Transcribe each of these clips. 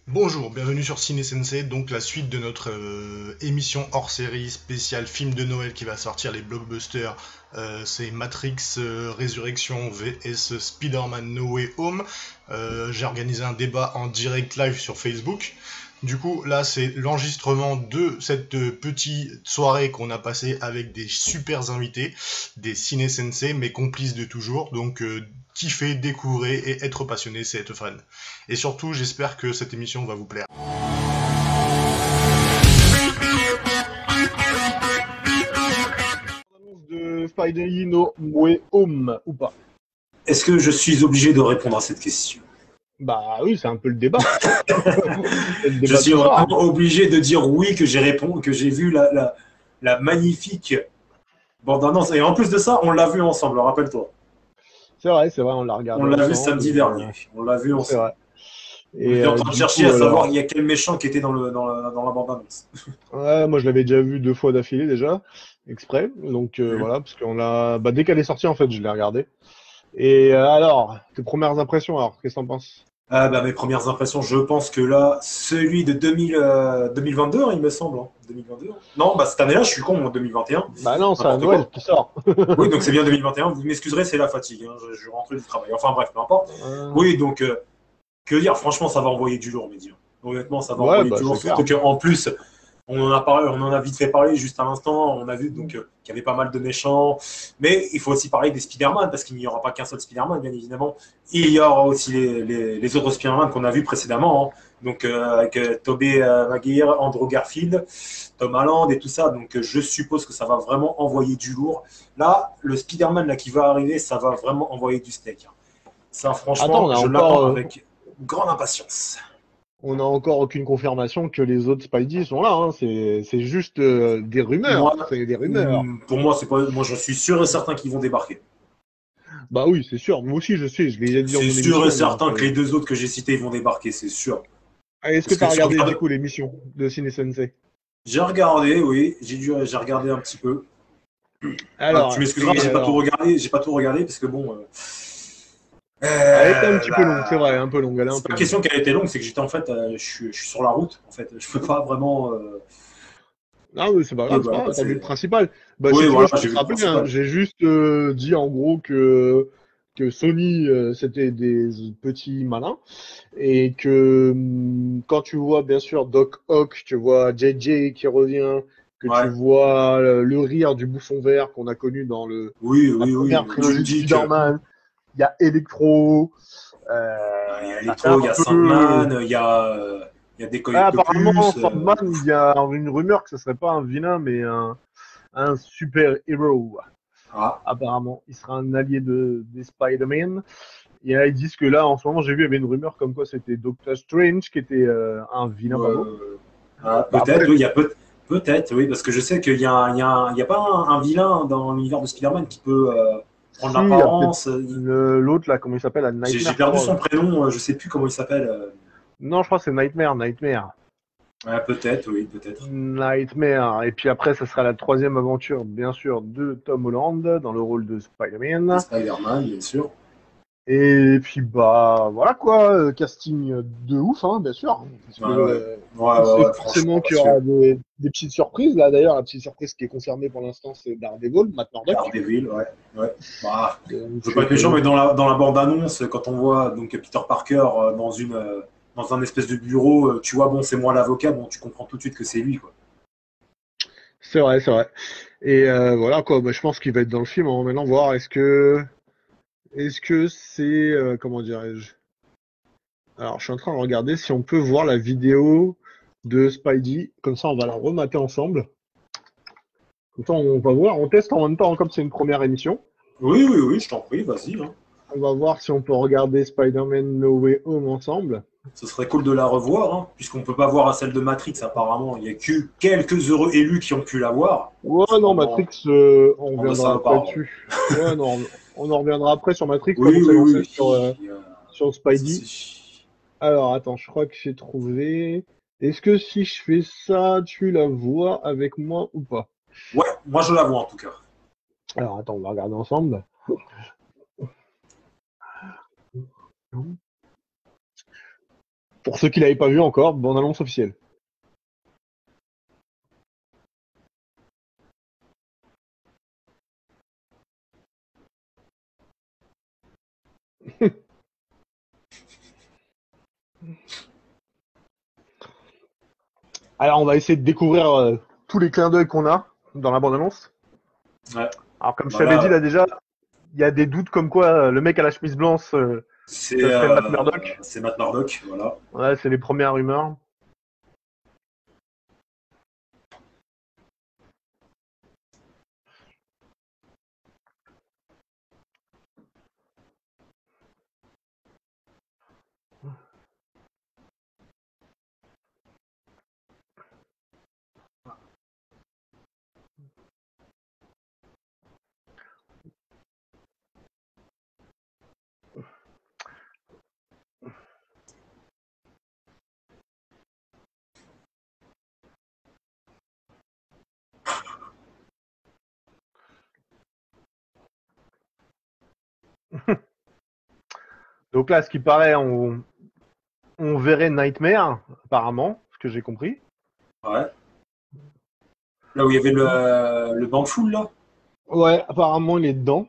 Bonjour, bienvenue sur Ciné Sensei, donc la suite de notre émission hors série spéciale film de Noël qui va sortir, les blockbusters. C'est Matrix Résurrection vs Spider-Man No Way Home. J'ai organisé un débat en direct live sur Facebook. Du coup, là, c'est l'enregistrement de cette petite soirée qu'on a passée avec des super invités, des Ciné Sensei, mes complices de toujours. Donc, kiffer, découvrir et être passionné, c'est être fan. Et surtout, j'espère que cette émission va vous plaire. De Spidey No Way Home ou pas? Est-ce que je suis obligé de répondre à cette question? Bah oui, c'est un peu le débat. C'est le Je débat suis ce soir. vraiment obligé de dire oui, que j'ai vu la magnifique bande-annonce. Et en plus de ça, on l'a vu ensemble, rappelle-toi. C'est vrai, on l'a regardé On l'a vu ensemble. samedi dernier. On l'a vu C'est ensemble. vrai. On Et était en train de du chercher coup, à savoir alors, il y a quel méchant qui était dans la bande-annonce. ouais, moi je l'avais déjà vu 2 fois d'affilée déjà, exprès. Donc voilà, parce qu'on l'a, bah, dès qu'elle est sortie en fait, je l'ai regardé. Et alors, tes premières impressions, alors, qu'est-ce que t'en penses? Ah bah, mes premières impressions, je pense que là, celui de 2022, hein, il me semble. Hein, 2022. Non, bah cette année-là, je suis con, en 2021. Bah non, c'est à N'importe Noël quoi. qui sort. Oui, donc c'est bien 2021. Vous m'excuserez, c'est la fatigue. Hein, je rentre du travail. Enfin bref, peu importe. Euh, Oui, donc, que dire? Franchement, ça va envoyer du lourd, Média. Honnêtement, ça va ouais, envoyer bah du lourd. c'est Surtout clair. qu'en plus, on en a vite fait parler juste à l'instant. On a vu donc qu'il y avait pas mal de méchants. Mais il faut aussi parler des Spider-Man, parce qu'il n'y aura pas qu'un seul Spider-Man, bien évidemment. Il y aura aussi les autres Spider-Man qu'on a vus précédemment. Hein. Donc, avec Tobey Maguire, Andrew Garfield, Tom Holland et tout ça. Donc, je suppose que ça va vraiment envoyer du lourd. Là, le Spider-Man là, qui va arriver, ça va vraiment envoyer du steak. Hein. Ça, Attends, franchement, je l'attends avec grande impatience. on n'a encore aucune confirmation que les autres Spidey sont là. Hein. C'est juste des Moi, rumeurs. C'est des rumeurs. pour moi, c'est pas. Moi, je suis sûr et certain qu'ils vont débarquer. Bah oui, c'est sûr. Moi aussi, je sais. Je l'ai déjà dit dans C'est mon sûr et émission. Donc, certain que les deux autres que j'ai cités vont débarquer, c'est sûr. est-ce que Parce tu as que tu regardé du regardes. coup l'émission de Ciné Sensei? J'ai regardé, oui, j'ai regardé un petit peu. Ah, tu Alors, m'excuseras, et alors, j'ai pas tout regardé parce que bon. elle était un petit peu longue, c'est vrai, Bah, un peu longue. Elle est un c'est peu pas longue. question qu'elle était longue, c'est que j'étais en fait, je suis sur la route, en fait, je peux pas vraiment. Ah oui, c'est pas Et grave, c'est pas voilà, grave. quoi, T'as vu le c'est. principal. Bah Oui, si tu veux, voilà, je peux j'ai te vu le rappeler. Hein. principal. J'ai juste dit en gros que Sony c'était des petits malins et que quand tu vois bien sûr Doc Ock, tu vois JJ qui revient, que tu Ouais. vois le rire du bouffon vert qu'on a connu dans Oui, la oui, oui, première mais tu me trilogie de dis que. Spider-Man, il y a Electro, Il y a ça fait un Electro, il y a peu. Sandman, il y a Decoy Ah, apparemment, Octopus. Sandman, il y a une rumeur que ce serait pas un vilain, mais un super-héros. Ah, Apparemment, il sera un allié des Spider-Man. Et là, ils disent que là, en ce moment, j'ai vu, il y avait une rumeur comme quoi c'était Doctor Strange qui était un vilain pas beau. Bah peut-être, après, oui, peut-être, oui, parce que je sais qu'il y a, il y a pas un vilain dans l'univers de Spider-Man qui peut prendre si, il y a peut-être l'apparence. l'autre là, comment il s'appelle, la J'ai Nightmare, je perdu crois. son prénom, je sais plus comment il s'appelle. Non, je crois que c'est Nightmare. Peut-être, oui, peut-être. Nightmare. Et puis après, ça sera la troisième aventure, bien sûr, de Tom Holland dans le rôle de De Spider-Man. Spider-Man, bien sûr. Et puis bah voilà quoi, casting de ouf, hein, bien sûr, parce que on sait Franchement, forcément qu'il y parce que aura des petites surprises. Là d'ailleurs, la petite surprise qui est confirmée pour l'instant, c'est Daredevil, Matt Murdock. Daredevil, ouais, ouais. Bah, je veux Donc pas être méchant, mais dans la bande-annonce, quand on voit donc Peter Parker dans un espèce de bureau, tu vois, bon, c'est moi l'avocat, bon, tu comprends tout de suite que c'est lui, quoi. c'est vrai, c'est vrai. Et voilà quoi, bah, je pense qu'il va être dans le film. On va maintenant voir est-ce que c'est comment dirais-je. Alors je suis en train de regarder si on peut voir la vidéo de Spidey, comme ça on va la remater ensemble. Comme ça on va voir, on teste en même temps comme c'est une première émission. Oui, oui, oui, je t'en prie, vas-y. Hein. On va voir si on peut regarder Spider-Man No Way Home ensemble. Ce serait cool de la revoir, hein, puisqu'on peut pas voir celle de Matrix apparemment. Il y a que quelques heureux élus qui ont pu la voir. Ouais, C'est non, vraiment Matrix, on bande de reviendra après salopards. dessus. Ouais, non, on en reviendra après sur Matrix, comme on Oui, s'est oui, lancé oui. sur Ça, Spidey. Alors, attends, je crois que j'ai trouvé. Est-ce que si je fais ça, tu la vois avec moi ou pas? Ouais, moi je la vois en tout cas. Alors, attends, on va regarder ensemble. Pour ceux qui l'avaient pas vu encore, bande-annonce officielle. Alors, on va essayer de découvrir tous les clins d'œil qu'on a dans la bande-annonce. Ouais. Alors, comme je Voilà. t'avais dit là déjà, il y a des doutes comme quoi le mec à la chemise blanche, C'est ça serait Matt Murdock. c'est Matt Murdock, voilà. Ouais, c'est les premières rumeurs. Donc là, ce qui paraît, on verrait Nightmare, apparemment, ce que j'ai compris. Ouais. Là où il y avait le banc de foule, là. Ouais, apparemment, il est dedans.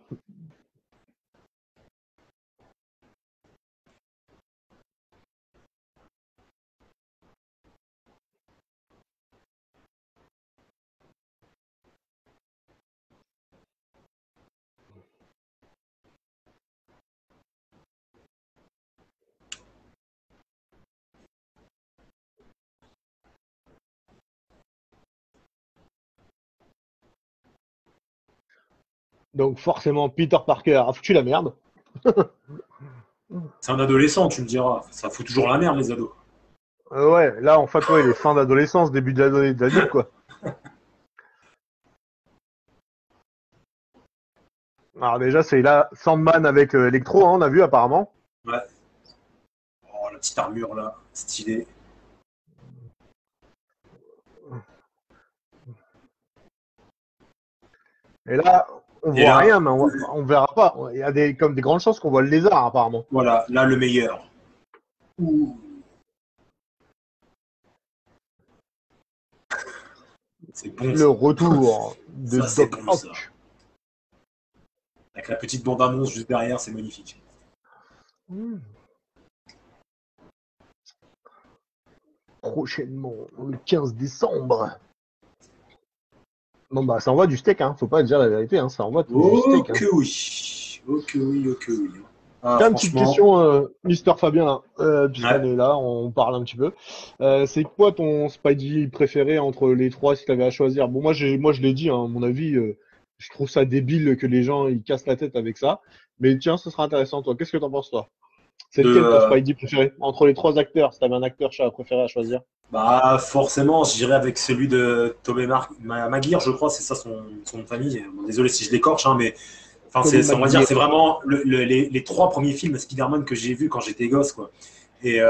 Donc forcément, Peter Parker a foutu la merde. C'est un adolescent, tu me diras. Ça fout toujours la merde, les ados. Ouais, là, en fait, ouais, il est fin d'adolescence, début d'adulte, quoi. Alors déjà, c'est là Sandman avec Electro, hein, on a vu apparemment. Ouais. Oh, la petite armure, là. Stylée. Et là, on Et voit là- rien, mais on verra pas. Il y a comme des grandes chances qu'on voit le lézard, apparemment. Voilà, là, le meilleur. Ouh. C'est bon. Le retour de Ça, c'est Doc bon, ça. Ock. Avec la petite bande-annonce juste derrière, c'est magnifique. Prochainement, le 15 décembre. Bon bah ça envoie du steak, hein. Faut pas dire la vérité, hein. Ça envoie du steak. Oh que oui. Oh que oui, oh que oui. Ah, Tiens, une petite franchement, question, Mister Fabien, là, puisqu'on Ouais. est là, on parle un petit peu. C'est quoi ton Spidey préféré entre les trois si tu avais à choisir? Bon, moi je l'ai dit, hein, à mon avis, je trouve ça débile que les gens ils cassent la tête avec ça. Mais tiens, ce sera intéressant, toi. Qu'est-ce que t'en penses, toi? C'est de, lequel ton Spidey préféré? Entre les trois acteurs, si t'avais un acteur préféré à choisir. Bah, forcément, je dirais avec celui de Maguire, je crois, c'est ça son nom de famille. Bon, désolé si je l'écorche, hein, mais enfin, Tobey on va dire, Maguire. c'est vraiment les trois premiers films Spider-Man que j'ai vus quand j'étais gosse, quoi. Et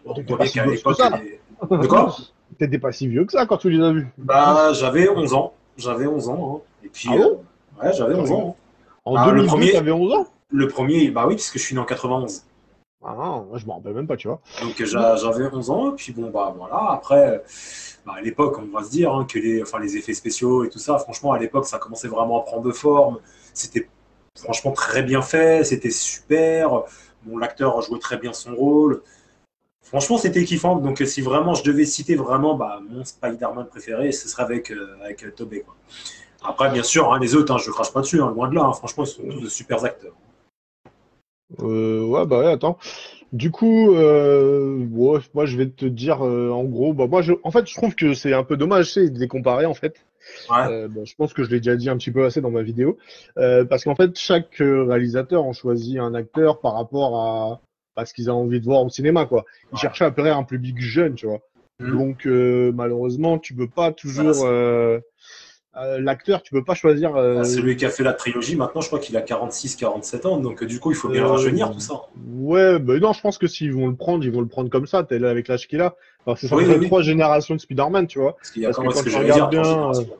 Oh, t'étais on pas voyait si qu'à gosse que l'époque, ça. De quoi? T'étais pas si vieux que ça quand tu les as vus. Bah, j'avais 11 ans. J'avais 11 ans, hein. Et puis, Ah bon? ouais, j'avais 11 ans, hein. En Ah, 2002, t'avais 11 ans? le premier, bah oui, puisque je suis né en 91. Ah non, moi, je m'en rappelle même pas, tu vois. Donc j'avais 11 ans, et puis bon, bah voilà, après, bah, à l'époque, on va se dire hein, que les effets spéciaux et tout ça, franchement, à l'époque, ça commençait vraiment à prendre de forme. C'était franchement très bien fait, c'était super. Bon, l'acteur jouait très bien son rôle. Franchement, c'était kiffant. Donc si vraiment je devais citer vraiment bah, mon Spider-Man préféré, ce serait avec Tobey, quoi. Après, bien sûr, hein, les autres, hein, je crache pas dessus, hein, loin de là. Hein, franchement, ils sont tous de super acteurs. Ouais, bah ouais, attends. Du coup, ouais, moi je vais te dire en gros, bah moi en fait je trouve que c'est un peu dommage c'est, de les comparer en fait. Ouais. Bon, je pense que je l'ai déjà dit un petit peu assez dans ma vidéo, parce qu'en fait chaque réalisateur en choisit un acteur par rapport à ce qu'ils ont envie de voir au cinéma quoi. Ils Ouais. cherchaient à plaire à un public jeune, tu vois. Mhm. Donc malheureusement tu peux pas toujours Voilà, l'acteur, tu peux pas choisir. celui qui a fait la trilogie, maintenant, je crois qu'il a 46, 47 ans. Donc, du coup, il faut bien le rajeunir, tout ça. Ouais, bah non, je pense que s'ils vont le prendre, ils vont le prendre comme ça, tel avec l'âge qu'il a. Enfin, c'est ça Oui, ferait oui. trois générations de Spider-Man, tu vois. Parce qu'il y a Parce que comment quand est-ce que tu j'allais dire, regardes trois bien, générations.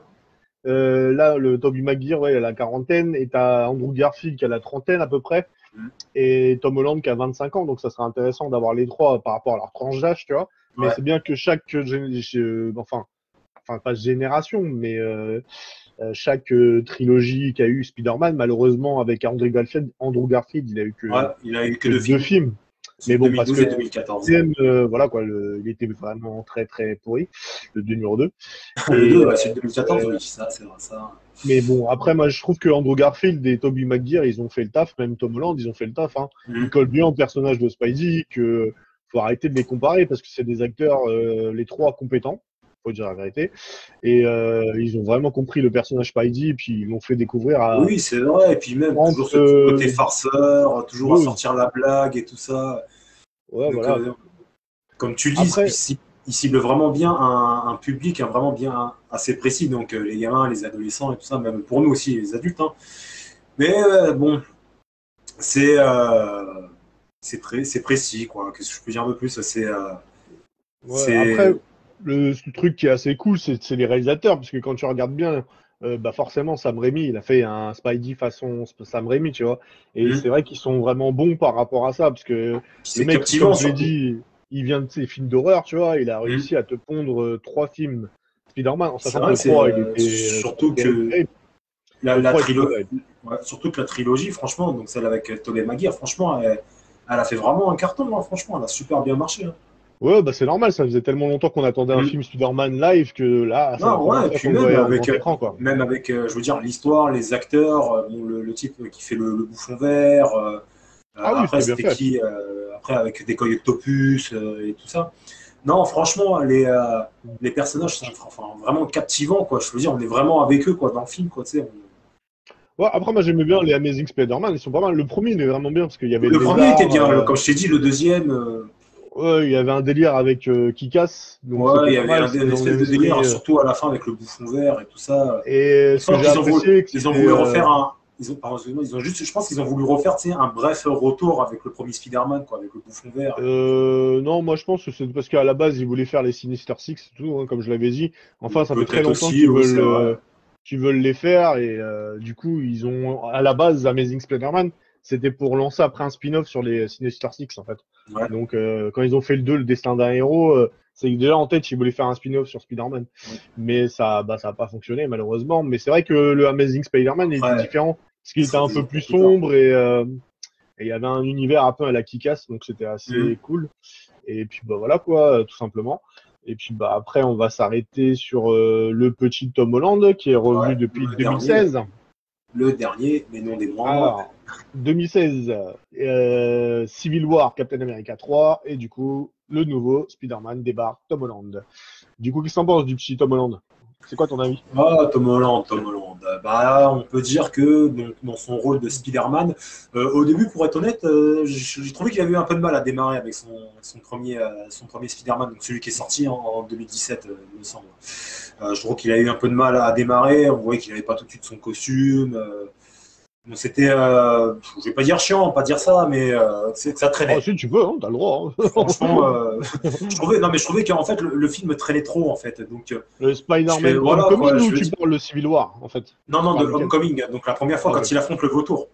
là, le Tobey Maguire, ouais, il a la quarantaine, et t'as Andrew Garfield qui a la trentaine à peu près. et Tom Holland qui a 25 ans, donc ça serait intéressant d'avoir les trois par rapport à leur tranche d'âge, tu vois. Mais Ouais. c'est bien que enfin pas génération, mais chaque trilogie qu'a eu Spider-Man, malheureusement avec Andrew Garfield, il a eu que, Ouais, il a eu que que deux deux films, films. Mais bon, parce 2012 que et le 2014. deuxième, voilà quoi, il était vraiment très très pourri, le numéro 2. Le Et 2, c'est 2014, oui, ça, c'est vrai, ça. mais bon, après, moi, je trouve que Andrew Garfield et Tobey Maguire, ils ont fait le taf, même Tom Holland, ils ont fait le taf. Hein. Ils collent bien au personnage de Spidey, que faut arrêter de les comparer parce que c'est des acteurs, les trois compétents, faut dire la vérité. Et ils ont vraiment compris le personnage Spidey, et puis ils l'ont fait découvrir à Oui, c'est vrai, et puis même, toujours ce petit côté entre farceur, toujours à oui, sortir la blague et tout ça. ouais, Donc, voilà. comme tu le dis, Après, il cible vraiment bien un public vraiment bien assez précis, donc les gamins, les adolescents et tout ça, même pour nous aussi, les adultes. Hein. Mais bon, c'est c'est précis, quoi. Qu'est-ce que je peux dire de plus? ouais, après, C'est ce truc qui est assez cool, c'est les réalisateurs, parce que quand tu regardes bien, bah forcément, Sam Raimi, il a fait un Spidey façon Sam Raimi, tu vois. Et hmm, c'est vrai qu'ils sont vraiment bons par rapport à ça, parce que le c'est mec, comme captivant je l'ai surtout. dit, il vient de ses films d'horreur, tu vois, il a Hmm. réussi à te pondre trois films Spider-Man, en C'est sachant que vrai, le c'est 3 il était surtout terrible, que terrible. la, Le la 3 était trilogie, terrible. ouais, surtout que la trilogie, franchement, donc celle avec Tobey Maguire, franchement, elle a fait vraiment un carton, hein, franchement, elle a super bien marché. Hein. Ouais, bah c'est normal, ça faisait tellement longtemps qu'on attendait un Hmm. film Spider-Man live que là, c'est la Non, première ouais, et fois puis qu'on le voyait en grand avec, écran, quoi. je veux dire, l'histoire, les acteurs, bon, le type qui fait le bouffon vert, Ah oui, après, c'était bien c'était fait. qui après, avec des Octopus et tout ça. Non, franchement, les personnages sont enfin, vraiment captivants, quoi. Je veux dire, on est vraiment avec eux, quoi, dans le film, quoi, tu sais. Ouais, après, moi, j'aimais bien les Amazing Spider-Man, ils sont pas mal. Le premier, il est vraiment bien parce qu'il y avait le Le premier était lézard, bien, comme je t'ai dit, le deuxième, ouais, il y avait un délire avec Kick-Ass, donc ouais, c'était il y pas avait mal, c'était une dans le espèce même de délire, esprit. surtout à la fin avec le bouffon vert et tout ça. Et Je ce que pense j'ai qu'ils ont voulu, apprécié, que ils ont c'était. voulu refaire un. Pardon, excuse-moi, je pense qu'ils ont voulu refaire tu sais, un bref retour avec le premier Spider-Man, quoi, avec le bouffon vert. Non, moi je pense que c'est parce qu'à la base, ils voulaient faire les Sinister Six et tout, hein, comme je l'avais dit. Enfin, ça fait très Peut-être longtemps aussi, oui, c'est vrai. qu'ils veulent les faire, et du coup, ils ont. À la base, Amazing Spider-Man, c'était pour lancer après un spin-off sur les Sinister Six, en fait. Ouais. Donc, quand ils ont fait le 2, le destin d'un héros, c'est que déjà en tête, ils voulaient faire un spin-off sur Spider-Man. Ouais. Mais ça a pas fonctionné, malheureusement. Mais c'est vrai que le Amazing Spider-Man il était Après, différent, parce qu'il il était serait un peu toujours plus pour plus tard. sombre, et il y avait un univers un peu à la Kick-Ass, donc c'était assez cool. Et puis bah voilà quoi, tout simplement. Et puis bah après, on va s'arrêter sur le petit Tom Holland qui est Ouais, revenu depuis 2016. le dernier, mais non des moindres. Alors, 2016, Civil War, Captain America 3, et du coup, le nouveau Spider-Man débarque, Tom Holland. Du coup, qu'est-ce que t'en penses du petit Tom Holland? C'est quoi ton avis? Ah, Tom Holland, Tom Holland. Bah, on peut dire que donc, dans son rôle de Spider-Man, au début, pour être honnête, j'ai trouvé qu'il avait eu un peu de mal à démarrer avec son premier Spider-Man, donc celui qui est sorti en 2017, il me semble. Je trouve qu'il a eu un peu de mal à démarrer. On voyait qu'il n'avait pas tout de suite son costume. Donc c'était, je vais pas dire chiant, pas dire ça, mais ça Oh, traînait. si tu veux, hein, t'as le droit. Franchement, je trouvais qu'en fait le film traînait trop en fait. Donc Le Spider-Man voilà quoi. Homecoming ou tu parles le Civil War, en fait? Non, Tu non, de parles duquel? Homecoming. Donc la première fois Ah, ok. quand il affronte le vautour.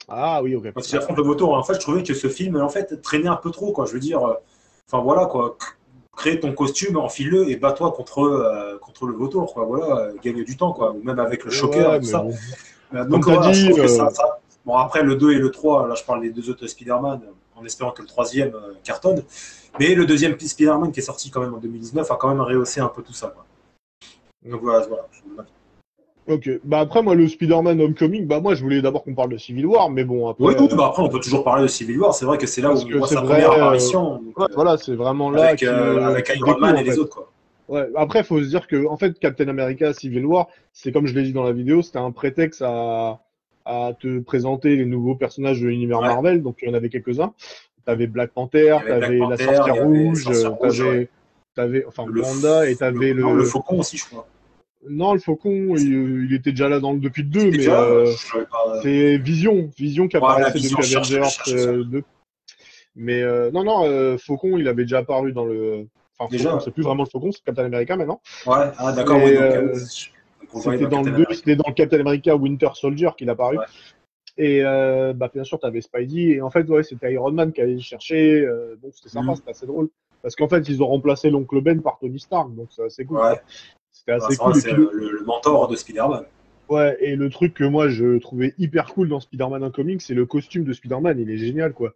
Ah oui, ok. Quand il Ouais. affronte le vautour, en fait, je trouvais que ce film en fait traînait un peu trop quoi. Je veux dire, enfin voilà quoi. Crée ton costume, enfile-le et bats-toi contre le vautour quoi. Voilà, gagne du temps quoi. Ou même avec le choker et Ouais, tout mais ça. bon. Comme Donc t'as voilà, je dit, trouve que ça. Bon, après, le 2 et le 3 là je parle des deux autres Spider-Man, en espérant que le troisième cartonne. Mais le deuxième Spider-Man qui est sorti quand même en 2019 a quand même rehaussé un peu tout ça. Quoi. Donc voilà. ok. Bah après, moi, le Spider-Man Homecoming, bah moi, je voulais d'abord qu'on parle de Civil War, mais bon, Oui, après, oui, bah après, on peut toujours parler de Civil War. C'est vrai que c'est là où parce on que voit c'est sa vrai, première apparition donc, ouais, voilà, c'est vraiment là avec qu'il se Iron Man découvre, en et les fait. autres. Quoi. Ouais. Après, faut se dire que, en fait, Captain America Civil War, c'est comme je l'ai dit dans la vidéo, c'était un prétexte à te présenter les nouveaux personnages de l'univers Ouais. Marvel. Donc, il y en avait quelques-uns. T'avais Black Panther, Il y avait Black t'avais la Panther, il Sorcière y avait Rouge, Sorcière Rouge, ouais. t'avais, enfin, Wanda, et t'avais Non, le Faucon aussi, je crois. non, le Faucon, il était déjà là depuis le 2, C'était mais déjà là, je savais pas. c'est Vision qui Ouais, la apparaissait vision, depuis Avengers je cherchais ça. 2. Mais non, Faucon, il avait déjà apparu dans le. Enfin, Faucon, Déjà. c'est plus vraiment le Faucon, c'est Captain America maintenant. Ouais, ah, d'accord, oui, C'est, donc, on le voyait c'était dans dans le Captain 2, America. c'était dans le Captain America Winter Soldier qu'il est apparu. Ouais. Et bien sûr, t'avais Spidey. Et en fait, ouais, c'était Iron Man qui allait le chercher. Donc c'était sympa, Mhm. c'était assez drôle. Parce qu'en fait, ils ont remplacé l'oncle Ben par Tony Stark. Donc c'est assez cool, Ouais, quoi. C'était bah, assez c'est vrai, cool. Et c'est puis le mentor de Spider-Man. ouais, et le truc que moi je trouvais hyper cool dans Spider-Man Incoming, c'est le costume de Spider-Man. Il est génial, quoi.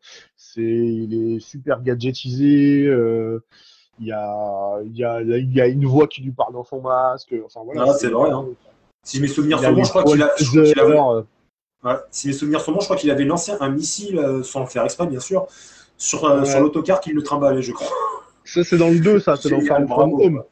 Il est super gadgetisé. Il y a une voix qui lui parle dans son masque. Enfin voilà, Ah, c'est c'est vrai, hyper hein. cool. Si mes souvenirs Il a sont bons, les étoiles je crois qu'il avait, laser. ouais, si mes souvenirs sont bons, je crois qu'il avait lancé un missile, sans le faire exprès, bien sûr, sur Ouais. l'autocar qui le trimballait, je crois. Ça, c'est dans le 2, ça. C'est dans Génial, Far From bravo, Home. quoi.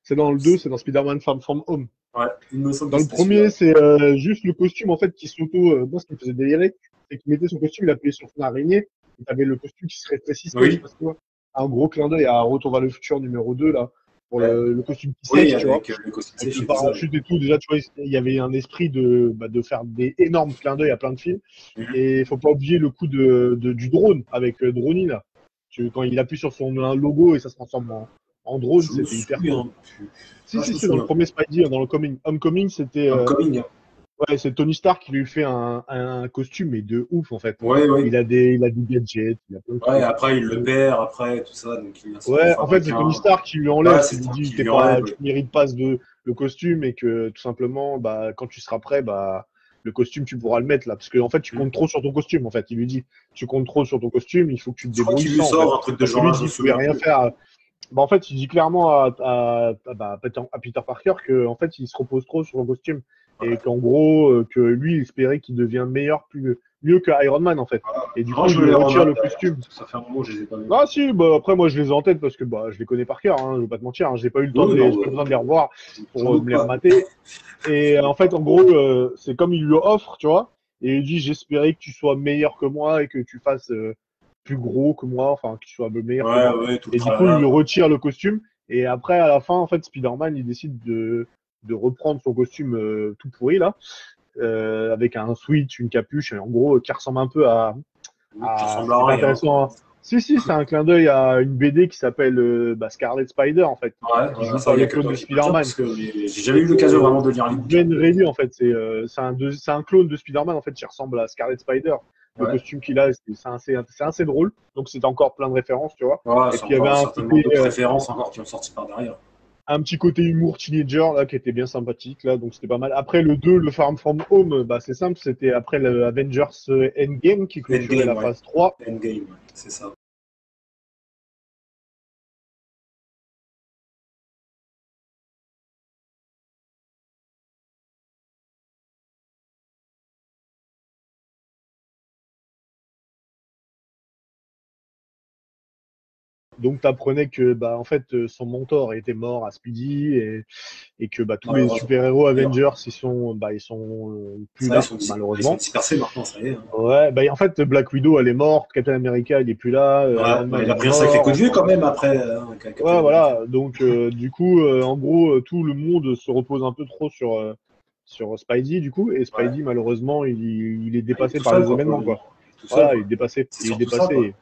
C'est dans le 2, c'est dans Spider-Man Far From Home. Ouais, il me semble Dans que le c'était celui-là. premier, c'est juste le costume, en fait, qui s'auto. Moi, ce qui me faisait délirer, c'est qu'il mettait son costume, il appuyait sur son araignée, et t'avais le costume qui se rétrécissait, je sais Oui, pas si tu vois. Un gros clin d'œil à Retour vers le futur numéro 2 là, pour ouais. le costume qui Oui, sèche, tu vois. avec le costume Avec le séché, tout ça. Ouais. parachute et tout, déjà, tu vois, il y avait un esprit de faire des énormes clins d'œil à plein de films. Mhm. Et il faut pas oublier le coup du drone, avec Drony, là. Quand il appuie sur son logo et ça se transforme en drone, Je me c'était hyper cool. souviens plus. Si, Ah, je si, me si, dans le souviens. premier Spidey, dans le Homecoming, c'était Homecoming. ouais, c'est Tony Stark qui lui fait un costume, mais de ouf, en fait. Ouais, ouais. Il a des gadgets, il a plein de Ouais, trucs. après, il le perd, après, tout ça, donc il vient s'en Ouais, en fait, c'est refabriquer Tony un. Stark qui lui enlève, Ouais, qui c'est lui ça, dit, qui lui enlève, tu ouais. mérites pas le costume et que, tout simplement, quand tu seras prêt, le costume, tu pourras le mettre, là. Parce que, en fait, tu Mhm. comptes trop sur ton costume, en fait. Il lui dit, tu comptes trop sur ton costume, il faut que tu te Je crois débrouilles qu'il lui sans, en fait. sort un truc de Parce que genre lui, là, il je me dit, il pouvait souviens rien plus. faire. En fait, il dit clairement à Peter Parker que, en fait, il se repose trop sur son costume et qu'en gros, que lui, il espérait qu'il devienne meilleur, mieux que Iron Man, en fait. Et du Moi, coup, je il me lui les retire remate le d'ailleurs, costume. parce que ça fait un moment que je les ai pas vus. Ah si, après moi je les ai en tête parce que je les connais par cœur, hein, je vais pas te mentir, hein, j'ai pas eu le temps Oui, non, j'ai pas besoin de les revoir j'en pour doute me les pas. remater. Et en fait, en gros, c'est comme il lui offre, tu vois, et il dit j'espérais que tu sois meilleur que moi et que tu fasses plus gros que moi, enfin que tu sois meilleur que Ouais, moi. ouais, tout le Et du coup, il tralala, lui quoi. retire le costume et après à la fin, en fait, Spider-Man il décide de reprendre son costume tout pourri là, avec un switch, une capuche, et en gros qui ressemble un peu Qui ressemble ce qui à est rien, intéressant, quoi. hein. Si, si, c'est un clin d'œil à une BD qui s'appelle Scarlet Spider, en fait, Ouais, qui voilà, joue ça, par il y a le que clone toi de qui peux le dire, Spider-Man. parce que j'ai jamais eu Et l'occasion vraiment de lire les bouquins. Ben Reilly, en fait, c'est un clone de Spider-Man, en fait, qui ressemble à Scarlet Spider. Le Ouais. costume qu'il a, c'est assez drôle. Donc, c'est encore plein de références, tu vois. Ouais, Et c'est puis, il y avait encore certainement d'autres références encore qui ont sorti par derrière. un petit côté humour teenager, là, qui était bien sympathique, là. Donc, c'était pas mal. Après, le 2, le Farm From Home, c'est simple. C'était après le Avengers Endgame qui clôturait Endgame, la ouais. phase 3. Endgame, ouais, c'est ça. Donc, tu apprenais que en fait, son mentor était mort à Speedy et que tous les Malheureusement. super-héros D'ailleurs, Avengers, ils sont plus ça, là, ils sont malheureusement. dispersés maintenant, ça y est, hein. Ouais, en fait, Black Widow, elle est morte, Captain America, il est plus là, Ouais, Iron bah, Man, il a il est pris un sacré coup mort. de vieux Enfin, quand même après, Captain ouais, America. voilà. Donc, du coup, en gros, tout le monde se repose un peu trop sur Spidey, du coup, et Ouais. Spidey, malheureusement, il est Ah, il est dépassé tout par seul, les quoi, pour événements, le quoi. moment. Il est tout seul, Voilà, il est quoi. dépassé, C'est il est surtout ça, quoi. dépassé.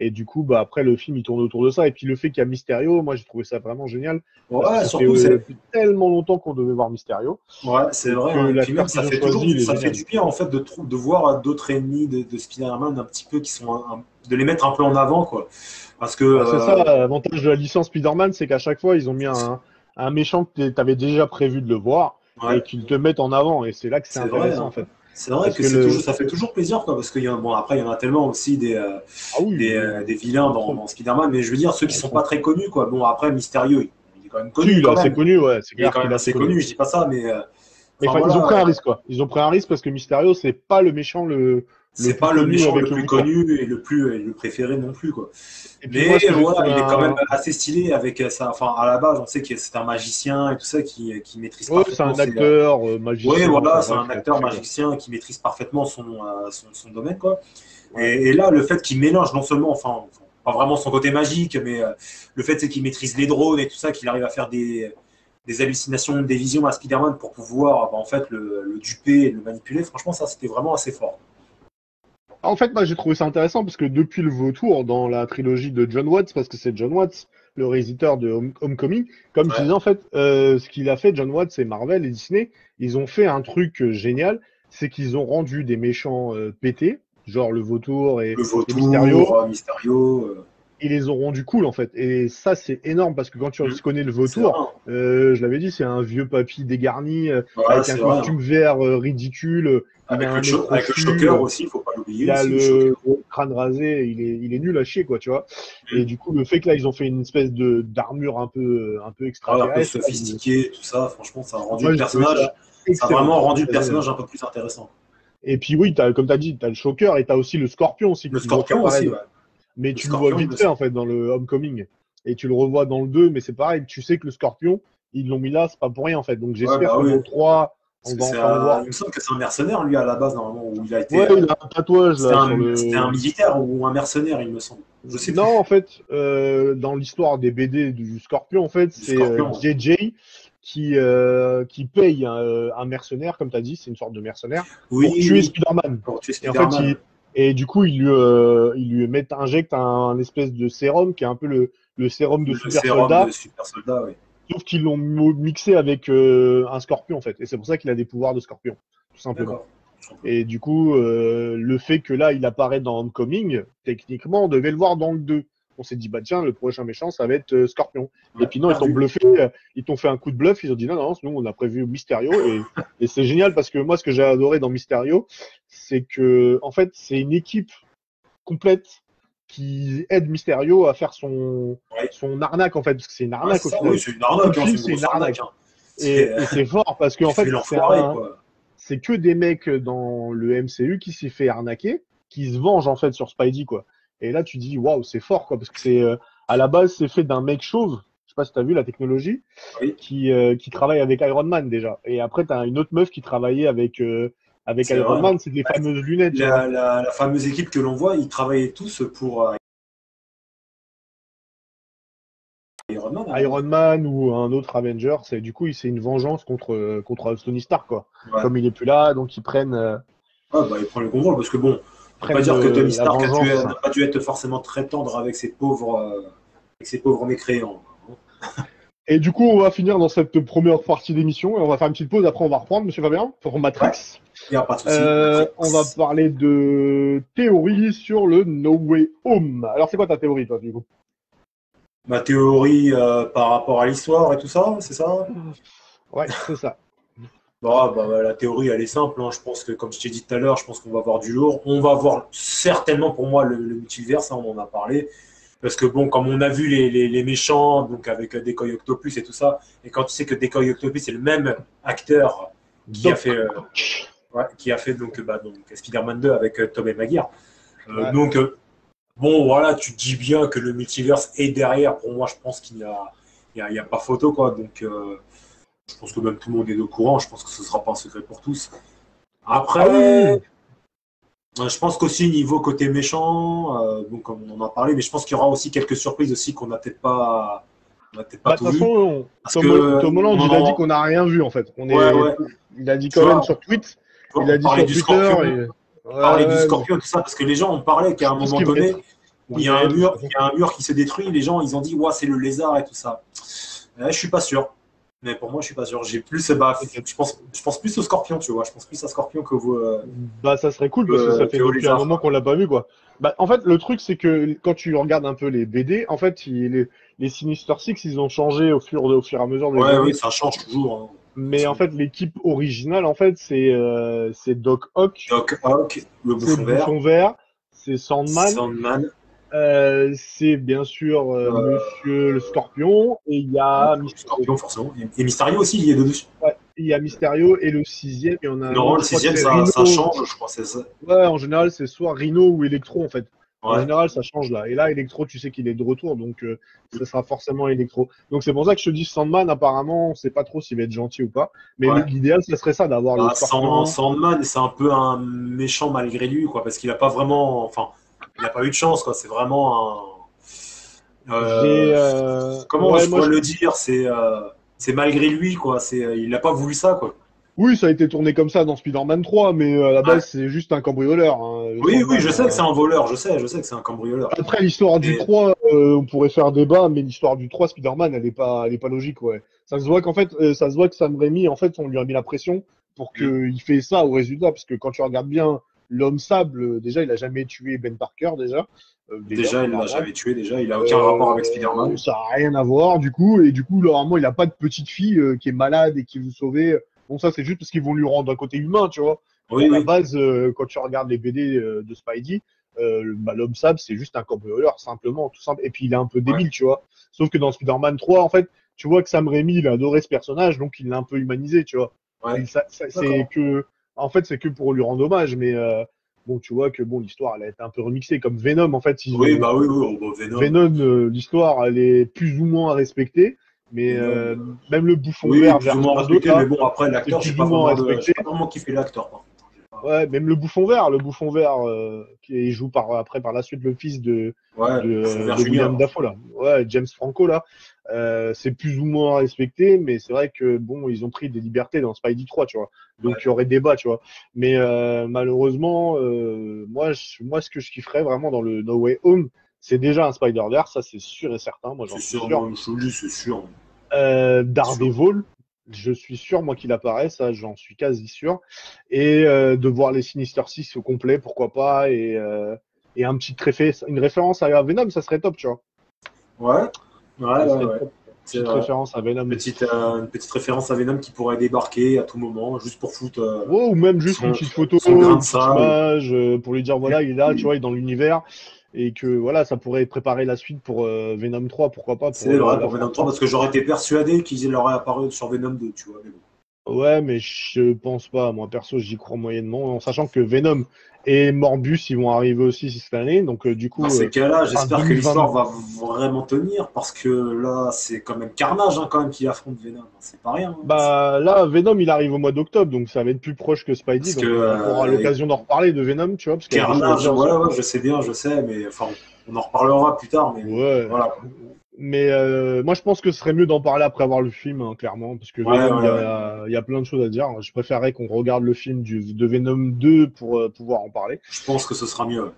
Et du coup, après, le film, il tourne autour de ça. Et puis, le fait qu'il y a Mysterio, moi, j'ai trouvé ça vraiment génial. Parce que Ouais, ça fait surtout, c'est. depuis tellement longtemps qu'on devait voir Mysterio. Ouais, c'est Et vrai, que hein. Et puis même, l'acteur qu'ils ont choisi, il est ça fait génial. du bien, en fait, de voir d'autres ennemis de Spider-Man un petit peu qui sont de les mettre un peu en avant, quoi. Parce que, C'est ça, l'avantage de la licence Spider-Man, c'est qu'à chaque fois, ils ont mis un méchant que tu avais déjà prévu de le voir ouais, et qu'ils te mettent en avant. Et c'est là que c'est c'est vrai, intéressant, en hein. fait. C'est vrai Parce que que ça fait toujours plaisir, quoi, parce qu'il y a, bon, après, il y en a tellement aussi Ah oui, des vilains trop. dans Spider-Man, mais je veux dire, ceux qui Ils sont sont... pas très connus, quoi. Bon, après, Mysterio, il est quand même Si, connu, il est quand assez même. connu, ouais, c'est Il est clair quand qu'il même est assez assez connu. connu, je dis pas ça, mais, Mais enfin, enfin, ils ont pris voilà, un risque, quoi. Ils ont pris un risque parce que Mysterio, c'est pas le méchant le c'est plus pas le connu méchant avec le le plus mouton. connu et le préféré non plus, quoi. Et puis moi, Mais ce que j'ai voilà, trouvé il est quand même assez stylé avec ça. Enfin, à la base, on sait que c'est un magicien et tout ça qui maîtrise Ouais, c'est parfaitement un ses. acteur, Oui, magicien, voilà, enfin c'est bref, un il a tout acteur fait, quoi. magicien qui maîtrise parfaitement son domaine, quoi. Ouais. Et là, le fait qu'il mélange non seulement, enfin, pas vraiment son côté magique, mais le fait c'est qu'il maîtrise les drones et tout ça, qu'il arrive à faire des hallucinations, des visions à Spider-Man pour pouvoir, en fait, le duper et le manipuler. Franchement, ça, c'était vraiment assez fort. En fait, moi, j'ai trouvé ça intéressant parce que depuis le Vautour, dans la trilogie de John Watts, parce que c'est John Watts, le réalisateur de Homecoming, comme je Ouais. disais, en fait, ce qu'il a fait, John Watts et Marvel et Disney, ils ont fait un truc génial. c'est qu'ils ont rendu des méchants pétés, genre le Vautour et Le Mysterio. Vautour, Mysterio. Ils les ont rendus cool en fait. Et ça, c'est énorme parce que quand tu connais le C'est vrai. Vautour, je l'avais dit, c'est un vieux papy dégarni Ouais, avec c'est un vrai, costume vert ridicule. Il Avec a le, un nez avec le crochu, choker aussi, il faut pas l'oublier. il a Aussi, le choker. crâne rasé, il est nul à chier quoi, tu vois. Et du coup, le fait que là, ils ont fait une espèce de d'armure un peu Ouais, un peu extraterrestre. sophistiqué, tout ça, franchement, ça a rendu Moi, le j'ai trouvé personnage. ça Ça a excellent. vraiment rendu le personnage un peu plus intéressant. Et puis oui, comme tu as dit, tu as le Shocker et tu as aussi le Scorpion aussi. Le Que tu vois Scorpion apparaître. aussi, ouais. Mais Le tu le vois Scorpion, vite le fait en fait dans le Homecoming. Et tu le revois dans le 2, mais c'est pareil, tu sais que le Scorpion, ils l'ont mis là, c'est pas pour rien en fait. Donc Ouais, j'espère bah que oui. dans le 3, Parce on que va enfin voir. il me semble que c'est un mercenaire, lui, à la base, normalement, où il a été. Ouais, il a un tatouage là sur C'était un le. militaire ou un mercenaire, il me semble. Je sais Non, plus. en fait, dans l'histoire des BD du Scorpion, en fait, Du c'est Scorpion. JJ qui paye un mercenaire, comme tu as dit, c'est une sorte de mercenaire, Oui, pour tuer oui. Spider-Man. Pour tuer Et en fait, Spider-Man. et du coup, il lui injecte un espèce de sérum qui est un peu le sérum de Le super sérum soldat, de super soldat, oui. sauf qu'ils l'ont mixé avec un scorpion, en fait. Et c'est pour ça qu'il a des pouvoirs de scorpion, tout simplement. D'accord. Et du coup, le fait que là, il apparaît dans Homecoming, techniquement, on devait le voir dans le 2. On s'est dit, bah tiens, le prochain méchant, ça va être Scorpion. Ouais, Et puis non, ils t'ont perdu. bluffé, ils t'ont fait un coup de bluff, ils ont dit non, non, nous, on a prévu Mysterio. Et c'est génial parce que moi, ce que j'ai adoré dans Mysterio, c'est que, en fait, c'est une équipe complète qui aide Mysterio à faire Ouais. son arnaque, en fait, parce que c'est une Ouais, arnaque c'est au ça, final. oui, c'est une arnaque, Tout le hein, film, c'est c'est une une grosse arnaque. arnaque. Hein. Et c'est fort parce qu'en Il fait fait, l'enfoiré, quoi. c'est que des mecs dans le MCU qui s'est fait arnaquer, qui se vengent en fait sur Spidey quoi. Et là tu dis waouh c'est fort quoi parce que c'est à la base c'est fait d'un mec chauve, je sais pas si t'as vu la technologie, Oui. qui travaille avec Iron Man déjà. Et après t'as une autre meuf qui travaillait avec C'est Iron vrai. Man, c'est des fameuses lunettes. Tu vois. La fameuse équipe que l'on voit, ils travaillaient tous pour Iron Man. Iron Man ou un autre Avenger, c'est du coup c'est une vengeance contre Tony Stark quoi. Ouais. Comme il est plus là, donc ils prennent Ah, bah, il prend le contrôle parce que bon, on peut pas dire que Tony la Stark vengeance. n'a pas dû être forcément très tendre avec ses pauvres mécréants. Et du coup, on va finir dans cette première partie d'émission et on va faire une petite pause. Après, on va reprendre, monsieur Fabien, pour Matrix. Il n'y a pas de souci. On va parler de théorie sur le No Way Home. Alors, c'est quoi ta théorie, toi, du coup? Ma théorie par rapport à l'histoire et tout ça, c'est ça? Ouais, c'est ça. Bah, la théorie, elle est simple. Hein. Je pense que, comme je t'ai dit tout à l'heure, je pense qu'on va voir du lourd. On va voir certainement, pour moi, le multiverse, hein, on en a parlé. Parce que, bon, comme on a vu les méchants, donc avec Decoy Octopus et tout ça, et quand tu sais que Decoy Octopus est le même acteur qui a fait donc Spider-Man 2 avec Tobey Maguire. Ouais. Donc, bon, voilà, tu te dis bien que le multiverse est derrière. Pour moi, je pense qu'il n'y a pas photo, quoi. Donc, je pense que même tout le monde est au courant. Je pense que ce ne sera pas un secret pour tous. Après, je pense qu'aussi, niveau côté méchant, bon, comme on en a parlé, mais je pense qu'il y aura aussi quelques surprises aussi qu'on n'a peut-être pas De tout toute vu. façon, Tom Holland, il a dit qu'on n'a rien vu, en fait. Il a dit quand même sur Twitter. Il a dit sur Twitter. Parler du Scorpion, tout ça, parce que les gens ont parlé qu'à un moment donné, où il y a un mur qui se détruit, les gens, ils ont dit, ouais, c'est le lézard et tout ça. Je suis pas sûr. Mais pour moi, je suis pas sûr. J'ai plus, je pense plus au Scorpion, tu vois. Je pense plus à Scorpion que vous. Ça serait cool parce que ça fait depuis un moment qu'on l'a pas vu, quoi. En fait, le truc, c'est que quand tu regardes un peu les BD, en fait, les Sinister Six, ils ont changé au fur et à mesure des années. Oui, ça change toujours. Hein. Mais en fait, l'équipe originale, en fait, c'est Doc Ock. Doc Ock, le bouffon vert. C'est Sandman. C'est bien sûr Monsieur le Scorpion et il y a Scorpion forcément et Mysterio aussi il est dessus. Ouais, il y a Mysterio et le sixième il y en a. Non, le sixième ça change je crois c'est ça. Ouais, en général c'est soit Rhino ou Electro en fait. Ouais. En général ça change là et là Electro tu sais qu'il est de retour donc ça sera forcément Electro. Donc c'est pour ça que je te dis Sandman apparemment on sait pas trop s'il va être gentil ou pas mais l'idéal ça serait ça d'avoir le Scorpion. Sandman c'est un peu un méchant malgré lui quoi parce qu'il a pas vraiment il n'a pas eu de chance, quoi. C'est vraiment un. Comment je pourrais le dire c'est malgré lui, quoi. Il n'a pas voulu ça, quoi. Oui, ça a été tourné comme ça dans Spider-Man 3, mais à la base, c'est juste un cambrioleur. Hein. Oui, je sais que c'est un voleur. Je sais que c'est un cambrioleur. Après, l'histoire du 3, on pourrait faire débat, mais l'histoire du 3, Spider-Man, elle est pas logique, ouais. Ça se voit qu'en fait, ça se voit que Sam Raimi, en fait, on lui a mis la pression pour qu'il fait ça au résultat, parce que quand tu regardes bien l'homme sable, déjà, il a jamais tué Ben Parker, déjà. Déjà, il l'a jamais tué, déjà. Il a aucun rapport avec Spider-Man. Ça n'a rien à voir, du coup. Et du coup, normalement, il n'a pas de petite fille qui est malade et qui veut sauver. Bon, ça, c'est juste parce qu'ils vont lui rendre un côté humain, tu vois. Oui, À la oui. base, quand tu regardes les BD de Spidey, l'homme sable, c'est juste un cambrioleur, simplement, tout simple. Et puis, il est un peu débile, tu vois. Sauf que dans Spider-Man 3, en fait, tu vois que Sam Raimi, il a adoré ce personnage, donc il l'a un peu humanisé, tu vois. Ouais. C'est que, en fait, c'est que pour lui rendre hommage, mais bon, tu vois que bon, l'histoire, elle a été un peu remixée, comme Venom, en fait. Oui, bah oui, oui, oh, bah, Venom. Venom, l'histoire, elle est plus ou moins respectée, mais Venom, même le bouffon oui, vert plus ou moins version 2, respecté, là, mais bon, après, c'est l'acteur, j'ai plus ou pas moins vraiment, respecté. j'ai pas vraiment kiffé l'acteur, par contre. Ouais, même le bouffon vert qui joue après par la suite le fils Ouais, Bouffon Vert de William Junior. Dafoe là, ouais, James Franco là, c'est plus ou moins respecté, mais c'est vrai que bon, ils ont pris des libertés dans Spidey 3, tu vois, donc Ouais. il y aurait débat, tu vois, mais malheureusement, moi ce que je kifferais vraiment dans le No Way Home, c'est déjà un Spider-Verse, ça c'est sûr et certain, moi j'en C'est suis sûr, sûr. moi, Chouli, c'est sûr. Daredevil, je suis sûr, moi, qu'il apparaît, ça, j'en suis quasi sûr. Et de voir les Sinister Six au complet, pourquoi pas, et une référence à Venom, ça serait top, tu vois. Ouais, ouais, Ça ouais, serait ouais. top. C'est Petite vrai. référence à Venom. Une petite référence à Venom qui pourrait débarquer à tout moment, juste pour foutre Ouais, ou même juste une son, petite photo, son grain une de petite sable. image, pour lui dire, voilà, il est là, tu vois, il est dans l'univers. Et que voilà, ça pourrait préparer la suite pour Venom 3, pourquoi pas, pour C'est vrai la pour Venom 3, franchise. parce que j'aurais été persuadé qu'ils auraient apparu sur Venom 2, tu vois. Mais bon. Ouais, mais je pense pas. Moi, perso, j'y crois moyennement. En sachant que Venom et Morbus, ils vont arriver aussi cette année. Donc, du Dans coup, ces cas-là, enfin, j'espère que 2020. l'histoire va vraiment tenir, parce que là, c'est quand même Carnage quand même qui affronte Venom. C'est pas rien. Bah, là, Venom, il arrive au mois d'octobre. Donc, ça va être plus proche que Spidey. Parce que Donc, on pourra l'occasion d'en reparler de Venom, tu vois, parce qu'il y a des choses à Carnage, dire ouais, aussi. ouais, je sais bien, je sais, mais enfin, on en reparlera plus tard, mais Ouais. voilà. Mais moi, je pense que ce serait mieux d'en parler après avoir le film, hein, clairement. Parce que Ouais, Venom, ouais, ouais. il y a plein de choses à dire. Je préférerais qu'on regarde le film de Venom 2 pour pouvoir en parler. Je pense que ce sera mieux.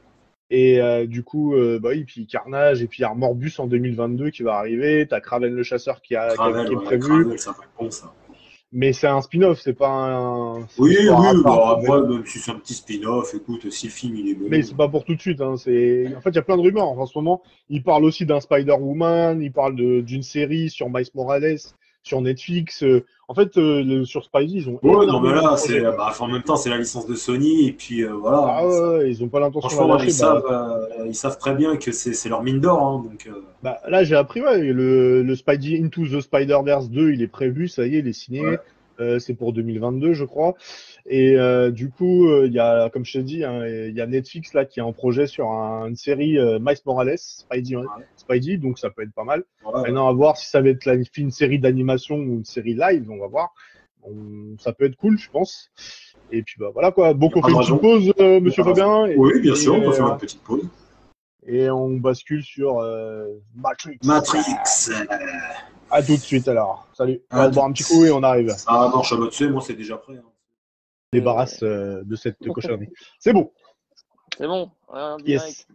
Et du coup, bah oui, puis Carnage, et puis il y a Morbus en 2022 qui va arriver. T'as Kraven le chasseur Gravel, qui est ouais, prévu. Gravel, ça va être bon, ça. Mais c'est un spin-off, c'est une Oui, histoire à oui, part bah pour après, Venom. même si c'est un petit spin-off, écoute, si le film il est Mais bon. c'est pas pour tout de suite. Hein. En fait, il y a plein de rumeurs. En ce moment, ils parlent aussi d'un Spider-Woman, ils parlent d'une série sur Miles Morales, sur Netflix. En fait, sur Spidey, ils ont Ouais, non, mais énormément de là, projets, quoi. en même temps, c'est la licence de Sony, et puis voilà. Ah ouais, ouais, ils ont pas l'intention de la Franchement, lâcher. Bah, ils savent très bien que c'est leur mine d'or, donc. Là, j'ai appris, ouais, le Spidey Into the Spider-Verse 2, il est prévu, ça y est, il est Ouais. signé. C'est pour 2022, je crois. Et du coup, il y a, comme je t'ai dit, hein, il y a Netflix là qui est en projet sur une série Miles Morales, Ouais, Spidey, donc ça peut être pas mal. ouais, ouais. Maintenant, à voir si ça va être une série d'animation ou une série live, on va voir. Ça peut être cool, je pense. Et puis bah voilà quoi. Y Donc a on pas fait de une petite raison. pause, Y a Monsieur pas de raison. Fabien, Oui, bien sûr, on peut faire une petite pause. et on bascule sur Matrix. Matrix. À tout de suite alors. Salut. On À va se boire un petit coup et toutes. on arrive. Ça marche à votre suite, moi c'est déjà prêt. Débarrasse de cette cochonnerie. C'est bon. C'est bon, en Yes. direct.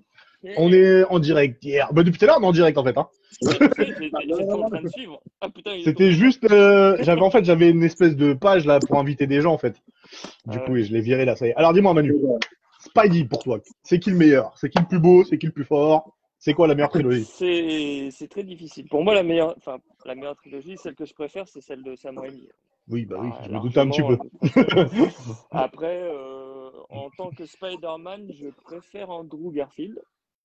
On est en direct hier. Bah, depuis tout à l'heure, on est en direct en fait. Hein. J'étais en train de suivre. Ah putain, il est C'était tombé. juste. J'avais une espèce de page là pour inviter des gens en fait. Du coup, Ouais. et je l'ai viré là, ça y est. Alors dis-moi, Manu. Spidey pour toi. C'est qui le meilleur? C'est qui le plus beau? C'est qui le plus fort? C'est quoi la meilleure trilogie? C'est très difficile. Pour moi, la meilleure trilogie, celle que je préfère, c'est celle de Sam Raimi. Oui, bah oui, Ah, je me doutais un petit largement, peu. je préfère. Après, en tant que Spider-Man, je préfère Andrew Garfield.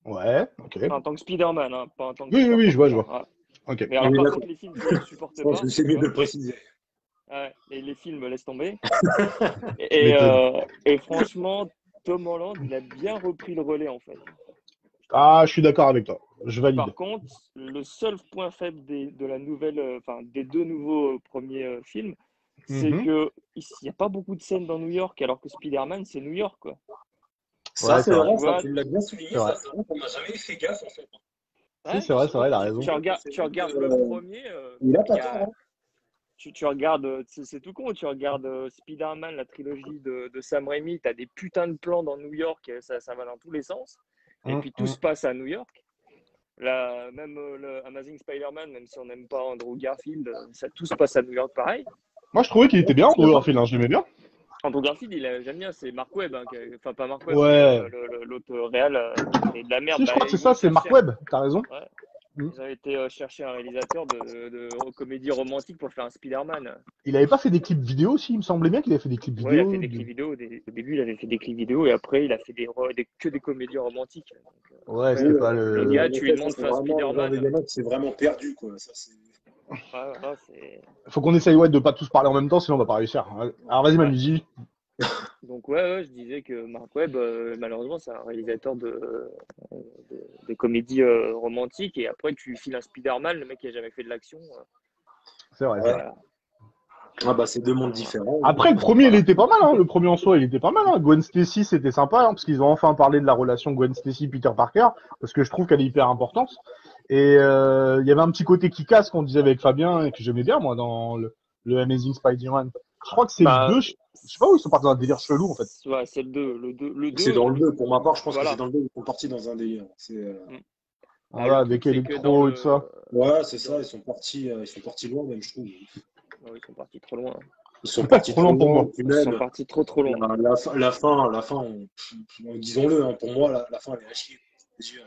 Ouais, ok. Enfin, en tant que Spider-Man, hein, pas en tant que Oui, oui, Peter oui, je vois, je Parker. vois. Ouais. Ok. Mais alors, Oui, par d'accord. contre, les films, je ne supporte Je pense pas. que c'est tu mieux de vois. le préciser. Ouais, et les films, laisse tomber. Tu m'étonnes. Et franchement, Tom Holland, il a bien repris le relais, en fait. Ah, je suis d'accord avec toi. Je valide. Par contre, le seul point faible des deux nouveaux premiers films, c'est Mhm. que il n'y a pas beaucoup de scènes dans New York, alors que Spider-Man, c'est New York, quoi. Ça, Ouais, c'est c'est vrai. vrai, Tu ça, vois, tu l'as bien souligné, C'est vrai. ça, c'est vrai qu'on n'a jamais fait gaffe, en fait. Si, ouais, c'est vrai, il a raison. tu regardes le premier, Il a il pas y tort, a, hein. tu regardes, c'est tout con, tu regardes Spider-Man, la trilogie de Sam Raimi, tu as des putains de plans dans New York, ça va dans tous les sens, et puis tout se passe à New York. Là, même le Amazing Spider-Man, même si on n'aime pas Andrew Garfield, tout se passe à New York pareil. Moi, je trouvais qu'il était Ouais, bien, je suis Andrew d'accord. Garfield, hein, je l'aimais bien. Andrew Garfield, j'aime bien, c'est Mark Webb. Hein, enfin, pas Mark Webb, Ouais. mais l'autre réal, c'est de la merde. Si, je crois que c'est Ils ça, vont c'est Mark chercher. Webb, t'as raison. Ouais. Mm. Ils ont été chercher un réalisateur de comédie romantique pour faire un Spider-Man. Il avait pas fait des clips vidéo aussi, il me semblait bien qu'il avait fait des clips Ouais, il a fait vidéo. des clips vidéo. Au début, il avait fait des clips vidéo et après, il a fait que des comédies romantiques. Donc, Ouais, après, c'était pas le le. gars, En tu lui effet, ça, demandes de c'est faire un vraiment le genre Spider-Man. d'élément qui s'est vraiment perdu, quoi. Ça, c'est... Ouais, voilà, c'est. Faut qu'on essaye de pas tous parler en même temps, sinon on va pas réussir. Alors vas-y, Ouais. Manu, dis. Donc, ouais, je disais que Mark Webb, malheureusement, c'est un réalisateur de comédies romantiques. Et après, tu lui files un Spider-Man, le mec qui a jamais fait de l'action. C'est vrai. Ouais. Voilà. Ah bah, c'est deux mondes différents. Après, le premier, il était pas mal, hein. Le premier en soi, il était pas mal, hein. Gwen Stacy, c'était sympa, hein, parce qu'ils ont enfin parlé de la relation Gwen Stacy-Peter Parker, parce que je trouve qu'elle est hyper importante. Et il y avait un petit côté qui casse qu'on disait avec Fabien, et que j'aimais bien, moi, dans le Amazing Spider-Man. Je crois que c'est le Bah, 2, je sais pas où ils sont partis dans un délire chelou, en fait. ouais, c'est le 2. Le 2, C'est dans le 2. Pour ma part, je pense que voilà. c'est dans le 2. Ils sont partis dans un délire. Bah, Voilà, le truc, avec c'est que Electro et tout ça. Ouais, c'est ça. Ils sont partis loin, même, je trouve. Non, ils sont partis trop loin. Ils sont partis Trop loin pour moi. puis Ils sont même, partis trop loin. la fin, disons-le, hein, pour moi, la fin, elle est à chier.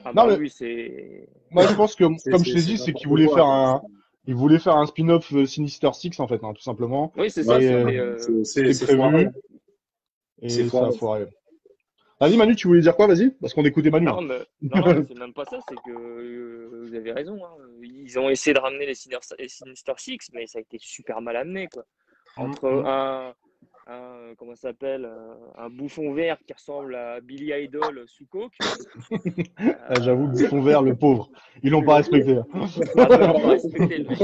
Ah Non, bah mais oui, c'est. moi, je pense que, comme je t'ai dit, c'est n'importe qu'ils voulaient quoi, faire quoi. ils voulaient faire un spin-off Sinister Six, en fait, hein, tout simplement. Oui, c'est Ouais, ça, Et c'était. c'était c'est prévu, foiré. C'est et ça a foiré. foiré. Vas-y, Manu, tu voulais dire quoi? Vas-y, parce qu'on écoutait Manu. Non, Hein. mais c'est même pas ça, c'est que vous avez raison. Hein. Ils ont essayé de ramener les Sinister Six, mais ça a été super mal amené, quoi. Entre comment ça s'appelle, un bouffon vert qui ressemble à Billy Idol sous coke. Ah, j'avoue, le bouffon vert, le pauvre. Ils l'ont pas respecté. Hein. Ah bah, ils l'ont pas respecté, le mec.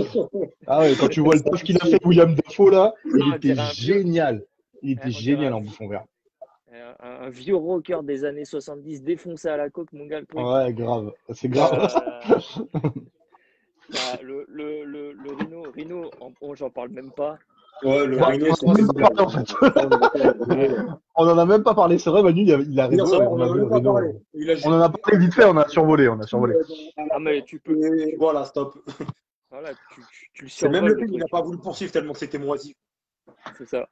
Ah ouais, quand tu vois le taf qu'il a fait, William Dafoe, là, il Ah, on était dirait un vieux. génial. Il était On dirait génial en bouffon vert. un vieux rocker des années 70 défoncé à la coke, mon gars, le truc. Ouais, grave. C'est grave. Le Rhino, j'en parle même pas. Ouais, le Bah, Rhino, on en a même pas parlé, en fait. On en a même pas parlé. C'est vrai, Manu, il a raison. On a vu le Rhino. On en a parlé vite fait, on a survolé. Ah, mais tu peux. Voilà, stop. Voilà, tu le C'est même survoles, le film, il n'a pas voulu poursuivre tellement que c'était moisi. C'est ça.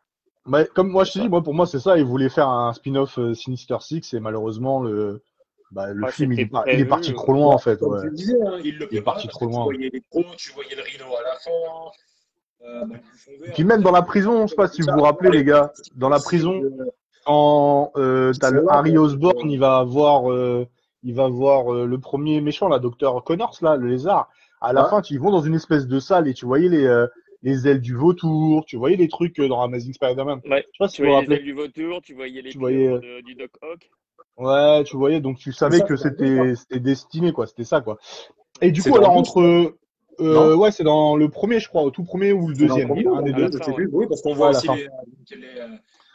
Mais comme moi, je te dis, pour moi, c'est ça. Ils voulaient faire un spin-off Sinister Six et malheureusement, le film, il est parti trop loin, en fait. Comme Ouais. tu le disais, hein, il est parti trop loin. Tu voyais les pros, tu voyais le Rhino à la fin. Et puis même dans la prison, je sais pas si vous vous rappelez, les gars, dans la prison, quand t'as le Harry Osborn, il va voir le premier méchant, là, Docteur Connors, là, le lézard. À la fin, ils vont dans une espèce de salle et tu voyais les ailes du vautour, tu voyais les trucs dans Amazing Spider-Man. Ouais, je sais pas si tu vous vous voyais les rappelez. ailes du vautour, tu voyais les du Doc Ock. Ouais, tu voyais, donc tu savais que c'était destiné, quoi, c'était ça, quoi. Et du coup, alors ouais, c'est dans le premier, je crois, au tout premier ou le deuxième, un des deux. Oui, parce qu'on voit aussi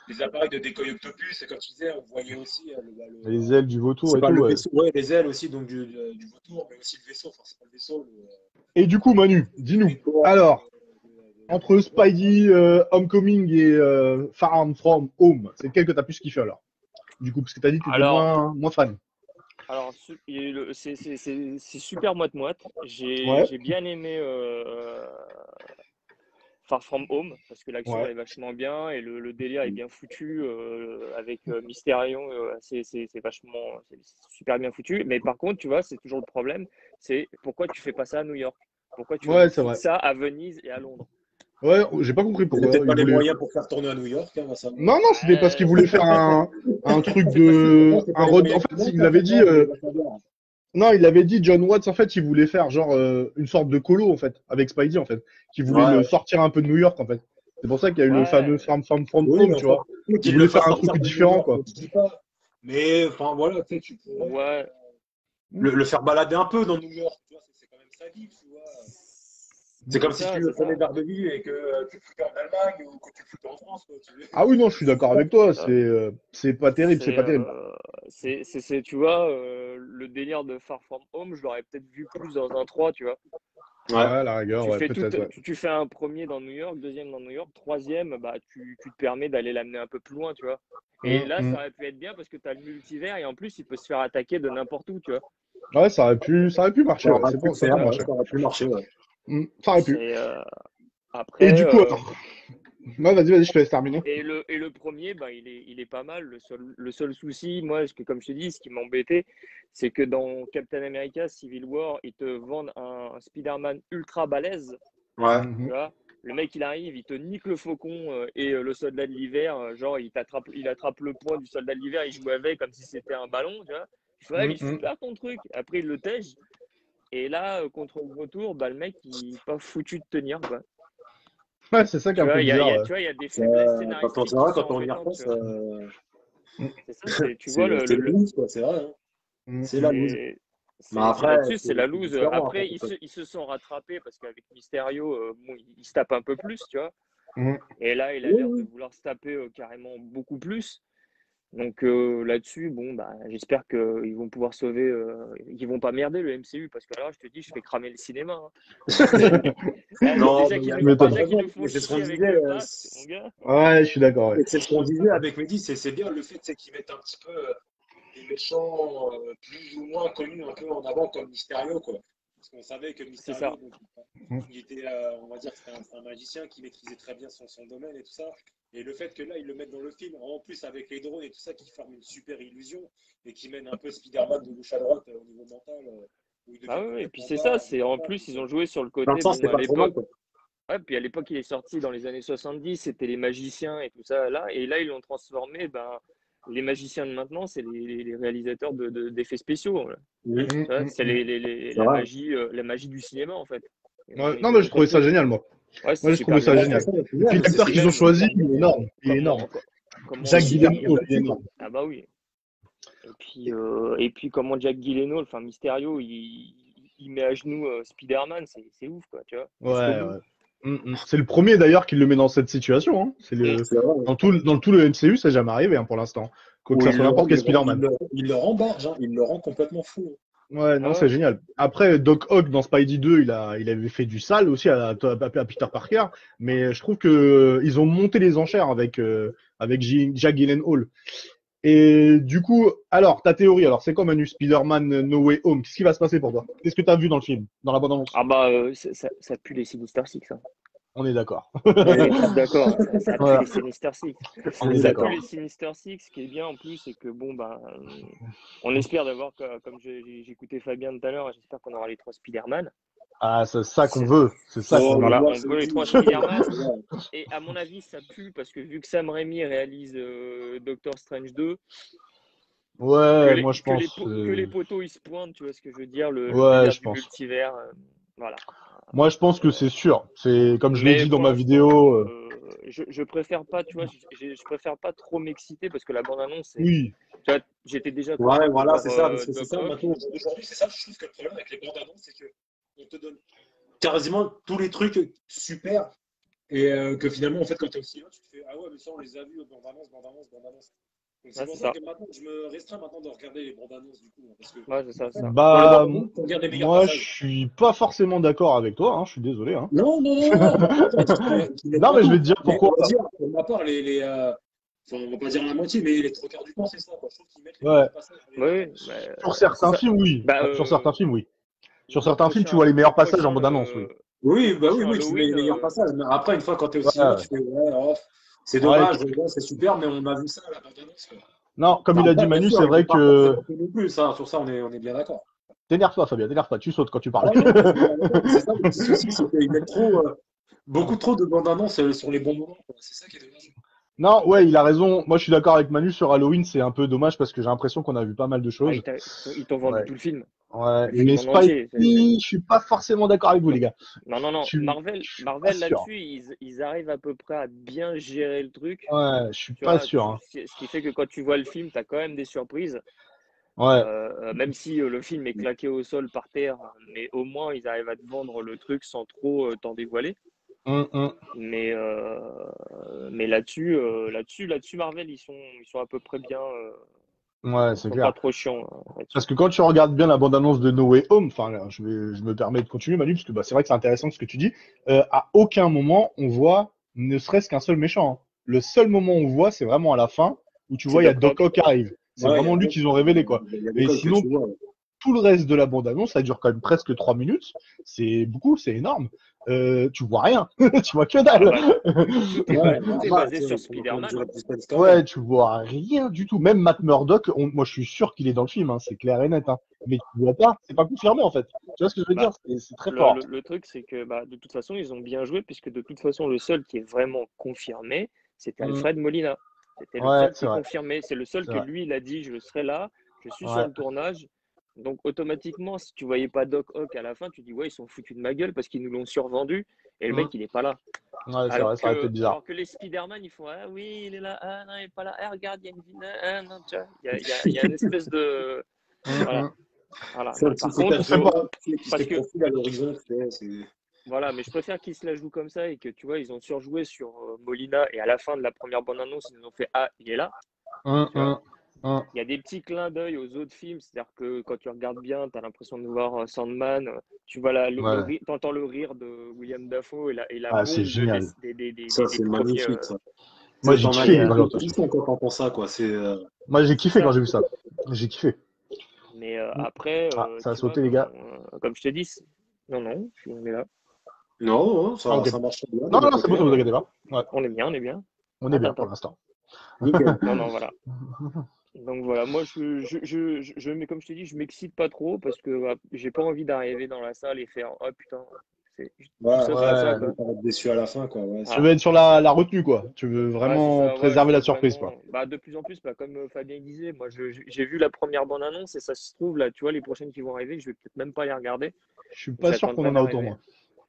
les appareils de Decoy Octopus, et comme tu disais, on voyait aussi les ailes du vautour et tout. tout. Vaisseau, ouais, les ailes aussi donc du vautour, mais aussi le vaisseau. Enfin, c'est pas le vaisseau. Et du coup, Manu, dis-nous. Alors, entre Spidey, Homecoming et Far From Home, c'est lequel que t'as plus kiffé alors? Du coup, parce que t'as dit que t'étais moins fan. Alors, c'est super moite-moite. J'ai bien aimé Far From Home, parce que l'action est vachement bien et le délire est bien foutu avec Mysterion, c'est super bien foutu. Mais par contre, tu vois, c'est toujours le problème, c'est pourquoi tu fais pas ça à New York? Pourquoi tu fais ça à Venise et à Londres? Ouais, j'ai pas compris pourquoi. Peut-être pas les moyens pour faire tourner à New York. Hein, ça... Non, c'était parce qu'il voulait faire un truc de... En fait, il avait dit... Non, il avait dit, John Watts, en fait, il voulait faire genre une sorte de colo, en fait, avec Spidey, en fait, qui voulait le sortir un peu de New York, en fait. C'est pour ça qu'il y a eu le fameux From Home, tu vois. Il voulait faire un truc différent, quoi. Mais, enfin, voilà, tu sais, tu pourrais le faire balader un peu dans New York, tu vois, c'est quand même sa vie, tu vois. C'est comme si tu prenais Daredevil et que tu le foutais en Allemagne ou que tu le foutais en France, quoi, tu veux. Ah oui, non, je suis d'accord avec toi, c'est pas terrible, c'est pas terrible. Tu vois, le délire de Far From Home, je l'aurais peut-être vu plus dans un 3, tu vois. Ouais, la rigueur, peut-être. Tu fais un premier dans New York, deuxième dans New York, troisième, bah, tu te permets d'aller l'amener un peu plus loin, tu vois. Et là, ça aurait pu être bien parce que tu as le multivers et en plus, il peut se faire attaquer de n'importe où, tu vois. Ouais, ça aurait pu marcher, ouais. Ça aurait pu marcher, ouais. Ça aurait pu. Après, et du coup, Ouais, vas-y, je te laisse terminer. Et le premier, bah, il est pas mal. Le seul souci, moi, comme je te dis, ce qui m'embêtait, c'est que dans Captain America Civil War, ils te vendent un Spider-Man ultra balèze. Ouais. Tu vois, le mec, il arrive, il te nique le faucon et le soldat de l'hiver. Genre, il attrape le poing du soldat de l'hiver, il joue avec comme si c'était un ballon. Tu vois, je fais, ouais, il est super ton truc. Après, il le tège. Et là, contre le retour, bah, le mec, il n'est pas foutu de tenir, quoi. Ouais, c'est ça qui est Tu un peu vois, bizarre. tu vois, il y a des faiblesses Quand on, scénaristiques c'est qui vrai, sont quand on y embêtantes. repense, Tu vois. C'est ça, tu vois, c'est la loose, quoi, c'est vrai. Hein. C'est la loose. Mais après, là-dessus, c'est la c'est loose. différent. Après, ils se sont rattrapés parce qu'avec Mysterio, bon, il se tape un peu plus, tu vois. Et là, il a Oui, l'air de oui. vouloir se taper carrément beaucoup plus. Donc là-dessus, bon, bah, j'espère qu'ils vont pouvoir sauver, qu'ils vont pas merder le MCU parce que là, je te dis, je fais cramer le cinéma. Hein. Non, Déjà mais il y qu'ils a, nous, y a pas de déjà qu'ils raison. nous font Mais c'est ce qu'on chier avec disait. le masque, mon gars. Ouais, je suis d'accord. Ouais. C'est ce qu'on disait avec Mehdi, c'est bien le fait c'est qu'ils mettent un petit peu les méchants plus ou moins connus un peu en avant comme Mysterio, quoi. Parce qu'on savait que C'est ça. Mysterio, donc, il était, on va dire que c'était un magicien qui maîtrisait très bien son domaine et tout ça. Et le fait que là, ils le mettent dans le film, en plus avec les drones et tout ça, qui forment une super illusion et qui mène un peu Spider-Man de gauche à droite au niveau mental, où il devient Ah oui, et puis complètement c'est ça, barge. c'est en plus, ils ont joué sur le Dans le côté, sens, bon, c'est à pas trop mal, l'époque. quoi. Ouais, puis à l'époque, il est sorti dans les années 70, c'était les magiciens et tout ça, là. Et là, ils l'ont transformé, ben, les magiciens de maintenant, c'est les réalisateurs d'effets spéciaux. Là. Oui, Tu vois, c'est c'est vrai. la magie du cinéma, en fait. Ouais, non, mais j'ai trouvé ça compris. génial, moi. Ouais, Moi, c'est j'ai trouvé super ça bien. génial. C'est Et puis génial, l'acteur c'est qu'ils ont même choisi, super bien. il est énorme. Il est énorme. Comment Jack C'est super Gyllenhaal, bien. il est énorme. Ah bah oui. Et puis comment Jack Gyllenhaal, enfin Mysterio, il met à genoux Spider-Man, c'est ouf, quoi, tu vois. Jusqu'au Ouais, bout. ouais. C'est le premier d'ailleurs qui le met dans cette situation. Hein. C'est Mm. le C'est vrai. dans tout le MCU, ça n'est jamais arrivé hein, pour l'instant. Quoi que Où ça soit n'importe quel Spider-Man. il le rend barge, hein. Il le rend complètement fou. Ouais, non, Ah c'est ouais. génial. Après, Doc Ock dans Spidey 2, il avait fait du sale aussi à Peter Parker, mais je trouve que ils ont monté les enchères avec Jack Gyllenhaal. Et du coup, alors ta théorie, alors c'est comme un Spider-Man No Way Home. Qu'est-ce qui va se passer pour toi? Qu'est-ce que tu as vu dans le film, dans la bande-annonce? Ah bah ça pue les Sinister Six. Hein. On est d'accord. On est tous d'accord, ça pue Voilà, les Sinister Six. on est Ça d'accord. pue les Sinister Six. Ce qui est bien en plus, c'est que bon ben, on espère d'avoir, comme j'écoutais Fabien tout à l'heure, j'espère qu'on aura les 3 Spider-Man. Ah, c'est ça qu'on veut. C'est ça qu'on veut. Voilà, moi, on je veut les dis, 3 Spider-Man. Et à mon avis, ça pue parce que vu que Sam Raimi réalise Doctor Strange 2, Ouais, moi je pense. que les poteaux ils se pointent, tu vois ce que je veux dire, le Ouais, délire je du pense. multivers, voilà. Moi je pense que c'est sûr. C'est comme je l'ai Mais dit dans pour ma l'instant, vidéo. je préfère pas, tu vois, je préfère pas trop m'exciter parce que la bande-annonce, Oui. tu vois, j'étais déjà Ouais, content de voilà, voir c'est ça, parce que c'est Doc ça, Ock. maintenant, aujourd'hui, c'est ça, je trouve que le problème avec les bandes annonces, c'est que on te donne quasiment tous les trucs super, et que finalement, en fait, quand tu es au cinéma, tu te fais, ah ouais, mais ça, on les a vus, bande annonce, bande annonce, bande annonce. Donc c'est Ouais, pour c'est ça ça. que maintenant, je me restreins maintenant de regarder les bandes annonces, du coup, hein, parce que, Ouais, c'est ça, en c'est fait, ça. dans les Bah, bandes annonces, on regarde les meilleurs moi je passages. suis pas forcément d'accord avec toi. Hein, je suis désolé. Hein. Non, non, non, non, non, attends, tu n'aimes Non, pas mais je vais tout. te dire Mais pourquoi. on va dire, pour ma part, enfin, on va pas dire la moitié, mais les trois quarts du temps, c'est ça, quoi. Je trouve qu'ils mettent les Ouais. meilleurs passages dans les bandes Oui, annonces. Sur c'est certains ça. films, oui. Bah, Sur certains films, oui. Sur le certains films, tu vois les prochain, meilleurs passages en bande-annonce, oui. Oui, le bah oui, prochain oui, tu mets les Halloween, meilleurs passages. Mais après, une fois, quand tu es au cinéma, Ouais. tu fais, ouais, oh, c'est Ouais, dommage, ouais, c'est super, mais on a vu ça à la bande-annonce, quoi. non, comme il a dit Après, bien Manu, sûr, c'est ils vont vrai pas forcer que. non plus, ça, sur ça, on est bien d'accord. T'énerve pas, Fabien, t'énerve pas. Tu sautes quand tu parles. Non, non, mais c'est ça le petit souci, c'est qu'ils mettent beaucoup trop de bandes-annonces sur les bons moments, quoi. C'est ça qui est dommage. Non, ouais, il a raison. Moi, je suis d'accord avec Manu sur Halloween. C'est un peu dommage parce que j'ai l'impression qu'on a vu pas mal de ah, choses. ils t'ont vendu Ouais. tout le film. Ouais. Le Mais film en entier. Spidey, je suis pas forcément d'accord avec vous, les gars. Non. Je suis pas Marvel sûr. là-dessus, ils arrivent à peu près à bien gérer le truc. Ouais, je suis Tu pas vois, sûr. Hein. ce qui fait que quand tu vois le film, tu as quand même des surprises. Ouais. Même si le film est claqué au sol par terre, mais au moins ils arrivent à te vendre le truc sans trop t'en dévoiler. Hum. Mais là-dessus, Marvel, ils sont à peu près bien. Ouais, Ils c'est sont pas clair. trop chiants Parce là-dessus. que quand tu regardes bien la bande-annonce de No Way Home, enfin, là, je me permets de continuer, Manu, parce que bah, c'est vrai que c'est intéressant ce que tu dis. À aucun moment on voit ne serait-ce qu'un seul méchant. Hein. Le seul moment où on voit, c'est vraiment à la fin, où tu C'est vois, il y a Doc Doc Ock. Ock qui arrive. C'est Ouais, il y a vraiment lui qu'ils ont révélé, quoi. il y a Et Doc que sinon, tu vois. Ouais. tout le reste de la bande-annonce, ça dure quand même presque 3 minutes. C'est beaucoup, c'est énorme. Tu vois rien, tu vois que dalle. Tout est basé sur Spider-Man. Ouais, tu vois rien du tout. Même Matt Murdock, moi je suis sûr qu'il est dans le film, hein, c'est clair et net. Hein. Mais tu vois pas, c'est pas confirmé en fait. Tu vois ce que je veux dire? C'est très fort. Le truc, c'est que de toute façon, ils ont bien joué, puisque de toute façon, le seul qui est vraiment confirmé, c'était Alfred Molina. C'était le seul qui est confirmé. C'est le seul que lui, il a dit, je serai là, je suis sur le tournage. Donc automatiquement, si tu voyais pas Doc Ock à la fin, tu dis ouais, ils sont foutus de ma gueule parce qu'ils nous l'ont survendu et le mec il est pas là. Ouais, c'est vrai, ça aurait été bizarre. Alors que les Spider-Man ils font ah oui, il est là, ah non, il est pas là, ah regarde, il y a une vilaine, ah non, tu vois, il y a une espèce de voilà. Par contre, parce que à l'horizon, voilà, mais je préfère qu'ils se la jouent comme ça et que tu vois, ils ont surjoué sur Molina et à la fin de la première bande-annonce, ils nous ont fait ah, il est là. Il y a des petits clins d'œil aux autres films, c'est-à-dire que quand tu regardes bien, tu as l'impression de voir Sandman, tu vois t'entends le rire de William Dafoe et la bombe c'est génial. Ça, c'est magnifique, ça. Moi, j'ai kiffé quand Moi, j'ai kiffé quand j'ai vu ça. J'ai kiffé. Mais après, ça a sauté, les gars. Comme je te dis, non, on est là. Non, ça marche bien. Non, c'est bon, ça vous inquiétez pas. Ouais. On est bien. On est bien pour l'instant. Non, voilà. Donc voilà, moi, mais comme je te dis, je m'excite pas trop parce que j'ai pas envie d'arriver dans la salle et faire oh putain. Ça va être déçu à la fin, quoi. Ouais, tu veux être sur la retenue, quoi. Tu veux vraiment préserver la surprise, quoi. De plus en plus, comme Fabien disait, moi, j'ai vu la première bande-annonce et ça se trouve, là, tu vois, les prochaines qui vont arriver, je vais peut-être même pas les regarder. Je suis pas sûr qu'on en a autant, moi.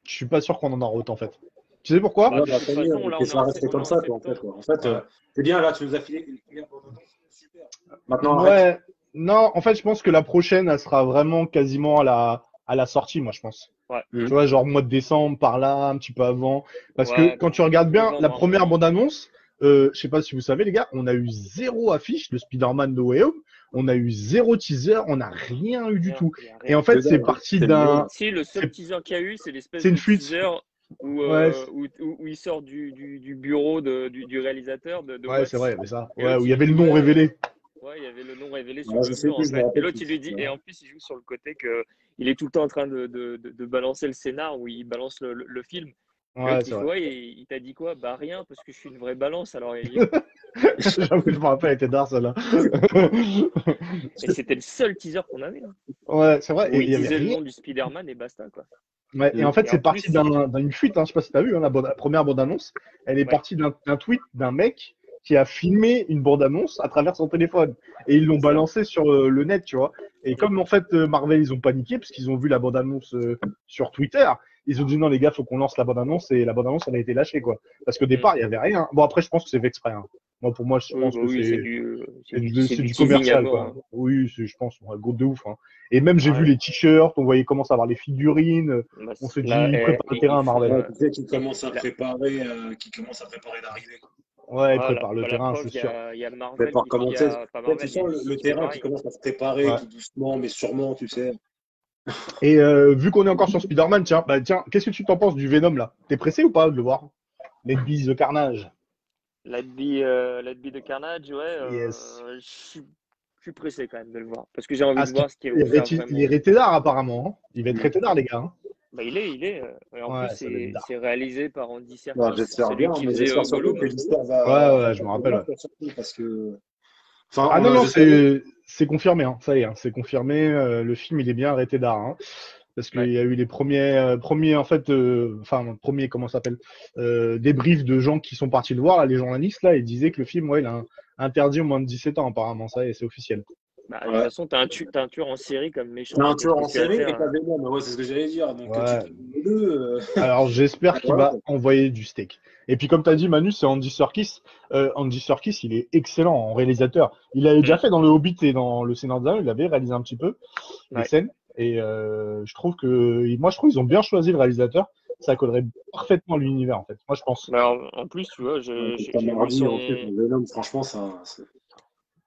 Je suis pas sûr qu'on en aura autant, en fait. Tu sais pourquoi? De toute façon, là, ça va rester comme ça, quoi, en fait. C'est bien, là, tu nous as filé une première bande-annonce. Super. Maintenant, ouais. Non, en fait, je pense que la prochaine, elle sera vraiment quasiment à la sortie, moi, je pense. Ouais. Tu vois, genre mois de décembre, par là, un petit peu avant. Parce que quand tu regardes bien la première bande-annonce, je sais pas si vous savez, les gars, on a eu 0 affiche de Spider-Man No Way Home. On a eu 0 teaser, on n'a rien eu du tout. Et en fait, c'est parti d'un. Si, le seul teaser qu'il y a eu, c'est l'espèce de teaser où il sort du bureau du réalisateur de ouais, c'est vrai, mais ça. Ouais, où il y avait le nom révélé. Ouais, il y avait le nom révélé sur le mur, en fait. Et l'autre, il lui dit, et en plus, il joue sur le côté qu'il est tout le temps en train de balancer le scénar, où il balance le film. Ouais, c'est vrai. Il t'a dit quoi? Bah rien, parce que je suis une vraie balance, alors j'avoue, je me rappelle, elle était d'art, celle-là. Et c'était le seul teaser qu'on avait. Hein. Ouais, c'est vrai. Où il disait le nom du Spider-Man et basta, quoi. Ouais, et en fait, c'est parti d'une fuite, hein, je sais pas si tu as vu, hein, la première bande-annonce. Elle est partie d'un tweet d'un mec qui a filmé une bande-annonce à travers son téléphone. Et ils l'ont balancé sur le net, tu vois. Et comme en fait, Marvel, ils ont paniqué parce qu'ils ont vu la bande-annonce sur Twitter. Ils ont dit non, les gars, faut qu'on lance la bande-annonce. Et la bande-annonce, elle a été lâchée, quoi. Parce qu'au départ, il n'y avait rien. Bon, après, je pense que c'est fait exprès. Hein. Moi, pour moi, je pense que c'est du commercial, quoi. Oui, je pense, gros de ouf. Hein. Et même, j'ai vu les t-shirts, on voyait commencer à avoir les figurines. On s'est dit, ils préparent le terrain à Marvel. Tu sais qu'ils commencent à préparer l'arrivée, quoi. Ouais, ils préparent le terrain, c'est sûr. Il y a Marvel qui tu sens le terrain qui commence à se préparer tout doucement, mais sûrement, tu sais. Et vu qu'on est encore sur Spider-Man, tiens, qu'est-ce que tu t'en penses du Venom, là? T'es pressé ou pas de le voir? Let Be the Carnage. Let Be the Carnage, ouais. Yes. Je suis pressé quand même de le voir. Parce que j'ai envie de voir ce qu'il va faire. Il est raté d'art, apparemment. Hein. Il va être raté d'art, les gars. Hein. Bah, il est. En plus, c'est réalisé par Andy Serkis. J'espère bien, mais j'espère surtout que l'histoire va. Ouais, je me rappelle. Parce que. Enfin, non, c'est confirmé. Hein. Ça y est, hein, c'est confirmé. Le film, il est bien arrêté d'art. Hein. Parce qu'il y a eu les premiers en fait, comment ça s'appelle, débriefs de gens qui sont partis le voir, là, les journalistes, là, ils disaient que le film, il a interdit au moins de 17 ans, apparemment, ça, et c'est officiel. Bah, de toute façon, t'as un tueur en série comme méchant. T'as un tueur en série et t'as Venom, mais c'est ce que j'allais dire. Donc, alors, j'espère qu'il va envoyer du steak. Et puis, comme tu as dit, Manu, c'est Andy Serkis. Andy Serkis, il est excellent en réalisateur. Il avait déjà fait dans Le Hobbit et dans Le Seigneur des Anneaux, il avait réalisé un petit peu les scènes. Et je trouve qu'ils ont bien choisi le réalisateur. Ça collerait parfaitement à l'univers, en fait. Moi, je pense. Bah, en plus, tu vois, j'ai vu son... Venom, franchement,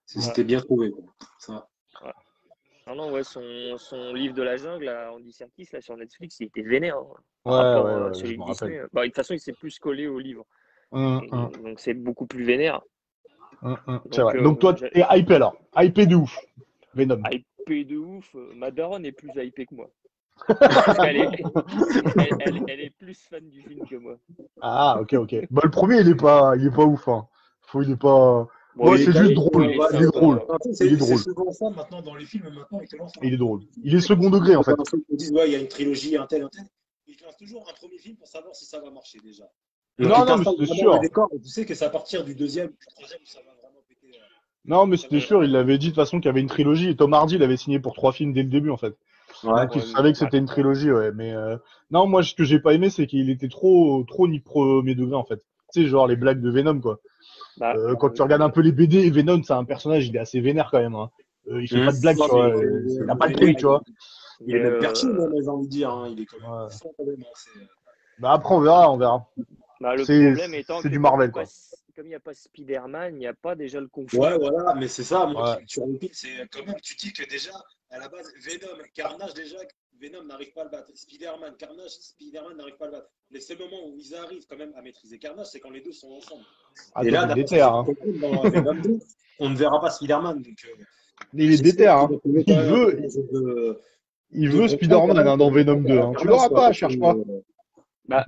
c'était bien trouvé. Ça. Ouais. Non, son livre de la jungle, là, Andy Serkis, là, sur Netflix, il était vénère. Hein, ouais, celui de Disney. Bah, de toute façon, il s'est plus collé au livre. Donc, c'est beaucoup plus vénère. C'est vrai. Donc, toi, t'es hypé, alors. Hypé de ouf. Venom. hypée de ouf. Ma daronne est plus hypée que moi. Parce qu'elle est, elle est plus fan du film que moi. Ah, ok. Bah, le premier, il est pas ouf, hein. Il est pas. Bon, Ouais, il est c'est quand juste même, drôle. il est Il est sympa. drôle. Après, Il est c'est drôle. souvent ça maintenant dans les films. Maintenant, ils te lancent Il est drôle. Il est second degré, en fait. Ils disent, ouais, il y a une trilogie, un tel. Ils te lancent toujours un premier film pour savoir si ça va marcher déjà. Donc, Non, ils non, mais t'installent c'était vraiment le sûr. décor. Et tu sais que c'est à partir du deuxième, du troisième où ça va vraiment péter. Non, mais Ça va c'était sûr. Il vraiment. l'avait dit de toute façon qu'il y avait une trilogie. Et Tom Hardy, il avait signé pour 3 films dès le début, en fait. Ouais. Donc, il Ouais, savait que normal. c'était une trilogie, ouais. Mais non, moi, ce que j'ai pas aimé, c'est qu'il était trop ni premier degré, en fait. Tu sais, genre les blagues de Venom, quoi. Bah, Quand tu regardes un peu les BD, Venom, c'est un personnage, il est assez vénère quand même, hein. Il fait pas de blagues, Non, tu mais vois. Il a pas de Venom, truc, oui, tu vois. il est mais même perché, même, j'ai envie de dire. Hein. Il est quand même Ouais. fort, quand même. Hein. Bah après, on verra. bah, le C'est problème étant c'est que du Marvel, quoi. comme il n'y a pas Spider-Man, il n'y a pas déjà le conflit. Ouais, voilà, mais c'est ça, moi, Ouais. qui me turlupine, c'est quand même, tu dis que déjà, à la base, Venom, Carnage, déjà, Venom n'arrive pas à le battre. Spider-Man, Carnage, Spider-Man n'arrive pas à le battre. Les seuls moments où ils arrivent quand même à maîtriser Carnage, c'est quand les deux sont ensemble. Ah, Et toi, là, t'es d'après ce que déter, j'ai hein. compris, dans Venom 2, on ne verra pas Spider-Man. Donc, Il est déter, j'espère qu'il hein. va trouver quand Il même un veut, personnage il de veut comprendre quand Spider-Man, même hein, pour dans mettre Venom en 2, avant hein. Tu Carnage, l'auras quoi, pas, parce que, cherche pas. Bah,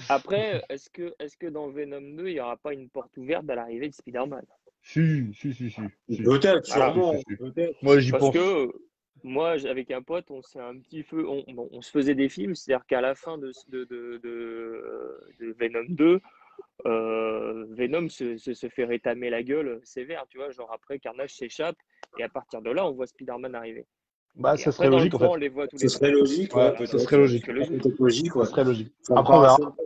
après, est-ce que dans Venom 2, il n'y aura pas une porte ouverte à l'arrivée de Spider-Man? Si. peut-être, Voilà. sûrement, Si. peut-être. Moi, j'y Parce pense. que moi, avec un pote, on s'est un petit peu, on se faisait des films, c'est-à-dire qu'à la fin de Venom 2, Venom se fait rétamer la gueule sévère, tu vois, genre après Carnage s'échappe et à partir de là, on voit Spider-man arriver. Bah, Et ça après, serait dans le logique, en 3, fait. on les voit tous Ce les deux. serait logique, ouais, Ouais, ça peut-être. serait C'est logique. logique. Peut-être logique, Ça ouais. serait logique. Ça me Après, on verra. paraissait.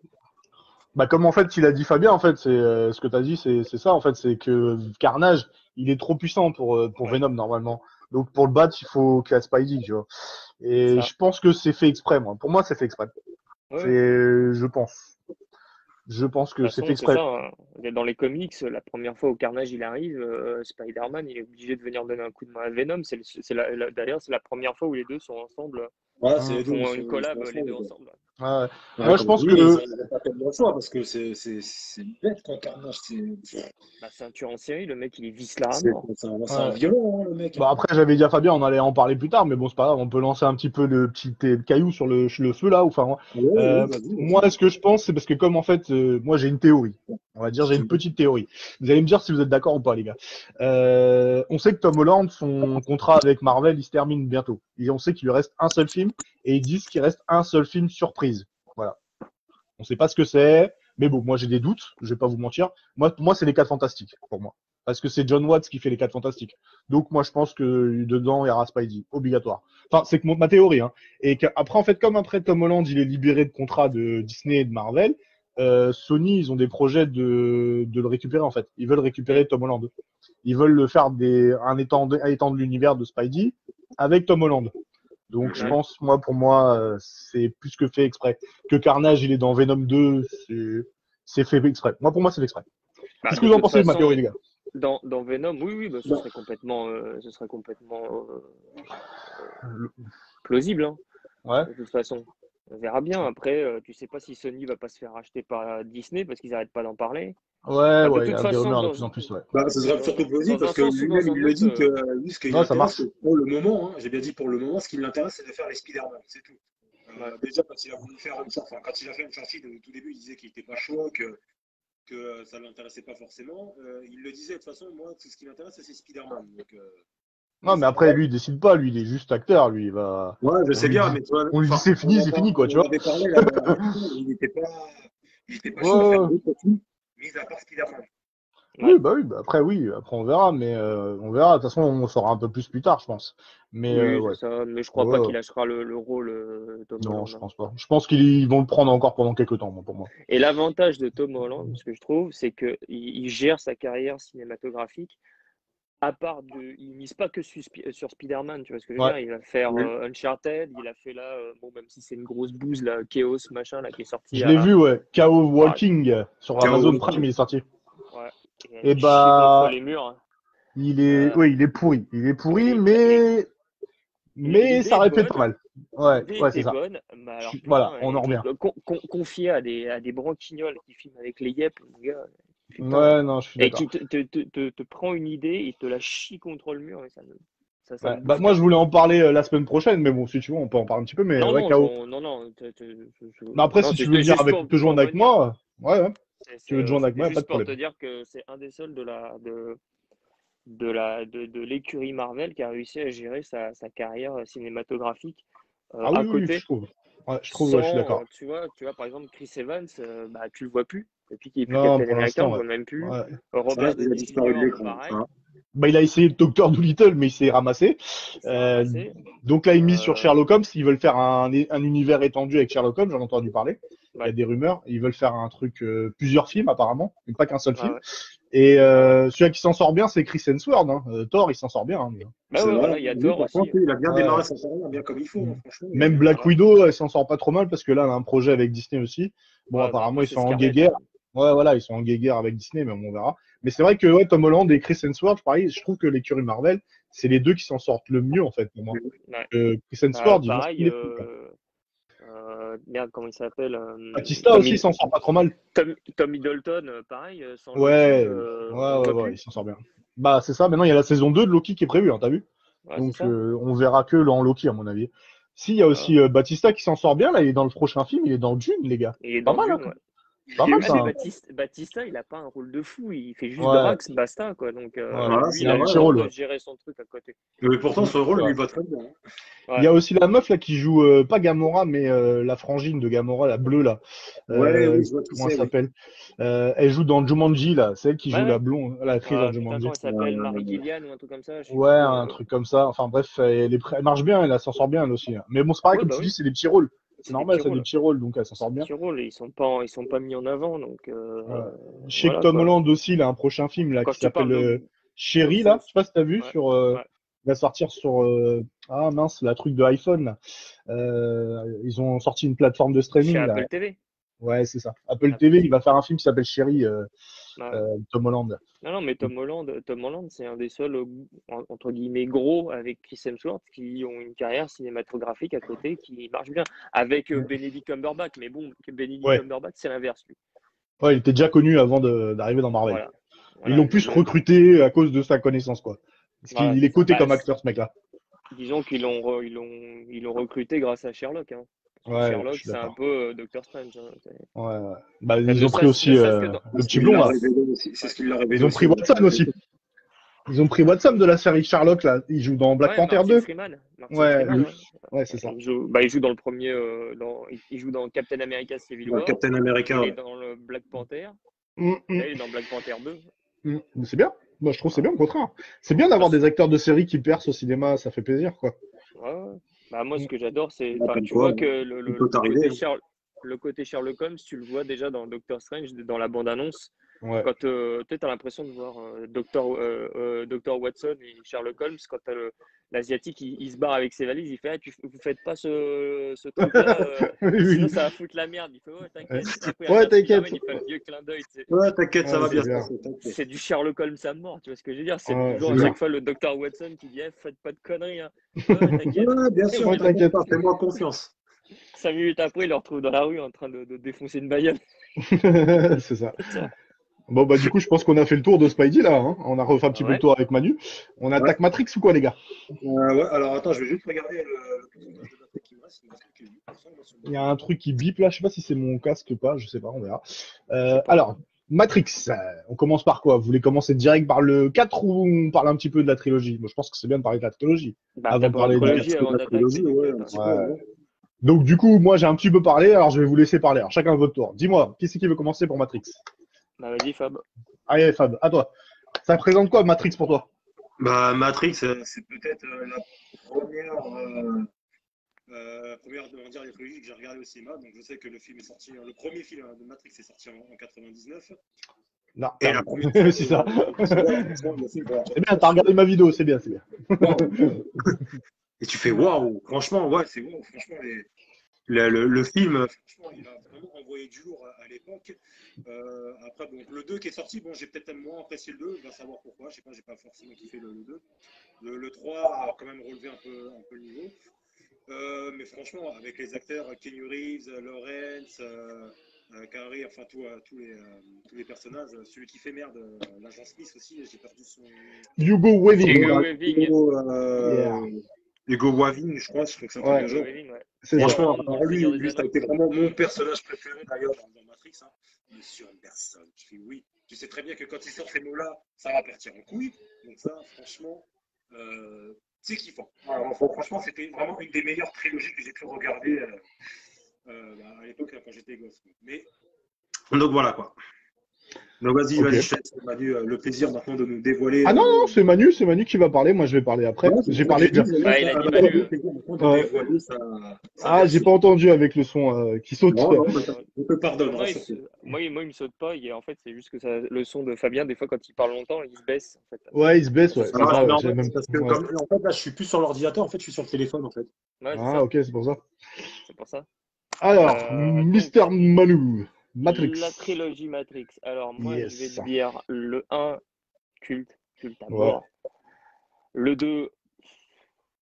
Bah, comme en fait, il a dit Fabien, en fait, c'est ce que t'as dit, c'est ça, en fait, c'est que Carnage, il est trop puissant pour Ouais, Venom, normalement. Donc, pour le battre, il faut qu'il y ait Spidey, tu vois. c'est Et ça. je pense que c'est fait exprès, moi. Pour moi, c'est fait exprès. Ouais, ouais. Je pense. Je pense De que toute c'est fait façon, c'est exprès. ça, hein. Dans les comics, la première fois où Carnage il arrive, Spider-Man il est obligé de venir donner un coup de main à Venom. D'ailleurs, c'est la première fois où les deux sont ensemble, Ouais, c'est Hum. les deux, font une collab, sont les deux ensemble, quoi. ensemble. Ouais. Ouais, Moi, je comme pense tu dis, ils que n'ont pas tellement le choix parce que c'est une bête, quoi, Carnage. Bah, c'est un tueur en série, le mec il est vicelard à mort. C'est un ouais. violon, hein, le mec. Bah après, j'avais dit à Fabien, on allait en parler plus tard, mais bon, c'est pas grave, on peut lancer un petit peu le petit caillou sur le feu là. Enfin, Oui, euh, moi, vas-y. ce que je pense, c'est parce que comme en fait, moi j'ai une théorie. On va dire, j'ai une petite théorie. Vous allez me dire si vous êtes d'accord ou pas, les gars. On sait que Tom Holland, son contrat avec Marvel, il se termine bientôt. Et on sait qu'il lui reste un seul film, et ils disent qu'il reste un seul film surprise. Voilà. On sait pas ce que c'est, mais bon, moi j'ai des doutes, je vais pas vous mentir. Pour moi, c'est les 4 Fantastiques, pour moi. Parce que c'est John Watts qui fait les 4 Fantastiques. Donc moi, je pense que dedans, il y aura Spidey, obligatoire. Enfin, c'est que ma théorie, hein. Et qu'après, en fait, comme après Tom Holland, il est libéré de contrat de Disney et de Marvel, Sony, ils ont des projets de le récupérer, en fait. Ils veulent récupérer Tom Holland. Ils veulent le faire un étendre l'univers de Spidey avec Tom Holland. Donc je Ouais. pense, pour moi, c'est plus que fait exprès. Que Carnage, il est dans Venom 2, c'est fait exprès. Pour moi, c'est fait exprès. Bah, Qu'est-ce que de vous en toute pensez de ma façon, théorie, les gars? dans Venom, oui, bah, Bah, ce serait complètement Le- plausible, hein, Ouais, de toute façon. On verra bien. Après, tu sais pas si Sony va pas se faire racheter par Disney parce qu'ils n'arrêtent pas d'en parler. ouais, Bah, de ouais, il y toute a des façon, rumeurs de plus en plus, ouais. ce serait surtout plausible dans un parce que sens ou lui-même, dans il un le dit autre, que lui, ce qui Ouais, ça l'intéresse, marche. pour le moment, hein, j'ai bien dit pour le moment, ce qui l'intéresse, c'est de faire les Spider-Man, c'est tout. ouais. Déjà, quand il a voulu faire quand il a fait une sortie de tout début, il disait qu'il n'était pas chaud, que ça ne l'intéressait pas forcément. Il le disait de toute façon, moi, tout ce qui m'intéresse, c'est Spider-Man. Donc, Non, mais après, lui, il décide pas, lui, il est juste acteur, lui, il va. ouais, je On sais lui bien, dit, mais tu vois, on lui dit c'est fini, c'est fini, quoi, tu on vois. avait parlé la dernière fois, il était pas chaud à faire Ouais. d'autres films, mis à part Spider-Man. Oui, après, on verra, mais on verra. De toute façon, on saura un peu plus plus tard, je pense. Mais Oui, ouais. c'est ça. Mais je crois pas Ouais. qu'il lâchera le rôle Tom Non, Holland, je hein. pense pas. Je pense qu'ils vont le prendre encore pendant quelques temps, pour moi. Et l'avantage de Tom Holland, ce que je trouve, c'est qu'il gère sa carrière cinématographique. Il mise pas que sur Spider-Man, tu vois ce que je veux Ouais. dire. Il va faire Oui. Uncharted, il a fait là, bon, même si c'est une grosse bouse, là, Chaos, machin, là, qui est sorti Je l'ai vu, ouais. KO Ah, Walking sur K.O. Amazon Walking. Prime, il est sorti. ouais, il a Et chié contre bah, les murs, hein. il est, Euh, oui, il est pourri. Il est pourri, et mais ça l'idée est aurait pu être bonne, pas mal. Ouais, l'idée ouais, c'est était ça. bonne, mais alors Voilà, putain, on en revient. confié à des branquignoles qui filment avec les yep, mon gars, putain. Ouais, non, je suis Et d'accord. qui te prend une idée, il te la chie contre le mur, et ça ne Ça me Bah, bouffe moi, je carrément. voulais en parler la semaine prochaine, mais bon, si tu veux, on peut en parler un petit peu. Mais Non, ouais, non, KO. non. Mais après, Non, si tu veux c'était venir juste avec, te pour joindre avec revenir. moi, ouais. Tu veux te joindre avec C'était moi, pas juste de pour te problème. dire que c'est un des seuls de l'écurie Marvel qui a réussi à gérer sa carrière cinématographique Ah à oui, je côté, trouve. Ouais, je suis sans, d'accord. tu vois, par exemple, Chris Evans, bah, tu le vois plus. Depuis qu'il est plus Non, Captain pour America, on l'instant, le ouais. voit même plus. Ouais. C'est vrai Robert qu'il a Downey disparu de Jr., l'écran. pareil, Hein. Bah, il a essayé Docteur Dolittle, mais il s'est ramassé. il s'est Euh, ramassé. donc là, il mise sur Euh, Sherlock Holmes. Ils veulent faire un univers étendu avec Sherlock Holmes, j'en ai entendu parler. Il y a ouais, des rumeurs. Ils veulent faire un truc, plusieurs films apparemment, mais pas qu'un seul ouais, film. ouais, Et ouais. celui qui s'en sort bien, c'est Chris Hemsworth. Hein. Thor, il s'en sort bien. Hein, lui. Bah C'est ouais, vrai. voilà, il y a Lui, Thor par aussi. contre, il a bien Ouais. démarré sa carrière, bien comme il faut. Hein, franchement, Même Black Ouais, Widow, elle s'en sort pas trop mal parce que là, elle a un projet avec Disney aussi. Bon, ouais, bah apparemment, après, ils c'est sont en Scarlett, guéguerre. hein. Ouais, voilà, ils sont en guéguerre avec Disney, mais on verra. Mais c'est vrai que ouais, Tom Holland et Chris Hemsworth, pareil, je trouve que l'écurie Marvel, c'est les deux qui s'en sortent le mieux, en fait, pour moi. Ouais. Chris Hemsworth, il monte Pareil, les coups, quoi. merde, comment il s'appelle Batista aussi, il s'en sort pas trop mal. Tom Hiddleston, pareil, sans Loki, Ouais, on le voit ouais, plus. il s'en sort bien. Bah, c'est ça. Maintenant, il y a la saison 2 de Loki qui est prévue, hein, t'as vu? Ouais, c'est Donc, ça. on verra que en Loki, à mon avis. Si, il y a Voilà. aussi Batista qui s'en sort bien, là, il est dans le prochain film, il est dans Dune, les gars. Il est Pas dans mal, hein. Dune, ouais. Pas Et mal, Ah, ça. mais aussi, Hein. Batista, il a pas un rôle de fou, il fait juste Ouais, Drax, basta, quoi. Donc, ouais. voilà, lui, Il c'est il a a un le petit vrai. temps rôle, de ouais. gérer son truc à côté. Mais pourtant, Mm, son rôle ouais. lui va très bien. Hein. Il y Ouais. a aussi la meuf là qui joue pas Gamora mais la frangine de Gamora, la bleue là. Ouais, oui, je vois qui Comment elle c'est, oui. s'appelle? Elle joue dans Jumanji là, c'est elle qui Ouais, joue la ouais. blonde, l'actrice dans Putain, Jumanji. comment elle s'appelle? Marie-Gillian ou un truc comme ça, je sais Ouais, plus. un truc comme ça. Enfin bref, elle marche bien, elle s'en sort bien elle aussi. Hein. Mais bon, c'est pareil Ouais, comme bah tu dis, oui, c'est des petits rôles. C'est c'est des normal, petits c'est des rôles. petits rôles donc elle s'en C'est sort des bien. petits rôles et ils sont pas mis en avant, donc Ouais. Je sais que voilà, Tom quoi. Holland aussi, il a un prochain film là Quand qui tu s'appelle parles de Chérie là. gros, Je sais pas si t'as vu ouais, sur. ouais. Il va sortir sur ah mince, la truc de iPhone là. Ils ont sorti une plateforme de Chez streaming là. Apple TV. Ouais, c'est ça. Apple Ah, TV, il va faire un film qui s'appelle Chérie, ouais. Tom Holland. Non, non, mais Tom Holland, c'est un des seuls, entre guillemets, gros avec Chris Hemsworth qui ont une carrière cinématographique à côté qui marche bien. Avec Benedict Cumberbatch, mais bon, Benedict Ouais. Cumberbatch, c'est l'inverse, lui. Ouais, il était déjà connu avant d'arriver dans Marvel. Voilà. Ils Voilà, l'ont plus recruté à cause de sa connaissance, quoi. Parce voilà, qu'il c'est est ça. coté comme acteur, ce mec-là. Disons ils l'ont recruté grâce à Sherlock, hein. Parce que Ouais, je Sherlock, suis c'est un d'accord. peu Doctor Strange, hein. Ouais, ouais. Bah, Même ils ont pris ne aussi serait-ce que dans. le C'est ce petit qu'il blond, l'a là. révélé aussi. C'est Ouais. ce qu'il l'a Ils révélé ont aussi pris au début. Watson aussi. Ils ont pris Watson de la série Sherlock, là. Il joue dans Black Ouais, Panther Martin 2. Freeman. Martin Ouais, Freeman, lui. ouais. Ouais, c'est ça. Il joue dans le premier. Il joue dans Captain America Civil Ouais, War. Captain America, Il est ouais. dans le Black Panther. Hum, Et là, hum, il est dans Black Panther 2. Mais c'est bien. Moi, je trouve que c'est Ouais. bien, au contraire. C'est bien Moi, d'avoir des acteurs de série qui percent au cinéma, ça fait plaisir, quoi. ouais, ouais. Bah, moi, ce Hum. que j'adore, c'est. Bah, Enfin, comme tu quoi, vois que tout peut arriver. Hein. le côté Sherlock Holmes, tu le vois déjà dans Doctor Strange, dans la bande-annonce. Ouais. Quand tu as l'impression de voir Dr. Watson et Sherlock Holmes, quand t'as l'Asiatique, il se barre avec ses valises, il fait ah, vous faites pas ce truc-là, Oui, sinon oui. ça va foutre la merde. Il fait ouais, Ouais, t'inquiète. Après, il ouais, regarde t'inquiète. Spider-Man, il fait le vieux clin d'œil. Ouais, t'inquiète, ça Ouais, va c'est bien se bien. passer, t'inquiète. C'est du Sherlock Holmes à mort, tu vois ce que je veux dire? C'est Ouais, toujours c'est à bien. chaque fois le Dr. Watson qui dit faites pas de conneries. Hein. Ouais, t'inquiète. Ouais, bien Et au sûr, Ouais, final, t'inquiète t'inquiète. pas, fais-moi confiance. 5 minutes après, il le retrouve dans la rue en train de défoncer une bagnole. C'est ça. Bon, bah, du coup, je pense qu'on a fait le tour de Spidey, là. Hein. On a refait un petit peu le Ouais. tour avec Manu. On Ouais. attaque Matrix ou quoi, les gars? Ouais, alors attends, je vais juste regarder le pourcentage de batterie qui me reste. Il me reste que 8% moi, sur Il y a mon. un truc qui bip, là. Je sais pas si c'est mon casque ou pas. Je sais pas, on verra. Je sais pas. Alors, Matrix. On commence par quoi? Vous voulez commencer direct par le 4 ou on parle un petit peu de la trilogie? Moi, je pense que c'est bien de parler de la trilogie Bah, avant de attaquons la parler Ouais, du un 4. trilogie petit peu de avant la d'attaquer trilogie, du ouais, 4. un Hein. petit peu, Ouais. ouais. Donc, du coup, moi, j'ai un petit peu parlé. Alors, je vais vous laisser parler. Alors, chacun à votre tour. Dis-moi, qui c'est qui veut commencer pour Matrix? Bah, vas-y, Fab. Allez, Fab, à toi. Ça représente quoi, Matrix, pour toi? Bah, Matrix, c'est peut-être la première on va dire, des trilogies que j'ai regardé au cinéma. Donc, je sais que le film est sorti, le premier film de Matrix est sorti en 99. Non, Et la perdu. première fois, C'est ça. voilà, franchement, le film, voilà, C'est bien, t'as regardé ma vidéo, c'est bien, c'est bien. waouh! Et tu fais waouh! Franchement, ouais, c'est waouh! Franchement, le film, franchement, il a vraiment envoyé du lourd à l'époque. Après, bon, le 2 qui est sorti, bon, j'ai peut-être moins apprécié le 2, va savoir pourquoi. Je sais pas, j'ai pas forcément kiffé le 2. Le 3 a quand même relevé un peu le niveau. Mais franchement, avec les acteurs Keanu Reeves, Lawrence, Kari, enfin tous les personnages. Celui qui fait merde, l'agent Smith aussi, j'ai perdu son. Hugo Weaving. Hugo Weaving. Hugo Weaving, je crois que c'est un truc Ouais. de genre. Weaving, ouais. C'est ça. Franchement, Dans alors le Seigneur des lui, ça a Anneaux. été vraiment mon personnage préféré d'ailleurs dans Matrix. Hein. Monsieur Anderson, je fais oui. Tu sais très bien que quand il sort ces mots-là, ça va partir en couille. Donc ça, franchement, c'est kiffant. Alors, franchement, c'était vraiment une des meilleures trilogies que j'ai pu regarder à l'époque quand j'étais gosse. Mais donc voilà quoi. Donc vas-y, Ok. vas-y, je te laisse, Manu, le plaisir maintenant de nous dévoiler. Ah non, non, c'est Manu qui va parler. Moi, je vais parler après. Ouais, J'ai parlé déjà. Ah, il a dit Manu. Ouais. dévoiler Ah, j'ai pas entendu avec le son qui saute. Non, non, on te pardonne. Moi, il me saute pas. En fait, c'est juste que le son de Fabien, des fois, quand il parle longtemps, il se baisse. En fait. Ouais, il se baisse, ouais. C'est C'est Ah, ça, mais ouais, en j'avais fait, même... parce que ouais. comme, en fait, là, je suis plus sur l'ordinateur, en fait, je suis sur le téléphone, en fait. Ouais, c'est Ah, ça. ok, c'est pour ça. C'est pour ça. Alors, Donc, Mister Manu, Matrix. La trilogie Matrix. Alors, moi, Yes. je vais te dire le 1, culte à Ouais. mort. Le 2,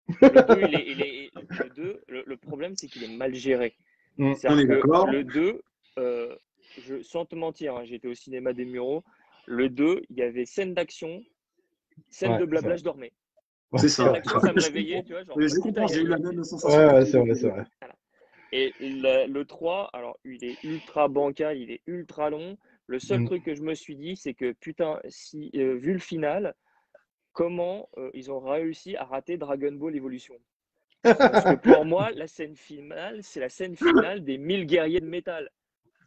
le 2, le problème, c'est qu'il est mal géré. Mm. C'est-à-dire On est que d'accord. le 2, sans te mentir, hein, j'étais au cinéma des Mureaux. Le 2, il y avait scène d'action, scène Ouais, de c'est blabla, vrai. je dormais. Ouais, C'est c'est ça. vrai. L'action, ça me réveillait, tu vois. Genre, Mais je putain, comprends, j'ai eu la même sensation. Ouais, c'est vrai, c'est vrai. Et le 3, alors, il est ultra bancal, il est ultra long. Le seul truc que je me suis dit, c'est que, putain, si, vu le final, comment ils ont réussi à rater Dragon Ball Evolution. Parce que pour moi, la scène finale, c'est la scène finale des 1000 guerriers de métal.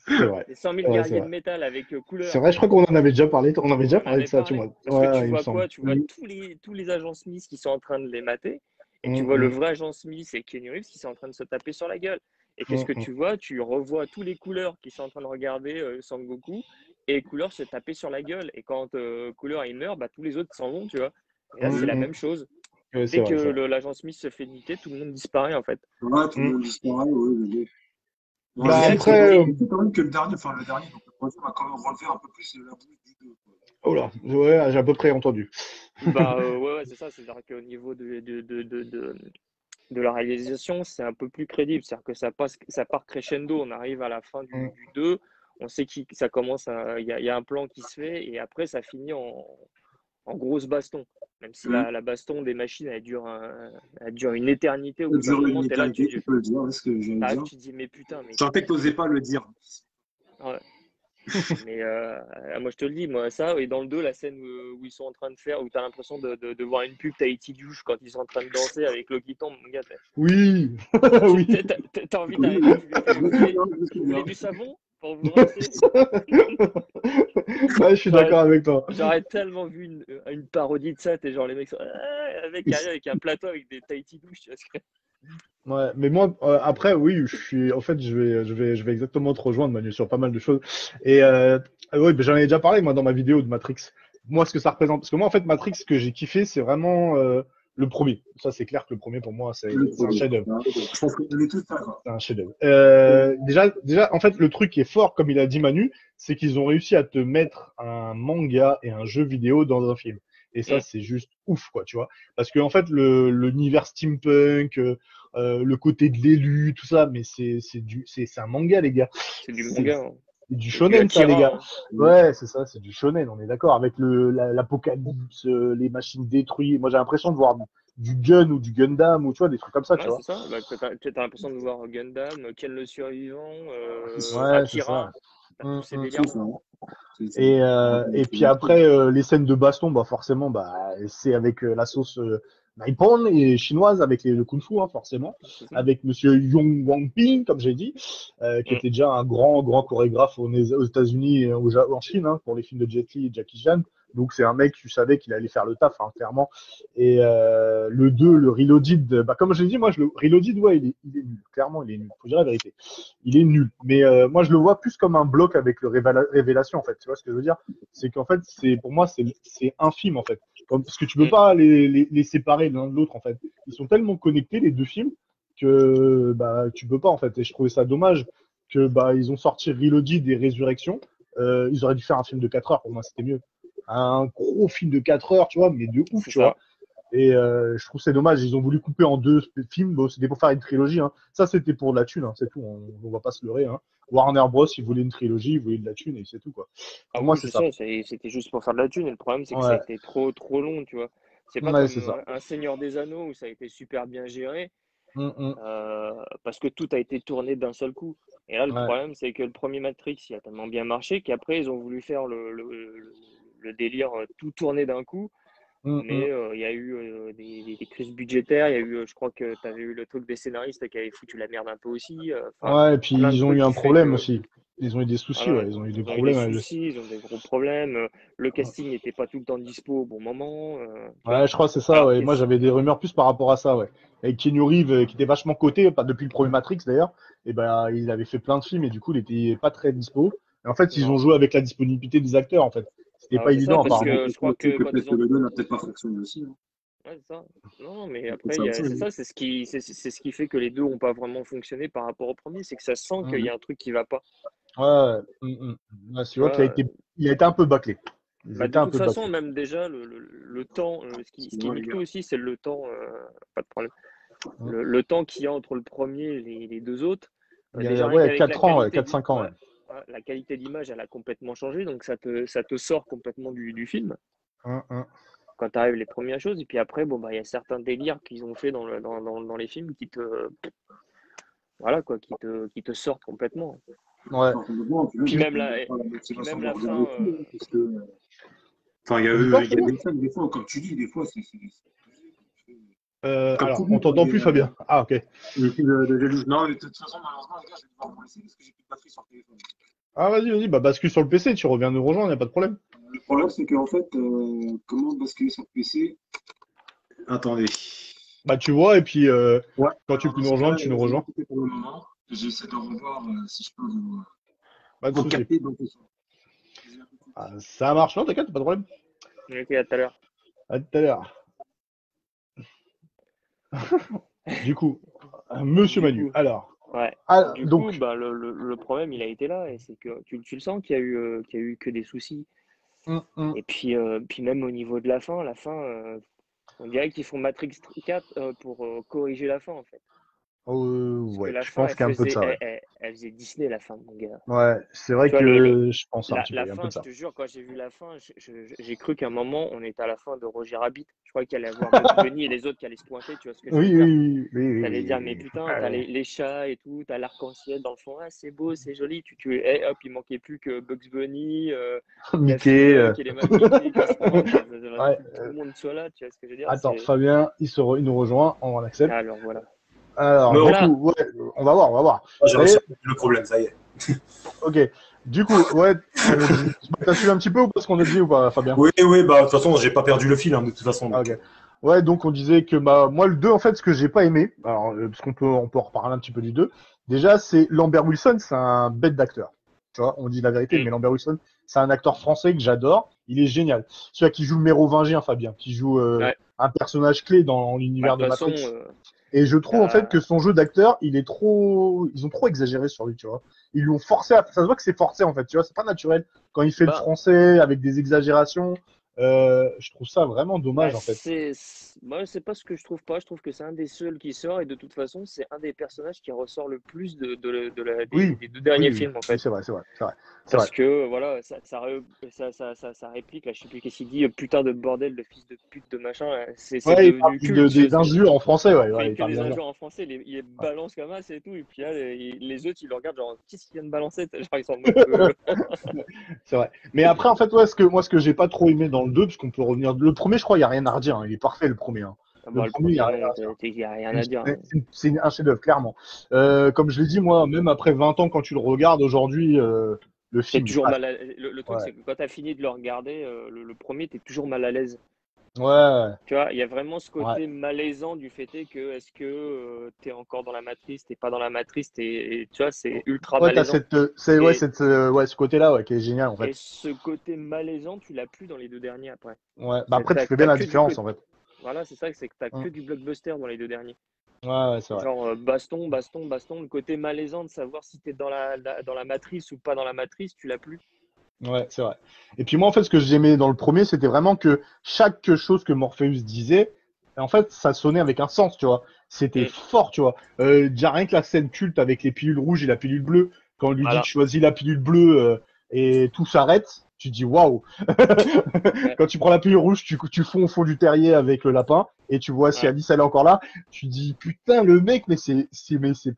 C'est vrai. Les 100 000 Ouais, guerriers c'est de vrai. métal avec couleur. C'est vrai, je crois qu'on en avait déjà parlé. On avait déjà On parlé avait de ça, tu parlé. vois. Parce que Ouais, tu il me vois semble. quoi? Tu vois tous les agents Smith qui sont en train de les mater. Et tu vois le vrai agent Smith et Keanu Reeves qui sont en train de se taper sur la gueule. Et qu'est-ce que tu vois? Tu revois tous les couleurs qui sont en train de regarder Sangoku et couleur se taper sur la gueule. Et quand couleur il meurt, bah, tous les autres s'en vont, tu vois. Et là, c'est la même chose. Ouais, Dès que vrai. l'agent Smith se fait niquer, tout le monde disparaît en fait. Ouais, tout le monde disparaît, oui. Non, Bah, je après, sais quand même que le dernier, donc le troisième a quand même relevé un peu plus la boule du 2. oh là, ouais, j'ai à peu près entendu. Bah ouais, c'est ça. C'est-à-dire qu'au niveau de la réalisation, c'est un peu plus crédible. C'est-à-dire que ça part crescendo. On arrive à la fin du 2. On sait que ça commence il y a un plan qui se fait et après ça finit en grosse baston. Même si la baston des machines, elle dure une éternité. Au bout d'un moment, t'es là, tu peux le dire, ce que j'allais dire. te dis, mais putain, mais. Je sentais que t'osais pas le dire. Ouais. Mais moi, je te le dis, moi, ça, et dans le 2, la scène où ils sont en train de faire, où tu as l'impression de voir une pub Tahiti Douche quand ils sont en train de danser avec l'eau qui tombe, mon gars. Oui, oui. T'as envie d'arrêter, vous voulez du savon pour vous rincer? Ouais, je suis d'accord avec toi. J'aurais tellement vu une parodie de ça, t'es genre les mecs sont avec un plateau avec des Tahiti Douche, tu vois. Ouais, mais moi, après, oui, en fait, je vais exactement te rejoindre, Manu, sur pas mal de choses. Et oui, j'en ai déjà parlé, moi, dans ma vidéo de Matrix. Moi, ce que ça représente, parce que moi, en fait, Matrix, ce que j'ai kiffé, c'est vraiment le premier. Ça, c'est clair que le premier, pour moi, c'est un chef-d'œuvre. Je pense qu'on est tous d'accord. C'est un chef-d'œuvre. Déjà, en fait, le truc qui est fort, comme il a dit Manu, c'est qu'ils ont réussi à te mettre un manga et un jeu vidéo dans un film. Et ça, c'est juste ouf, quoi, tu vois. Parce que, en fait, l'univers steampunk, le côté de l'élu, tout ça, mais c'est un manga, les gars. C'est du manga. Hein. C'est du shonen, ça, les gars. Hein. Ouais, c'est ça, c'est du shonen, on est d'accord. Avec l'apocalypse, les machines détruites. Moi, j'ai l'impression de voir du Gun ou du Gundam ou tu vois, des trucs comme ça, tu vois. C'est ça. Bah, t'as l'impression de voir Gundam, Ken le survivant, ouais, Akira. Tous ces délires. Et puis après, les scènes de baston, bah forcément, bah c'est avec la sauce Nippon et chinoise avec le kung-fu, hein, forcément, avec Monsieur Yong Wang-ping, comme j'ai dit, qui était déjà un grand chorégraphe aux États-Unis et en Chine, hein, pour les films de Jet Li et Jackie Chan. Donc c'est un mec, tu savais qu'il allait faire le taf, hein, clairement. Et le 2, le Reloaded, bah comme je l'ai dit, moi le Reloaded, ouais, il est nul. Clairement, il est nul. Faut dire la vérité. Il est nul. Mais moi je le vois plus comme un bloc avec le Révélation, en fait. Tu vois ce que je veux dire? C'est qu'en fait, pour moi, c'est un film, en fait. Parce que tu peux pas les séparer l'un de l'autre, en fait. Ils sont tellement connectés, les deux films, que bah tu peux pas, en fait. Et je trouvais ça dommage que bah ils ont sorti Reloaded et Résurrection. Ils auraient dû faire un film de 4 heures, pour moi, c'était mieux. Un gros film de 4 heures, tu vois, mais de ouf, tu vois. Et je trouve c'est dommage, ils ont voulu couper en 2 films. Bon, c'était pour faire une trilogie. Hein. Ça, c'était pour de la thune, hein, c'est tout. On va pas se leurrer. Hein. Warner Bros, ils voulaient une trilogie, ils voulaient de la thune et c'est tout, quoi. Ah Pour moi, oui, c'est je ça. sais, c'était juste pour faire de la thune. Et le problème, c'est que ça a Ouais, été trop, trop long, tu vois. C'est pas ouais, comme c'est ça. un Seigneur des Anneaux où ça a été super bien géré, Mm. parce que tout a été tourné d'un seul coup. Et là, le Ouais. problème, c'est que le premier Matrix, il a tellement bien marché qu'après, ils ont voulu faire le délire tout tourné d'un coup. Mm. Mais il y a eu des crises budgétaires. Il y a eu, je crois que tu avais eu le truc des scénaristes qui avaient foutu la merde un peu aussi. Enfin, Ouais, et puis plein de ils ont eu trucs un qui fait problème que aussi. Ils ont eu des soucis, voilà, ouais. Ils ont eu des ils ont eu des problèmes avec le... soucis, ils ont des gros problèmes. Le casting n'était pas tout le temps dispo au bon moment. Tu vois. Ouais, je crois que c'est ça, Alors ouais. que Moi, j'avais des rumeurs plus par rapport à ça, ouais. Avec Keanu Reeves, qui était vachement coté, pas depuis le premier Matrix d'ailleurs. Et ben, il avait fait plein de films et du coup, il était pas très dispo. Et en fait, ils ont non, joué avec la disponibilité des acteurs, en fait. C'était bah, pas c'est ça évident, parce apparemment. que je crois Aussi que que quand peut-être ils que ont le 2 n'a peut-être pas fonctionné aussi. Hein. ouais, c'est ça. Non, mais C'est peut-être après ça aussi. c'est Hein. ça, c'est ce qui fait que les deux n'ont pas vraiment fonctionné par rapport au premier, c'est que ça sent qu'il y Mhm. a un truc qui va pas. Ouais, ouais. Ouais, tu Tu vois qu'il a vois. été un peu bâclé. Ils Bah, étaient de un toute peu façon, bâclés. même déjà, le temps, ce qui Excuse-moi, nique les tout gars. aussi, c'est le temps, pas de problème. Mhm. Le temps qu'il y a entre le premier et les deux autres, Il y a, déjà rien ouais, qu'avec la 4 ans, ouais, qualité 4-5 ans, ouais. ouais, la qualité d'image, elle a complètement changé, donc ça te sort complètement du film Hum. quand tu arrives les premières choses. Et puis après, bon, bah, il y a certains délires qu'ils ont fait dans les films voilà, quoi, qui te sortent complètement. Ouais. Enfin, complètement. Puis Puis même, même on n'a la, pas la puis motivation même de la regarder fin, tout. Hein, parce que, enfin, T'as dit quoi, il y a Fabien? des scènes, des fois, comme tu dis, des fois, comme tu Alors, dis, on moi, t'entend plus, Fabien. Ah, ok. les films de Deluge. Non, mais de toute façon, malheureusement, les gars, je vais devoir vous laisser parce que j'ai plus de batterie sur le téléphone. Ah, vas-y, bah bascule sur le PC, tu reviens nous rejoindre, y a pas de problème. Le problème, c'est qu'en fait, comment basculer sur PC? Attendez. Bah, tu vois, et puis Ouais, quand tu alors peux dans nous ce cas-là, rejoindre, tu nous je vais rejoins. m'occuper pour le moment. J'essaie de revoir si je peux Pas de vous souci. capter dans tout ça. Ah, ça marche, non, t'inquiète, pas de problème. ok, à tout à l'heure. À tout à l'heure. Du coup, Monsieur Du Manu, coup, alors. ouais. Ah, Du coup, donc, bah, le problème, il a été là, et c'est que tu le sens qu'il y a eu que des soucis. hum. Et puis même au niveau de la fin, on dirait qu'ils font Matrix 4 pour corriger la fin, en fait. Parce que Ouais, la je fin, pense qu'il y a un peu de ça, ouais. elle faisait Disney, la fin, mon gars. Ouais, c'est vrai Tu vois, le, que je pense un La, petit peu, la il y a un peu fin, de je ça. te jure, quand j'ai vu la fin, j'ai cru qu'à un moment, on était à la fin de Roger Rabbit. Je crois qu'il allait avoir Bugs Bunny et les autres qui allaient se pointer, tu vois ce que je veux Oui, dire? oui, oui, oui, T'allais oui, dire, oui, mais oui. putain, t'as Ouais. les chats et tout, t'as l'arc-en-ciel dans le fond, ah, c'est beau, c'est joli. Et hop, il manquait plus que Bugs Bunny, Daffy Mickey. Duck et les Mickey qui se pointent, et Ouais. tout le monde soit là, tu vois ce que je veux dire? Attends, Fabien, il nous rejoint, on l'accepte. Alors voilà. Alors, Non, du Voilà. coup, ouais, on va voir, on va voir. j'ai Ça y réussi est, à résoudre le problème, ça y est. ok. Du coup, ouais, t'as suivi un petit peu ou pas ce qu'on a dit ou pas, Fabien? Oui, oui, bah, de toute façon, j'ai pas perdu le fil, hein, de toute façon. Ah, Donc, ok. Ouais, donc on disait que bah moi le 2 en fait ce que j'ai pas aimé, alors parce on peut reparler un petit peu du 2. Déjà, c'est Lambert Wilson, c'est un bête d'acteur. Tu vois, on dit la vérité, Mm. mais Lambert Wilson, c'est un acteur français que j'adore, il est génial. Celui qui joue le mérovingien, Fabien, qui joue Ouais. un personnage clé dans Bah, de l'univers de toute façon, Matrix. Et je trouve en fait t'as- que son jeu d'acteur, ils ont trop exagéré sur lui, tu vois. Ils l'ont forcé ça se voit que c'est forcé en fait, tu vois, c'est pas naturel. Quand il fait le bah, français avec des exagérations, je trouve ça vraiment Bah, dommage en fait. moi, c'est pas ce que je trouve pas. Je trouve que c'est un des seuls qui sort et de toute façon, c'est un des personnages qui ressort le plus Oui, des deux derniers oui, films en oui, fait. c'est vrai, c'est vrai, c'est vrai, c'est vrai. Parce que voilà, ça réplique, là, je sais plus qu'est-ce qu'il dit, putain de bordel, de fils de pute, de machin, là, c'est Ouais, il parle devenu culte, tu vois des ce que je veux dire. injures en français, ouais, Il fait ouais, il que parle des d'injures. injures en français, il les balance comme ça et tout, et puis là, les autres, ils le regardent genre, qu'est-ce qu'il vient de balancer? Genre, ils sont en mode, C'est vrai. Mais après, en fait, ouais, moi, ce que j'ai pas trop aimé dans le 2, parce qu'on peut revenir. Le premier, je crois, il n'y a rien à redire, hein. Il est parfait, le premier. Hein. Le bah, le premier, il n'y a premier, rien non, à dire. il y a rien à dire, hein. C'est un chef-d'œuvre, clairement. Comme je l'ai dit, moi, même après 20 ans, quand tu le regardes aujourd'hui, le T'es film, il toujours passe. mal à... Le truc, Ouais, c'est que quand tu as fini de le regarder, le premier, tu es toujours mal à l'aise. ouais, Tu vois, il y a vraiment ce ouais. côté malaisant du fait est que est-ce que tu es encore dans la matrice, t'es pas dans la matrice, et tu vois, c'est ultra Ouais, t'as malaisant. ouais, Et, ouais, ce côté-là, ouais, qui est génial, en et fait. ce côté malaisant, tu l'as plus dans les deux derniers après. Ouais, bah après, tu fais bien T'as la que du différence, côté. en fait. Voilà, c'est ça, c'est que t'as Hum. que du blockbuster dans les deux derniers. Ouais, ouais, c'est vrai. Genre baston, baston, baston, le côté malaisant de savoir si tu es dans la matrice ou pas dans la matrice, tu l'as plus. Ouais, c'est vrai. Et puis moi, en fait, ce que j'aimais dans le premier, c'était vraiment que chaque chose que Morpheus disait, Et en fait, ça sonnait avec un sens, tu vois. C'était fort, tu vois. Déjà rien que la scène culte avec les pilules rouges et la pilule bleue, quand on lui dit Voilà. de choisir la pilule bleue et tout s'arrête, tu te dis waouh. Quand tu prends la pilule rouge, tu fonds au fond du terrier avec le lapin et tu vois si Ouais. Alice elle est encore là. Tu te dis putain le mec, mais c'est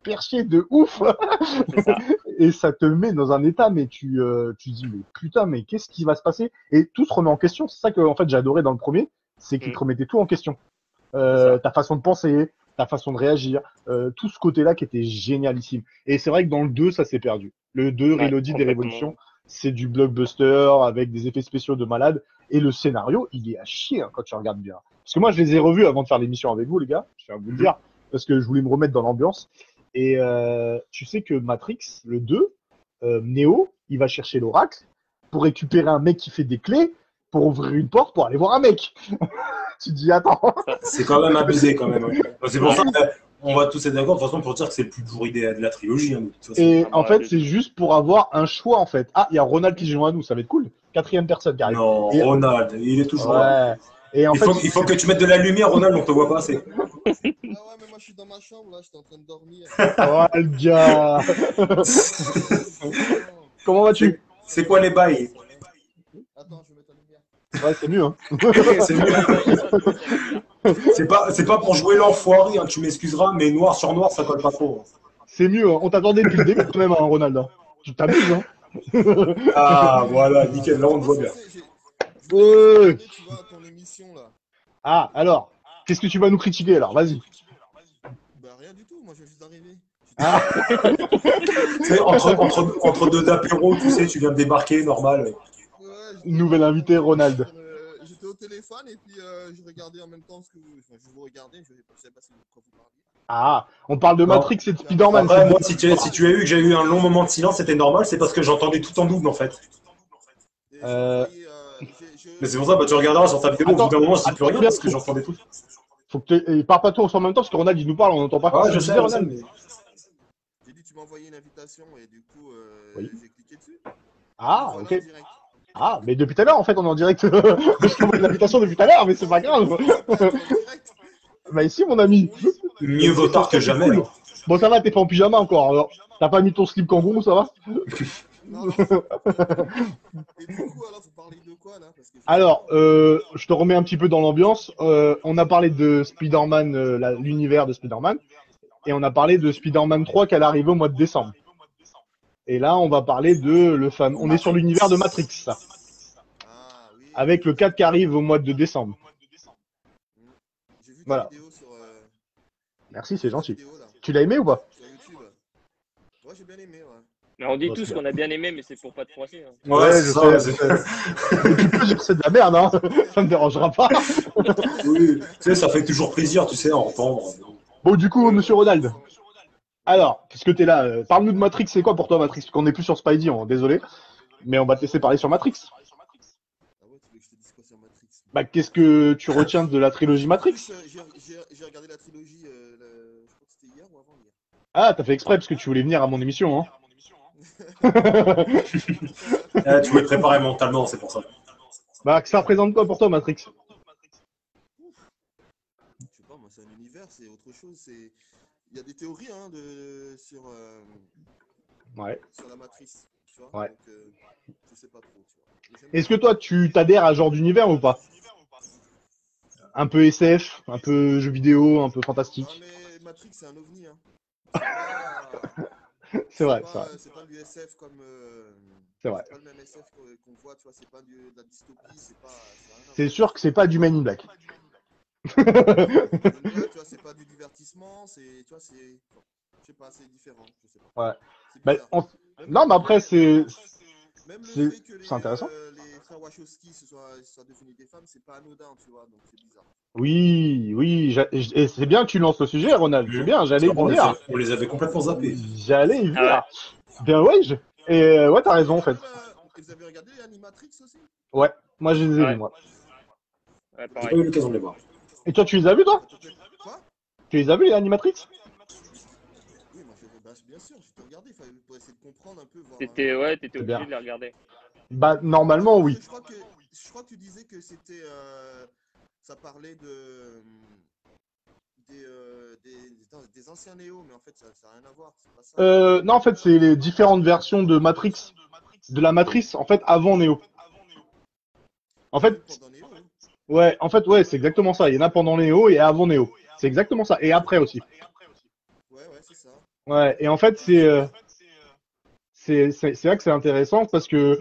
perché de ouf. C'est ça. Et ça te met dans un état, mais tu dis mais putain, mais qu'est-ce qui va se passer? Et tout se remet en question. C'est ça que en fait j'ai adoré dans le premier, c'est qu'il te remettait tout en question. ça. Ta façon de penser, ta façon de réagir, tout ce côté-là qui était génialissime. Et c'est vrai que dans le 2, ça s'est perdu. Le 2, Ouais, Reloaded des complètement. Révolutions, c'est du blockbuster avec des effets spéciaux de malade. Et le scénario, il est à chier quand tu regardes bien. Parce que moi, je les ai revus avant de faire l'émission avec vous, les gars. Je viens de vous le dire. Parce que je voulais me remettre dans l'ambiance. Et tu sais que Matrix, le 2, Neo, il va chercher l'oracle pour récupérer un mec qui fait des clés pour ouvrir une porte pour aller voir un mec. Tu te dis, attends. C'est quand même abusé, quand même. Ouais. C'est pour ça qu'on va tous être d'accord, de toute façon, pour dire que c'est le plus pourri de la trilogie. Hein, de toute façon. Et Ah, en bah, fait, c'est juste pour avoir un choix, en fait. Ah, il y a Ronald qui joue à nous, ça va être cool. 4e personne qui arrive. Non, Et- Ronald, il est toujours là. Ouais. Et en Il fait, faut que tu mettes de la lumière, Ronald, on te voit pas assez. Ah ouais, mais moi je suis dans ma chambre là, j'étais en train de dormir. oh, le gars. Comment vas-tu? C'est quoi les bails? Attends, je vais mettre la lumière. Ouais, c'est mieux, hein. C'est mieux. C'est pas pour jouer l'enfoiré, hein, tu m'excuseras, mais noir sur noir, ça colle pas trop. C'est mieux, hein. On t'attendait depuis le début, quand même, hein, Ronald. Hein. Tu t'amuses, hein. Ah, voilà, nickel, là on te voit bien. Je voulais Ouais. regarder, tu vois, ton émission là. Ah, alors, qu'est-ce que tu vas nous critiquer, alors? Vas-y. Bah rien du tout, moi je viens juste d'arriver. Ah, Tu sais, entre deux apéros, tu sais, tu viens de débarquer, normal. Ouais, nouvel invité, Ronald. J'étais au téléphone et puis je regardais en même temps ce que vous. Enfin, je vous regardais, je ne savais pas si de quoi vous parliez. Ah, on parle de Non. Matrix et de Spider-Man. Après, c'est- moi, si tu as eu que j'ai eu un long moment de silence, c'était normal, c'est parce que j'entendais tout en double en fait. Et j'ai Euh, envoyé, Mais c'est pour ça, bah, tu regarderas sur ta vidéo, au Attends, bout d'un moment, je dis plus attends, rien parce que j'entendais tout. Faut que et parle pas tous en même temps, parce que Ronald, il nous parle, on n'entend pas. Ouais, ce je que sais, disais, Ronald. mais... j'ai dit tu m'as envoyé une invitation et du coup Oui. j'ai cliqué dessus. Ah, Voilà, ok. en direct. Ah, mais depuis tout à l'heure, en fait, on est en direct. Je t'envoie l'invitation depuis tout à l'heure, mais c'est pas grave. Ouais, en direct. Bah ici, mon ami. Mieux vaut tard que jamais. Cool. Hein. Bon, ça va, t'es pas en pyjama encore. Alors, t'as pas mis ton slip kangourou, ça va? Non, non. Et du coup, alors, vous parlez de quoi là? Parce que Alors, je te remets un petit peu dans l'ambiance. On a parlé de Spider-Man, l'univers de Spider-Man, et on a parlé de Spider-Man 3 qui allait arriver au mois de décembre. Et là, on va parler de le fameux. On est sur l'univers de Matrix, ça. Ah oui. Avec le 4 qui arrive au mois de décembre. J'ai vu ta Voilà. vidéo sur. Merci, c'est ta gentil. vidéo, là, Tu l'as aimé ou pas? sur YouTube. Ouais, j'ai bien aimé, ouais. Mais on dit Bon, tous c'est qu'on a bien aimé, mais c'est pour pas te froisser. Hein. Ouais, c'est ça. je sais. Mais tu peux dire que c'est de la merde, hein. Ça me dérangera pas. Oui, tu sais, ça fait toujours plaisir, tu sais, à entendre. Bon, du coup, monsieur Ronald. Alors, puisque t'es là, parle-nous de Matrix, c'est quoi pour toi Matrix? Parce qu'on n'est plus sur Spidey, désolé. Mais on va te laisser parler sur Matrix. Ah ouais, tu veux que je te dise quoi sur Matrix? Bah, qu'est-ce que tu retiens de la trilogie Matrix? J'ai regardé la trilogie, je crois que c'était hier ou avant-hier. Ah, t'as fait exprès parce que tu voulais venir à mon émission, hein. Tu voulais te préparer mentalement, c'est pour ça. Bah, ça représente quoi pour toi Matrix? Je sais pas, moi, c'est un univers, c'est autre chose. Il y a des théories hein, Ouais. sur la matrice. Tu vois Ouais. donc, je sais pas trop. Tu vois. Mais j'aime Est-ce que bien. toi, tu t'adhères à ce genre d'univers ou pas? Un peu SF, un peu jeu vidéo, un peu Ah, fantastique. mais Matrix, c'est un ovni. Hein. C'est vrai, c'est vrai. C'est pas du SF comme. C'est vrai. C'est pas le même SF qu'on voit, tu vois. C'est pas de la dystopie, c'est pas. Ça a rien à C'est voir. sûr que c'est pas du Man in Black. Ouais, tu vois, c'est pas du divertissement, c'est. Tu vois, c'est. Je sais pas, c'est différent. Je sais pas. Ouais. C'est Bah, bizarre. non, mais après, c'est. Même le c'est- fait que c'est intéressant. les frères Wachowski soient devenus des femmes, c'est pas anodin, tu vois, donc c'est bizarre. Oui, oui, et c'est bien que tu lances le sujet, Ronald. C'est bien, j'allais y venir. On les avait complètement zappés. J'allais y venir. Ah Bien, ouais, et ouais, t'as raison, en fait. Et vous avez regardé Animatrix aussi? Ouais, moi, je les ai Ouais. vus, moi. Ouais, J'ai pas pareil. eu l'occasion de les voir. Et toi, tu les as vus, toi? Quoi? Tu les as vus, les Animatrix? Oui, moi, bien sûr, j'ai tout regardé, pour essayer de comprendre un peu, voir. T'étais C'est bien. obligé de les regarder. Bah, normalement, oui. Je crois que tu disais que c'était. Ça parlait de. des anciens Néo, mais en fait, ça n'a rien à voir. C'est pas ça. Non, en fait, c'est les différentes versions de Matrix, de la matrice, en fait, avant Neo. En Même fait, pendant Néo, hein. ouais, c'est exactement ça. Il y en a pendant Neo et avant Neo. C'est exactement ça. Et après aussi. Ouais, c'est ça. Ouais, et en fait, c'est là que c'est intéressant parce que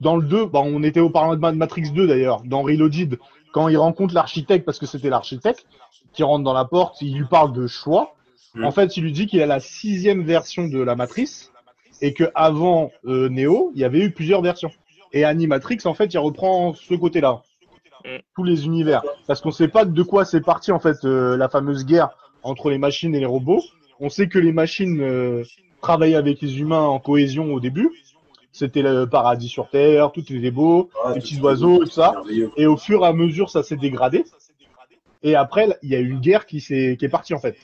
dans le 2, bah, on était au parlant de Matrix 2 d'ailleurs, dans Reloaded, quand il rencontre l'architecte, parce que c'était l'architecte qui rentre dans la porte, il lui parle de choix. En fait, il lui dit qu'il a la 6e version de la matrice et que avant Neo, il y avait eu plusieurs versions. Et Animatrix, en fait, il reprend ce côté-là, tous les univers, D'accord. parce qu'on sait pas de quoi c'est parti en fait la fameuse guerre entre les machines et les robots. On sait que les machines travaillaient avec les humains en cohésion au début. C'était le paradis sur Terre, tout était beau, Ouais, les tout petits est beau, oiseaux, tout c'est ça. merveilleux. Et au fur et à mesure, ça s'est dégradé. Et après, il y a eu une guerre qui est partie en fait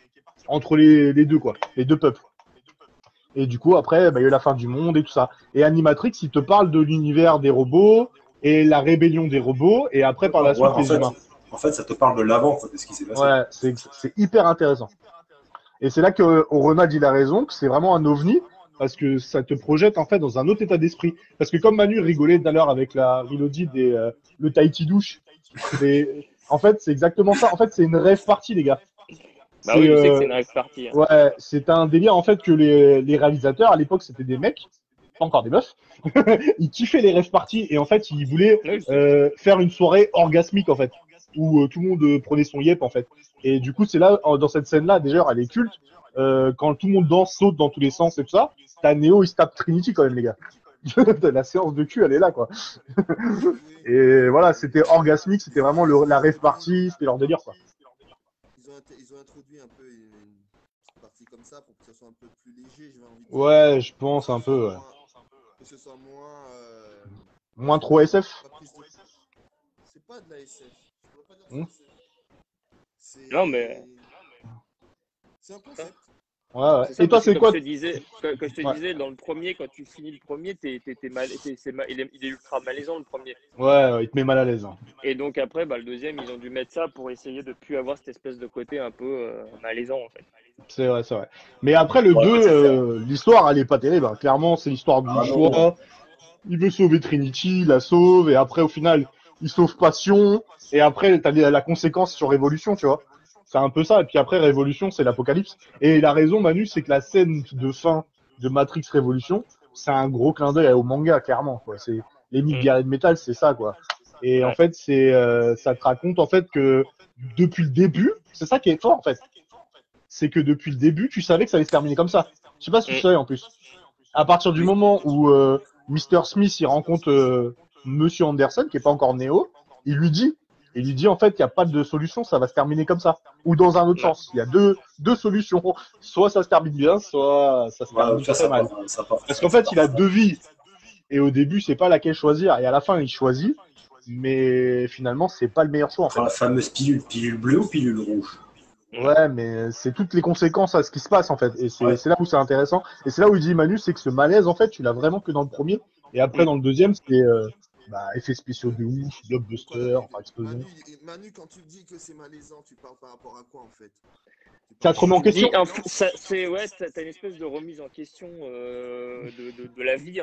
entre les deux quoi, les deux peuples. Et du coup, après, bah, il y a eu la fin du monde et tout ça. Et Animatrix, il te parle de l'univers des robots et la rébellion des robots, et après, par la D'accord. Ouais, suite, les humains. en fait, ça te parle de l'avant, quoi, de ce qui s'est passé. Ouais, c'est hyper intéressant. Et c'est là que Ronald, il a raison, que c'est vraiment un ovni, parce que ça te projette, en fait, dans un autre état d'esprit. Parce que comme Manu rigolait tout à l'heure avec la Reloaded et le Tahiti douche, en fait, c'est exactement ça. En fait, c'est une rêve partie, les gars. Bah oui, C'est je sais que c'est une rêve partie. Hein. ouais, c'est un délire en fait que les réalisateurs à l'époque c'était des mecs, pas encore des meufs. Ils kiffaient les rêves parties et en fait ils voulaient Oui, je sais. faire une soirée orgasmique en fait, où tout le monde prenait son yep en fait. Et du coup c'est là dans cette scène là déjà elle est culte quand tout le monde danse, saute dans tous les sens et tout ça. T'as Neo il se tape Trinity quand même les gars. La séance de cul elle est là quoi. Oui, oui. Et voilà c'était orgasmique, c'était vraiment la rêve party, c'était leur délire quoi. Ils ont introduit un peu une partie comme ça pour que ce soit un peu plus léger, j'ai envie de dire. Ouais je pense un peu. Ouais. Que ce soit moins. Moins trop SF. Pas prise de- C'est pas de la SF. Je pourrais pas dire que Hmm. c'est SF. Non, mais C'est un concept. Ouais. c'est ça, Et toi parce que c'est quoi? comme je te Ouais. disais, dans le premier, quand tu finis le premier, il est ultra malaisant le premier. Ouais, il te met mal à l'aise. Hein. Et donc après, bah, le deuxième, ils ont dû mettre ça pour essayer de plus avoir cette espèce de côté un peu malaisant en fait. C'est vrai, c'est vrai. Mais après, le Ouais, 2, peut-être faire. l'histoire, elle est pas terrible. Hein. Clairement, c'est l'histoire du Ah non. choix. Il veut sauver Trinity, il la sauve, et après, au final, il sauve Passion, et après, t'as la conséquence sur Révolution, tu vois. C'est un peu ça. Et puis après, Révolution, c'est l'apocalypse. Et la raison, Manu, c'est que la scène de fin de Matrix Révolution, c'est un gros clin d'œil au manga, clairement. Quoi. C'est les mythes guerriers de métal, c'est ça, quoi. Et en Ouais. fait, ça te raconte en fait que depuis le début, c'est ça qui est fort en fait. C'est que depuis le début, tu savais que ça allait se terminer comme ça. Je sais pas si tu savais en plus. À partir du Oui. moment où Mr. Smith il rencontre Monsieur Anderson, qui est pas encore Néo, il lui dit en fait qu'il n'y a pas de solution, ça va se terminer comme ça. Ou dans un autre Ouais. sens. Il y a deux solutions. Soit ça se termine bien, soit ça se Ouais, termine ça, très mal. ça part- Parce ça- qu'en ça fait, part- il a deux vies. Et au début, c'est pas laquelle choisir. Et à la fin, il choisit. Mais finalement, c'est pas le meilleur choix en fait. La fameuse pilule bleue ou pilule rouge? Ouais, mais c'est toutes les conséquences à ce qui se passe en fait. Et Ouais. c'est là où c'est intéressant. Et c'est là où il dit Manu, c'est que ce malaise en fait, tu l'as vraiment que dans le premier. Et après, dans le deuxième, c'est effets spéciaux de ouf, blockbuster, enfin explosion. Manu, quand tu dis que c'est malaisant, tu parles par rapport à quoi en fait? Ça te remet en question? C'est ouais, t'as une espèce de remise en question de la vie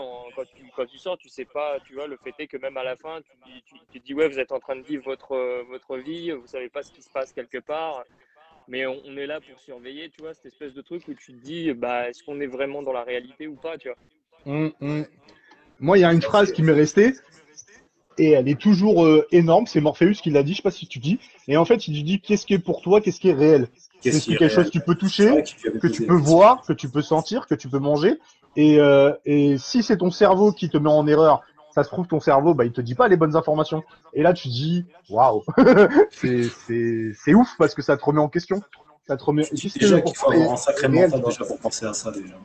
quand tu sors, tu sais pas, tu vois, le fait est que même à la fin, tu te dis ouais, vous êtes en train de vivre votre vie, vous savez pas ce qui se passe quelque part, mais on est là pour surveiller, tu vois, cette espèce de truc où tu te dis bah est-ce qu'on est vraiment dans la réalité ou pas, tu vois. Moi, il y a une phrase qui m'est restée. Et elle est toujours énorme. C'est Morpheus qui l'a dit, je sais pas si tu dis. Et en fait, il dit qu'est-ce qui est pour toi, qu'est-ce qui est réel. Qu'est-ce Est-ce qui que est quelque chose réel? que tu peux C'est toucher, vrai que tu avais que tu posé peux la question. voir, que tu peux sentir, que tu peux manger. Et si c'est ton cerveau qui te met en erreur, ça se trouve ton cerveau, bah il te dit pas les bonnes informations. Et là, tu te dis waouh, c'est ouf parce que ça te remet en question. Ça te remet. Tu dis Qu'est-ce déjà que qu'il pour faut toi avoir un sacré est réel, mental tu vois. déjà pour penser à ça déjà.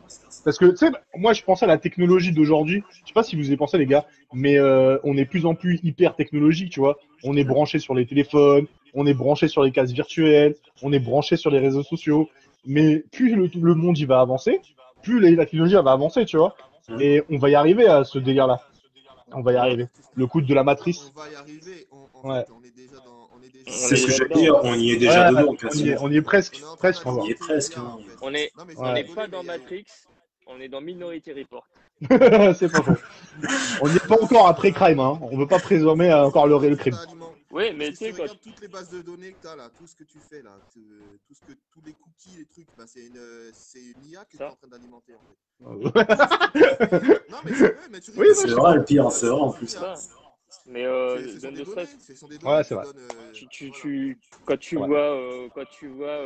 Parce que, tu sais, moi, je pensais à la technologie d'aujourd'hui. Je sais pas si vous y avez pensé, les gars, mais on est de plus en plus hyper technologique, tu vois. On est branché sur les téléphones, on est branché sur les cases virtuelles, on est branché sur les réseaux sociaux. Mais plus le monde il va avancer, plus la technologie elle va avancer, tu vois. Hum. Et on va y arriver à ce délire-là. On va y Ouais. arriver. Le coup de la matrice. On va y arriver. En Ouais. fait, on est est déjà. C'est ce que j'allais dire, on y est déjà dedans, quasiment. on y est presque. On est en train Presque, on va. On y est presque, là, hein. en fait. On est- Non, mais On n'est c'est pas rigolo, dans mais il y a- Matrix, on est dans Minority Report. C'est pas faux. On n'y est pas encore après crime, hein. On veut pas présumer encore le crime. Oui, mais Si tu sais, tu quand regardes toutes les bases de données que tu as là, tout ce que tu fais là, tous les cookies, les trucs, bah, c'est une IA que tu es Ça. en train d'alimenter en fait. Ouais. Non, mais c'est vrai, mais tu Oui, rigoles, C'est vrai, le pire, c'est vrai en plus. ça. Mais Ce sont donne des de données, stress. ce sont des Ouais, données c'est qui vrai. donnent. Quand tu Ouais. vois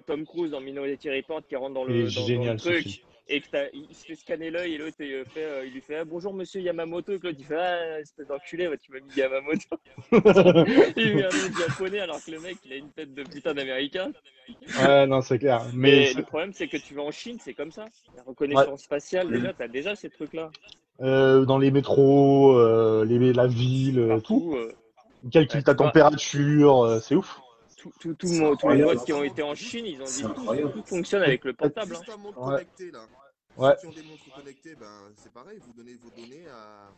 Tom Cruise dans Minority Report qui rentre dans Il est le génial, ce truc film. et il se fait scanner l'œil et l'autre il lui fait ah, bonjour monsieur Yamamoto, et que l'autre il fait ah espèce d'enculé, tu m'as mis Yamamoto. Il lui a un nom japonais alors que le mec il a une tête de putain d'américain. Ouais, non, c'est clair. Mais le problème c'est que tu vas en Chine, c'est comme ça. La reconnaissance faciale, Mm. déjà, t'as déjà ces trucs-là. dans les métros, la ville, tout. Partout. Calcule ta Tu vois, température, c'est ouf. tous C'est les incroyable. potes qui ont été en Chine, ils ont dit C'est tout incroyable. fonctionne avec le portable. Juste un montre Ouais. connecté là. Ouais. Ceux qui ont des montres connectées, ben, c'est pareil, vous donnez vos données à.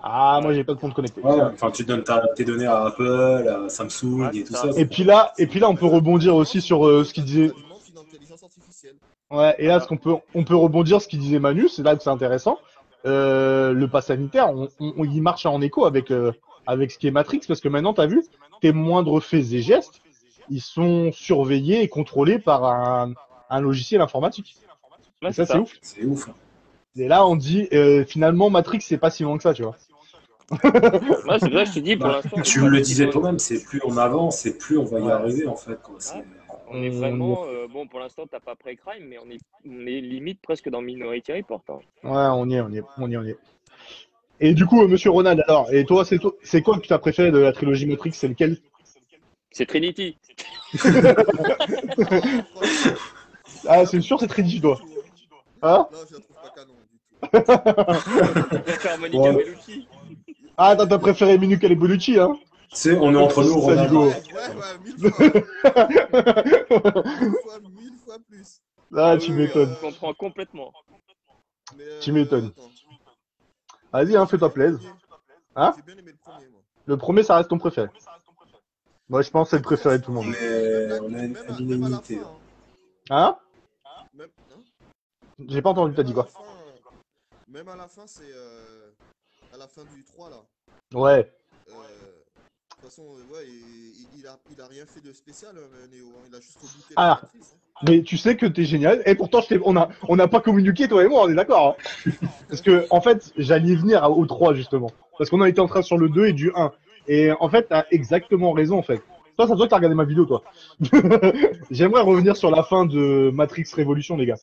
Ah, moi Ouais. j'ai pas de compte connecté. Ouais, enfin, tu donnes tes données à Apple, à Samsung Ouais, et c'est tout ça. ça. Et puis là, on peut rebondir aussi sur ce qu'il disait. Alimente une intelligence artificielle. Ouais, et là, Voilà. on peut rebondir ce qu'il disait Manu, c'est là que c'est intéressant. Le pass sanitaire, il marche en écho avec ce qui est Matrix, parce que maintenant, t'as vu, tes moindres faits et gestes, ils sont surveillés et contrôlés par un logiciel informatique. Ouais, Et ça, c'est ça. ouf. C'est ouf. Et là, on dit, finalement, Matrix, c'est pas si loin que ça, tu vois. Ouais, c'est pour ça que je te dis, pour Bah, l'instant, on est tu pas me le si disais loin. toi-même, c'est plus on avance, et plus on va y Ouais. arriver en fait. Quoi. C'est- Ouais. On est On- vraiment, bon, pour l'instant, t'as pas pré-crime, mais on est limite presque dans Minority Report. Hein. Ouais, on y est. Et du coup, monsieur Ronald, alors, et toi, c'est quoi que tu as préféré de la trilogie Matrix? C'est lequel? C'est Trinity. Ah, c'est sûr, c'est très difficile, toi. Hein? Non, je la trouve pas canon du tout. Tu préfères Monica Ouais. Bellucci. Ah, t'as préféré Minuka et Bellucci, hein? Tu sais, on est entre nous, Ça, Ronald. Hugo. Ouais, 1000 fois. 1000 fois plus. Ah, tu oui, m'étonnes. je comprends complètement. Mais, Tu m'étonnes. attends. Vas-y, hein, fais-toi plaisir. Hein? J'ai bien aimé le premier, moi. Le premier, ça reste ton préféré. Moi, je pense que c'est le préféré de tout le monde. On a une Même à la unanimité. fin, Hein? Même, J'ai pas entendu, t'as dit quoi? Même à la fin, c'est à la fin du 3 là. Ouais. De toute façon, ouais, il a rien fait de spécial, Neo. Hein. Il a juste rebooté Ah. la matrice. Hein. Mais tu sais que t'es génial. Et pourtant, on n'a pas communiqué, toi et moi, on est d'accord. Hein. Parce que, en fait, j'allais venir au 3, justement. Parce qu'on a été en train sur le 2 et du 1. Et en fait, t'as exactement raison, en fait. Toi, ça se voit que t'as regardé ma vidéo, toi. J'aimerais revenir sur la fin de Matrix Révolution, les gars.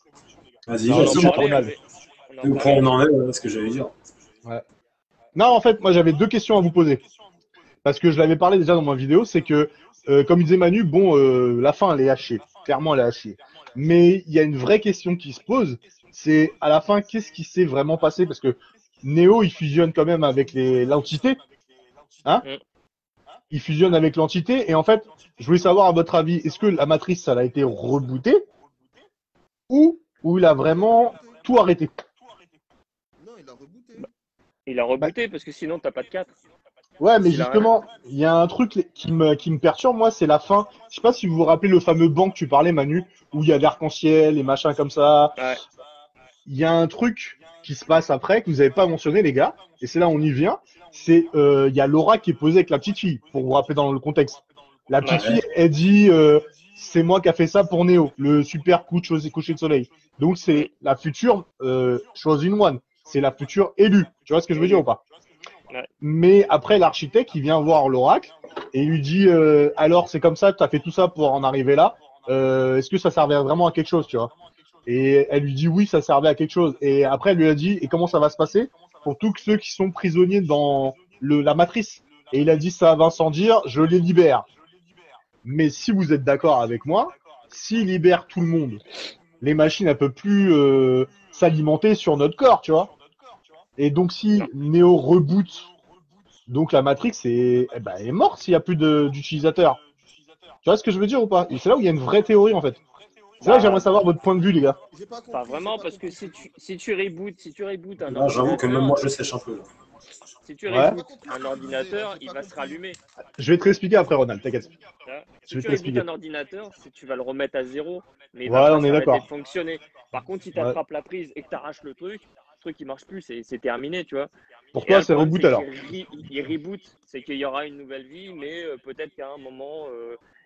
Vas-y, Non, On en Monsieur vas-y. parlait, Ronald. on en Quand on parlait. en est, ce que j'allais dire. Non, en fait, moi, j'avais deux questions à vous poser. Parce que je l'avais parlé déjà dans ma vidéo, c'est que, comme disait Manu, bon, la fin, elle est hachée. Clairement, elle est hachée. Mais il y a une vraie question qui se pose, c'est à la fin, qu'est-ce qui s'est vraiment passé? Parce que Neo, il fusionne quand même avec l'entité. Hein? Mm. Il fusionne avec l'entité. Et en fait, je voulais savoir, à votre avis, est-ce que la matrice, ça a été rebooté? Ou il a vraiment tout arrêté? Non, il a rebooté. Il a rebooté parce que sinon, t'as pas de 4. Ouais, mais Il a justement, il y a un truc qui me perturbe, moi, c'est la fin. Je sais pas si vous vous rappelez le fameux banc que tu parlais, Manu, où il y a l'arc-en-ciel et machin comme ça. Ouais. Il y a un truc qui se passe après que vous avez pas mentionné, les gars, et c'est là où on y vient. C'est il y a Laura qui est posée avec la petite fille, pour vous rappeler dans le contexte. La petite Ouais. fille, elle dit c'est moi qui a fait ça pour Neo, le super coup de coucher de soleil. Donc c'est la future Chosen One, c'est la future élue. Tu vois ce que je veux dire ou pas? Ouais. Mais après, l'architecte, il vient voir l'oracle et il lui dit alors, c'est comme ça, tu as fait tout ça pour en arriver là. Est-ce que ça servait vraiment à quelque chose, tu vois? Et elle lui dit oui, ça servait à quelque chose. Et après, elle lui a dit et comment ça va se passer pour tous ceux qui sont prisonniers dans la matrice? Et il a dit ça va sans dire, je les libère. Mais si vous êtes d'accord avec moi, s'il libère tout le monde, les machines ne peuvent plus s'alimenter sur notre corps, tu vois? Et donc, si Neo reboot, donc la Matrix est morte s'il n'y a plus d'utilisateurs. Tu vois ce que je veux dire ou pas? Et c'est là où il y a une vraie théorie en fait. C'est là que j'aimerais savoir votre point de vue, les gars. J'ai pas compris. Pas vraiment, j'ai pas parce que compris. si tu rebootes un Là, j'avoue que même ordinateur, moi, je sèche un peu. Là. Si tu Ouais. rebootes un ordinateur, il va se rallumer. Je vais te réexpliquer après, Ronald, t'inquiète. Tu vois. Je Si vais tu te rebootes l'expliquer. un ordinateur, tu vas le remettre à zéro, mais il va Voilà, pas on est s'arrêter d'accord. de fonctionner. Par contre, si tu Ouais. attrapes la prise et que tu arraches le truc il marche plus, c'est terminé, tu vois. Pour Et toi, là, le c'est problème, reboot c'est alors. qu'il reboot, c'est qu'il y aura une nouvelle vie, mais peut-être qu'à un moment,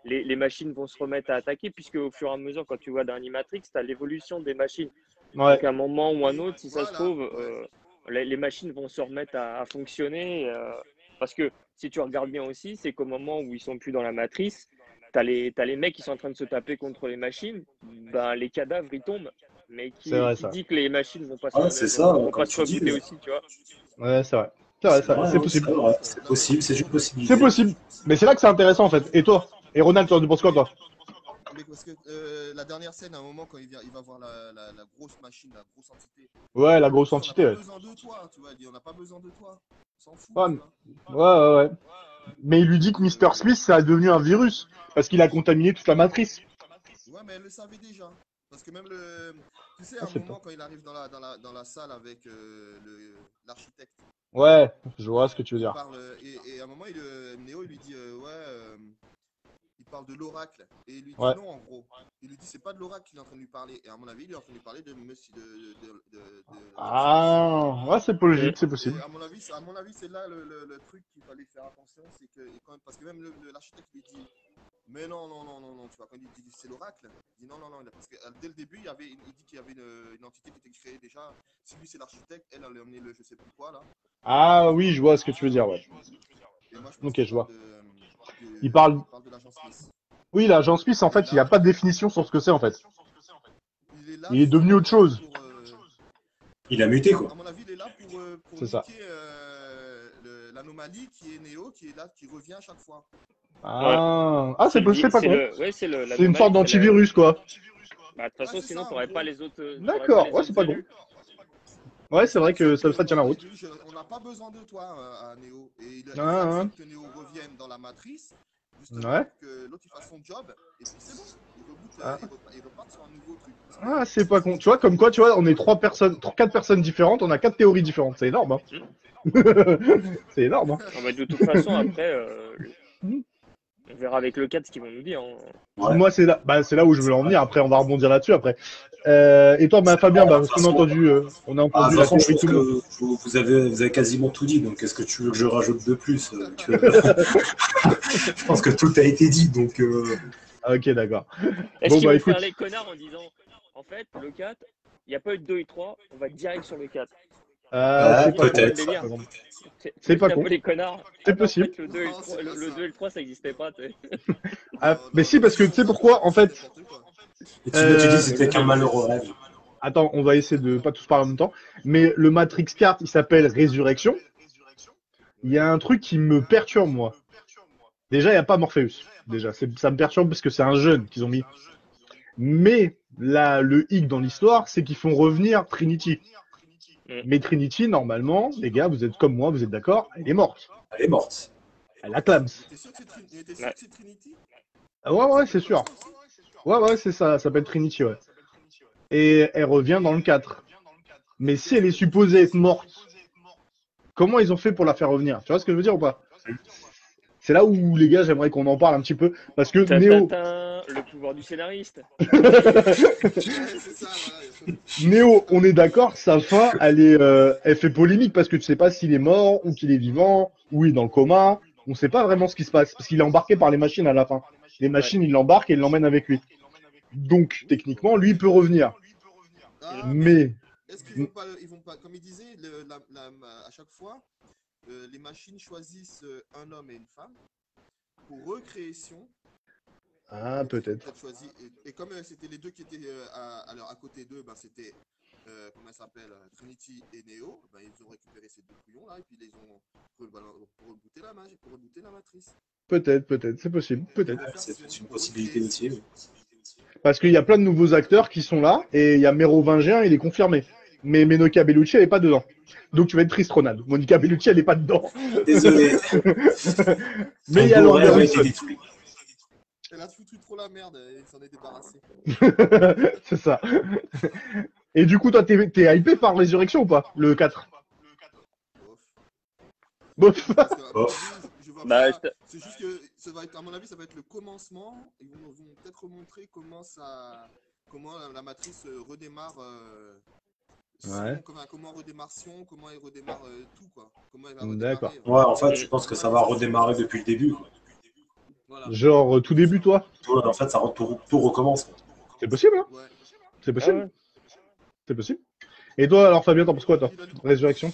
les machines vont se remettre à attaquer, puisque au fur et à mesure, quand tu vois dans Animatrix, tu as l'évolution des machines. Ouais. Donc, à un moment ou un autre, si ça se Voilà, trouve, ouais. les machines vont se remettre à fonctionner. Parce que si tu regardes bien aussi, c'est qu'au moment où ils sont plus dans la matrice, t'as les mecs qui sont en train de se taper contre les machines, ben, les cadavres, ils tombent. Mais C'est vrai, qui ça. dit que les machines vont pas Ouais, c'est ça, vont comme pas se tu dis. rebooter aussi, tu vois. Ouais, c'est vrai. C'est vrai, c'est Hein, possible. c'est vrai, c'est Non, mais possible, c'est une C'est possibilité. possible. Mais c'est là que c'est intéressant, en fait. Et toi? Et Ronald, tu en penses quoi, toi? mais parce que la dernière scène, à un moment, quand il va voir la grosse machine, la grosse entité, Ouais, la il lui grosse dit, on n'a entité, pas ouais. besoin de toi, tu vois. Il dit, on n'a pas besoin de toi. On s'en fout, Ouais, tu vois. ouais. Mais il lui dit que Mr. Smith, ça a devenu un virus. Parce qu'il a contaminé toute la matrice. Ouais, mais elle le savait déjà. Parce que même tu sais, Ah, à un c'est moment, pas. quand il arrive dans la salle avec l'architecte, Ouais, je vois ce que tu veux il dire. parle, et à un moment, Neo, il lui dit, il parle de l'oracle. Et il lui dit Ouais. non, en gros. Il lui dit, c'est pas de l'oracle qu'il est en train de lui parler. Et à mon avis, il est en train de lui parler de monsieur, de John Smith. Ah, ouais, c'est pas logique, c'est Et possible. à mon avis, c'est là le truc qu'il fallait faire attention. C'est que, parce que même l'architecte lui dit, mais non, tu vois, quand il dit c'est l'oracle, il dit non, parce que dès le début, il dit qu'il y avait une entité qui était créée déjà. Si lui c'est l'architecte, elle a emmené le je sais plus quoi là. Ah oui, je vois ce que tu veux dire, ouais. Et moi je pense Ok, qu'il je vois. parle Il parle. il parle de l'agent Smith. Oui, l'agent Smith, en Il est fait, il n'y a là, pas de définition sur ce que c'est, en fait. il est là Il est devenu autre justement chose. pour. Il a muté, quoi. À mon avis, il est là pour C'est ça. niquer l'anomalie qui est Neo, qui est là, qui revient à chaque fois. Ah, c'est pas con. Ouais, c'est C'est une sorte l'anomalie, d'antivirus, quoi. Bah, de toute Ouais, façon, c'est sinon, ça, tu en n'aurais pas gros. les autres, t'aurais pas D'accord, les ouais, c'est autres pas con. élus. Ouais, Et c'est vrai pour que ça ça tient la voilà, il route. dit, on n'a pas besoin de toi à Neo. Et il Ah, accepte que Neo revienne dans la matrice, justement, ouais. pour que l'autre il fasse son job. Et puis c'est bon. Il reboot, Ah. il repart sur un nouveau truc. Ah, c'est pas con. Tu vois, comme quoi, tu vois, on est quatre personnes différentes, on a quatre théories différentes. C'est énorme, hein. C'est énorme, hein. Non, mais de toute façon, après, on verra avec le 4 ce qu'ils vont nous dire, hein. Ouais. Moi, c'est là où je veux en venir. Après, on va rebondir là-dessus après. Et toi, Fabien, parce qu'on a entendu, De toute la façon, je théorie de pense tout le monde. que vous avez quasiment tout dit. Donc, qu'est-ce que tu veux que je rajoute de plus Je pense que tout a été dit. Donc, Ok, d'accord. Est-ce Bon, qu'ils bah vont écoute. faire les connards en disant, en fait, le 4, il n'y a pas eu de 2 et 3, on va direct sur le 4. C'est pas con. peut-être. Le délire. C'est pas un con. peu les connards. C'est Ah, mais en possible. fait, le 2 et le Non, 3, c'est pas le ça. 2 et le 3 ça n'existait pas. Tu sais. Mais si, parce que tu sais pourquoi, en fait. N'importe quoi. Et tu me dis que c'était qu'un malheureux rêve. Attends, on va essayer de pas tous parler en même temps. Mais le Matrix 4, il s'appelle Résurrection. Il y a un truc qui me perturbe, moi. Déjà, il n'y a pas Morpheus. Déjà, ça me perturbe parce que c'est un jeune qu'ils ont mis. Mais là, le hic dans l'histoire, c'est qu'ils font revenir Trinity. Mais Trinity, normalement, les gars, vous êtes comme moi, vous êtes d'accord, elle est morte. Elle est morte. Elle a clams. T'es sûr que c'est Trinity? Ah ouais, c'est sûr. Ouais, c'est ça, ça s'appelle Trinity, ouais. Et elle revient dans le 4. Mais si elle est supposée être morte, comment ils ont fait pour la faire revenir? Tu vois ce que je veux dire ou pas? C'est là où, les gars, j'aimerais qu'on en parle un petit peu. Parce que Neo... Le pouvoir du scénariste. Neo, on est d'accord, sa fin, elle fait polémique parce que tu sais pas s'il est mort ou qu'il est vivant ou il est dans le coma. On sait pas vraiment ce qui se passe parce qu'il est embarqué par les machines à la fin. Les machines, il l'embarque et il l'emmène avec lui. Donc, techniquement, lui, il peut revenir. Mais... Est-ce qu'ils vont pas, comme il disait, à chaque fois, les machines choisissent un homme et une femme pour recréation. Ah, peut-être. Et comme c'était les deux qui étaient à côté d'eux, c'était comment ça s'appelle, Trinity et Neo, ils ont récupéré ces deux couillons là et puis ils les ont pour rebooter la matrice. Peut-être, c'est possible, peut-être. C'est une possibilité aussi. Oui. Parce qu'il y a plein de nouveaux acteurs qui sont là et il y a Mérovingien, il est confirmé. Mais Monica Bellucci, elle est pas dedans. Donc tu vas être triste, Ronald. Monica Bellucci, elle est pas dedans. Désolé. Mais il y a Lord Harrison. Elle a foutu trop la merde et il s'en est débarrassé. C'est ça. Et du coup, toi, t'es hypé par Résurrection ou pas? Le 4? Bof. Parce que, à mon Bof. avis, je vois Bah, pas. C'est juste que ça va être, à mon avis, ça va être le commencement. Ils vont peut-être montrer comment la matrice redémarre. Ouais. Comment redémarre Sion, comment elle redémarre tout, quoi. Comment elle va D'accord. redémarrer. Ouais, en fait, Mm. je pense que ça va redémarrer depuis le début, quoi. Voilà. Genre, tout début, toi? Ouais, en fait, tout recommence, quoi. C'est possible, hein? Ouais. C'est Ah possible. ouais. C'est possible. Et toi, alors, Fabien, t'en penses quoi, toi? Résurrection?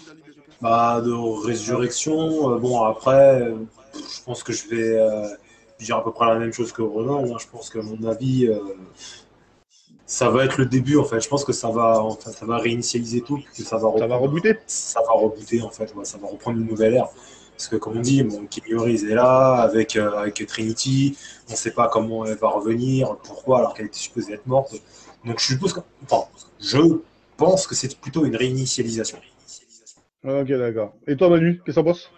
Bah, de résurrection, bon, après, je pense que je vais dire à peu près la même chose que Ronald, hein. Je pense qu'à mon avis, ça va être le début, en fait. Je pense que ça va réinitialiser tout, que ça va Ça va reprendre, rebooter? ça va rebooter, en fait. Ouais, ça va reprendre une nouvelle ère. Parce que, comme on dit, bon, Keanu Reeves est là, avec Trinity. On ne sait pas comment elle va revenir, pourquoi, alors qu'elle était supposée être morte. Donc, je pense que c'est plutôt une réinitialisation. Ok, d'accord. Et toi, Manu, qu'est-ce que t'en penses?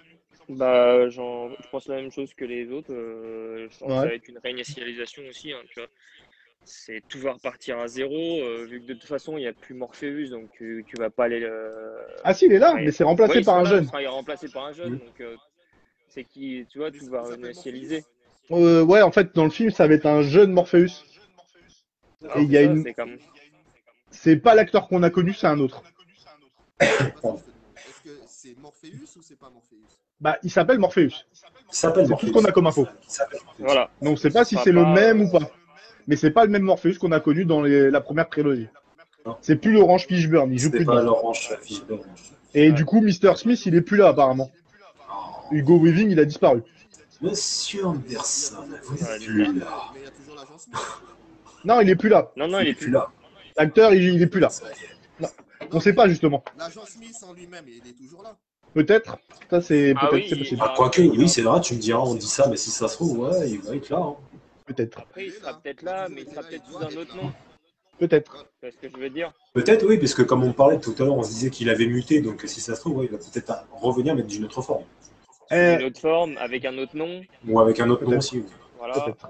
Bah, je pense la même chose que les autres. Je pense que ça Ouais. va être une réinitialisation aussi, hein, tu vois. C'est tout va repartir à zéro, vu que de toute façon, il n'y a plus Morpheus, donc tu vas pas aller Ah si, il est là, ouais, mais c'est remplacé ouais, ils par sont un là, jeune. enfin, il est remplacé par un jeune, donc c'est qui, tu vois, Mais tout il va s'appelle réinitialiser. Ouais, en fait, dans le film, ça va être un jeune Morpheus. Ah, Et il c'est y a ça, une... c'est comme. C'est pas l'acteur qu'on a connu, c'est un autre. C'est pas ça que je te demande. Est-ce que c'est Morpheus ou c'est pas Morpheus? Bah, il s'appelle Morpheus. Il s'appelle C'est tout ce Morpheus. qu'on a comme info. Il s'appelle Morpheus. Voilà. Donc, on sait Donc ce pas si sera c'est le pas. même ou pas. Mais c'est pas le même Morpheus qu'on a connu dans la première trilogie. Non. C'est plus l'Orange Fishburne, il joue C'est plus pas dedans. l'orange Fishburne. Et Ouais. du coup, Mr. Smith, il est plus là, apparemment. Hugo Weaving, il a disparu. Monsieur Anderson, vous Ouais, n'êtes plus là. Mais il y a toujours l'agent Smith. Non, il est plus là. Non, Il il est est plus plus. là. L'acteur, il est plus là. Ça y est. Non. On sait pas, justement. L'agent Smith en lui-même, il est toujours là. Peut-être. Ça, c'est Ah peut-être, oui, c'est possible. Ah, quoique, oui, c'est vrai, tu me diras, on dit ça, mais si ça se trouve, ouais, il va être là, hein. Peut-être. Après, il est sera là. peut-être Il a là, toujours mais il été sera là, peut-être il sous doit un être autre là. nom. Peut-être. Tu vois ce que je veux dire? Peut-être, oui, parce que comme on parlait tout à l'heure, on se disait qu'il avait muté, donc si ça se trouve, ouais, il va peut-être revenir, mais d'une autre forme. Sous Eh, une autre forme, avec un autre nom. Ou avec un autre nom peut-être. aussi. Oui. Voilà. Peut-être.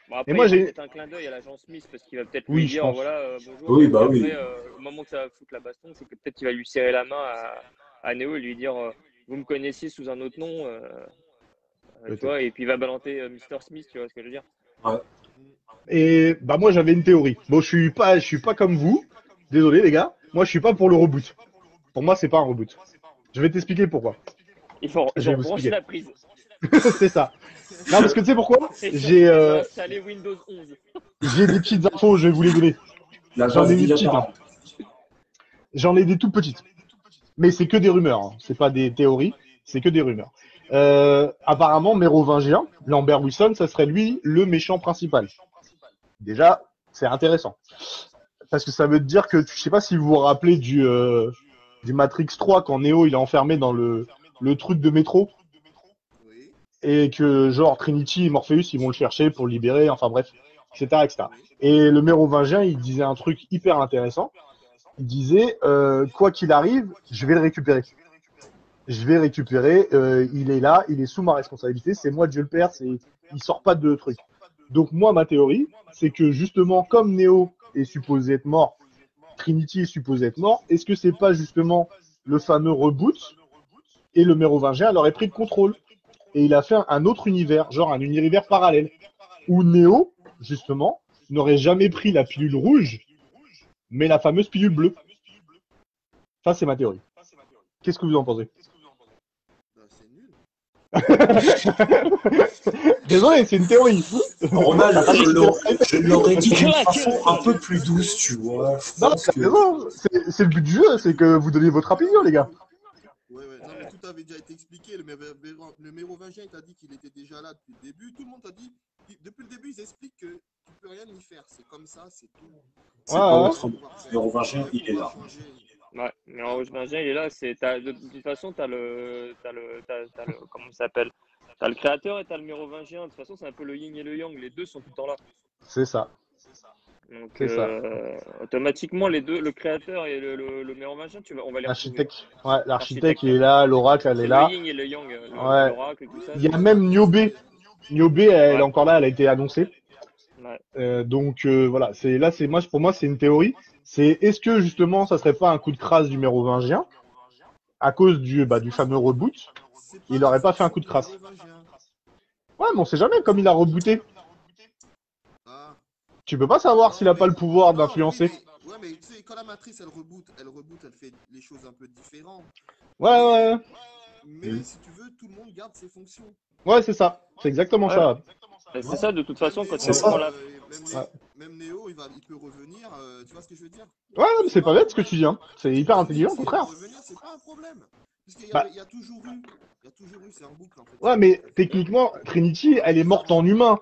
Bon, Et après, moi, il y aura j'ai. peut-être un clin d'œil à l'agent Smith parce qu'il va peut-être lui Oui, je dire pense. voilà, bonjour. Oui, Et puis bah après, oui. au moment que ça va foutre la baston, c'est que peut-être qu'il va lui serrer la main à Neo et lui dire vous me connaissiez sous un autre nom, tu Peut-être. vois, et puis il va balancer Mr. Smith, tu vois ce que je veux dire? Ouais. Et bah moi j'avais une théorie. Bon, je suis pas comme vous. Désolé les gars. Moi je suis pas pour le reboot. Pour moi c'est pas un reboot. Je vais t'expliquer pourquoi. Il faut Je vais vous brancher expliquer. la prise. C'est ça. Non parce que tu sais pourquoi Et J'ai installer Windows 11. j'ai des petites infos. Je vais vous les donner. La J'en base ai des petites. Hein. bilatérale. J'en ai des toutes petites. Mais c'est que des rumeurs. Hein. C'est pas des théories. C'est que des rumeurs. Apparemment Mérovingien, Lambert Wilson, ça serait lui le méchant principal. Déjà c'est intéressant. Parce que ça veut dire que, je sais pas si vous vous rappelez du Matrix 3 quand Neo il est enfermé dans le truc de métro Oui. et que genre Trinity et Morpheus ils vont le chercher pour le libérer, enfin bref, etc. etc. Oui. Et le Mérovingien il disait un truc hyper intéressant. Il disait quoi qu'il arrive, je vais le récupérer. Je vais récupérer, il est là, il est sous ma responsabilité, c'est moi Dieu le Père, il sort pas de truc. Donc moi ma théorie, c'est que justement comme Neo est supposé être mort, Trinity est supposé être mort, est-ce que c'est pas justement le fameux reboot et le Mérovingien aurait pris le contrôle et il a fait un autre univers, genre un univers parallèle où Neo justement n'aurait jamais pris la pilule rouge mais la fameuse pilule bleue. Ça c'est ma théorie. Qu'est-ce que vous en pensez? Bah, c'est nul. Désolé, c'est une théorie. Ronald, je l'aurais dit d'une façon un peu plus douce, tu vois. Je Non, pense t'as que... raison. C'est le but du jeu, c'est que vous donniez votre opinion, les gars. Ouais, ouais. Non, mais tout avait déjà été expliqué. Le Mérovingien, il t'a dit qu'il était déjà là depuis le début. Tout le monde t'a dit, depuis le début, ils expliquent que tu peux rien y faire. C'est comme ça, c'est tout. C'est Ouais, pas ouais. autrement. Mérovingien, il est là. Ouais, mais en Mérovingien, il est là. De toute façon, t'as le, comment ça s'appelle? T'as le créateur et t'as le Mérovingien. De toute façon, c'est un peu le yin et le yang. Les deux sont tout le temps là. C'est ça. Donc, C'est ça. automatiquement, les deux, le créateur et le Mérovingien, on va les retrouver. L'architecte, ouais, l'architecte, il est là, l'oracle, elle est C'est là. le yin et le yang, Ouais. l'oracle et tout ça. Il y a même Niobé. Niobé, elle est Ouais. encore là, elle a été annoncée. Ouais. Donc voilà, pour moi, c'est une théorie. C'est est-ce que justement, ça serait pas un coup de crasse du Mérovingien à cause du fameux reboot, il aurait pas fait un coup de crasse. Ouais, mais on sait jamais, comme il a rebooté. Ah. Tu peux pas savoir s'il a Non, pas mais- le pouvoir non, d'influencer. oui, ouais, mais tu sais, quand la matrice elle reboot, elle fait les choses un peu différentes. Ouais. Mais si tu veux, tout le monde garde ses fonctions. Ouais, c'est ça. C'est exactement Ouais. ça. Et c'est ça, de toute façon, quand C'est on ça. prend la. Même Neo, il peut revenir. Tu vois ce que je veux dire? Ouais, mais c'est pas bête ce que tu dis. Hein. C'est hyper intelligent, au S'il contraire. veut revenir, c'est pas un problème. Puisqu'il Bah. y a toujours eu. Il y a toujours eu, c'est en boucle en fait. Ouais, mais techniquement, Trinity, elle est morte en humain.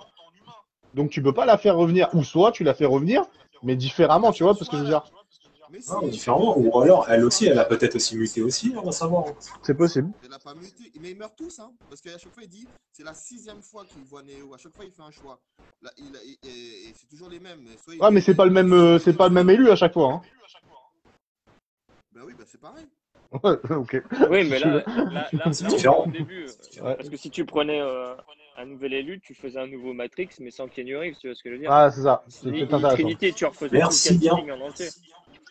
Donc tu peux pas la faire revenir. Ou soit tu la fais revenir, mais différemment, tu vois, parce que je veux dire. Mais si, Non, différemment. Ou alors, elle aussi, elle a peut-être aussi muté aussi, on va savoir. C'est possible. elle n'a pas muté. Mais ils meurent tous, hein. Parce qu'à chaque fois, il dit, c'est la 6e fois qu'il voit Neo. À chaque fois, il fait un choix. Là, et c'est toujours les mêmes. Soit Ouais, mais c'est pas le même élu à chaque fois. Hein. Ben oui, ben c'est pareil. Ouais, ok. Oui, mais là, C'est on différent. est au début. Ouais. Parce que si tu prenais un nouvel élu, tu faisais un nouveau Matrix, mais sans Keanu Reeves, tu vois ce que je veux dire? Ah, c'est ça. C'est Ni peut-être intéressant. Trinity, tu refaisais Merci tout le bien. casting en entier.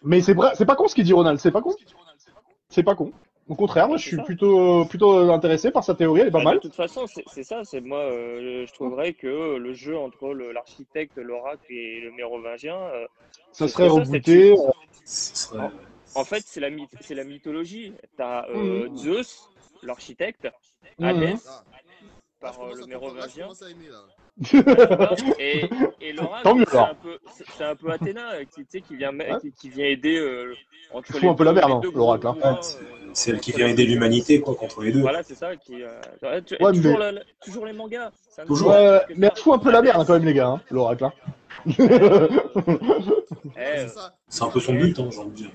Mais c'est vrai, c'est pas con ce qu'il dit Ronald, c'est pas con. C'est pas con. Au contraire, moi je C'est suis ça. plutôt intéressé par sa théorie, elle est pas Bah, mal. de toute façon, c'est ça. C'est moi, je trouverais que le jeu entre l'architecte, l'oracle et le mérovingien, Ça ce serait serait ça, cette rebooté. suite. Ce serait- En fait, c'est la mythologie. T'as Mhm. Zeus, l'architecte, Mhm. Hadès, Ah, par là, je le commence mérovingien. à aimer là. Voilà, tu vois. Et Tant mieux, l'oracle, alors. c'est un peu Athéna qui, tu sais, qui vient aider entre Fout un peu la merde, les hein, deux gros l'oracle. Hein. courants. C'est elle qui Entre vient les aider deux. l'humanité, quoi, contre les deux. Voilà, c'est ça. Ouais, toujours, mais, toujours les mangas. Ça ne Toujours. fait ouais, que mais ça. elle fout un peu la merde Hadès. hein, quand même, les gars, hein, l'oracle. Hein. Ouais, c'est ça. C'est un peu son but, hein, j'ai envie de dire.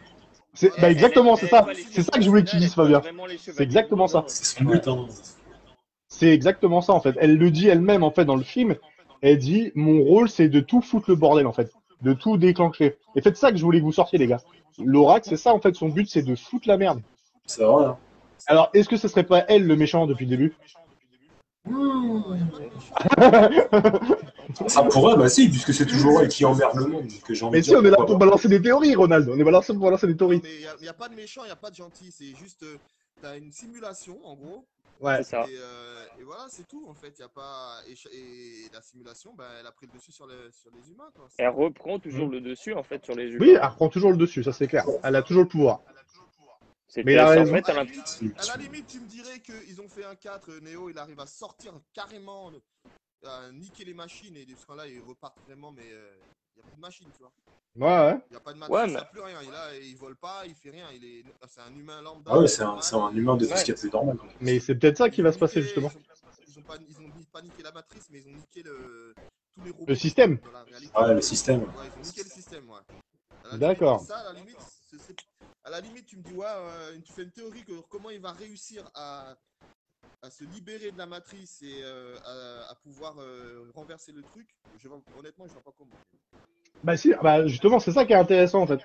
Bah exactement, c'est ça. Elle est C'est ça que je voulais que tu dises, pas Fabien. vraiment les C'est chevaliers exactement du ça. monde, hein. C'est son but, hein. C'est exactement ça en fait. Elle le dit elle-même en fait dans le film. Elle dit mon rôle c'est de tout foutre le bordel en fait, de tout déclencher. Et faites ça que je voulais que vous sortiez les gars. L'oracle c'est ça en fait, son but c'est de foutre la merde. C'est vrai, hein. Alors est-ce que ce serait pas elle le méchant depuis le début? Non, y a pas de méchant. Ça pourrait, bah si, puisque c'est toujours elle qui emmerde le monde. Que j'ai envie Mais de si dire, on est là pourquoi pour pas. balancer des théories Ronald, on est là pour balancer des Non, théories. mais y a pas de méchant, y a pas de gentil. C'est juste, t'as une simulation en gros. Ouais. C'est ça. Et voilà, c'est tout en fait. Y a pas et la simulation, ben, elle a pris le dessus sur les humains. Quoi. Elle reprend toujours le dessus en fait sur les Oui, humains. elle reprend toujours le dessus, ça c'est clair. Elle a toujours le pouvoir. C'est Mais il a en raison. fait, À la limite, tu me dirais qu'ils ont fait un 4, Neo, il arrive à sortir carrément, à niquer les machines, et parce que là, ils repartent vraiment, mais il n'y a plus de machine, tu vois. Ouais. Il n'y a pas de matrice, Ouais, il n'y mais- a plus rien. Il vole pas, il fait rien, c'est un humain lambda. Ah ouais, c'est un normal. humain de tout Ouais. ce qu'il y a de plus normal. Mais c'est peut-être ça qui Ils va ont se passer niqué- justement. Ils ont pas niqué la matrice, mais ils ont niqué tous les robots. Le système. Dans la réalité. Ouais, le système. Ouais, ils ont niqué le système, ouais. À la D'accord. limite, ça, à la limite, tu me dis, ouais, tu fais une théorie que comment il va réussir à se libérer de la matrice et à pouvoir renverser le truc. Honnêtement, je vois pas comment. Bah si, bah justement, c'est ça qui est intéressant en fait.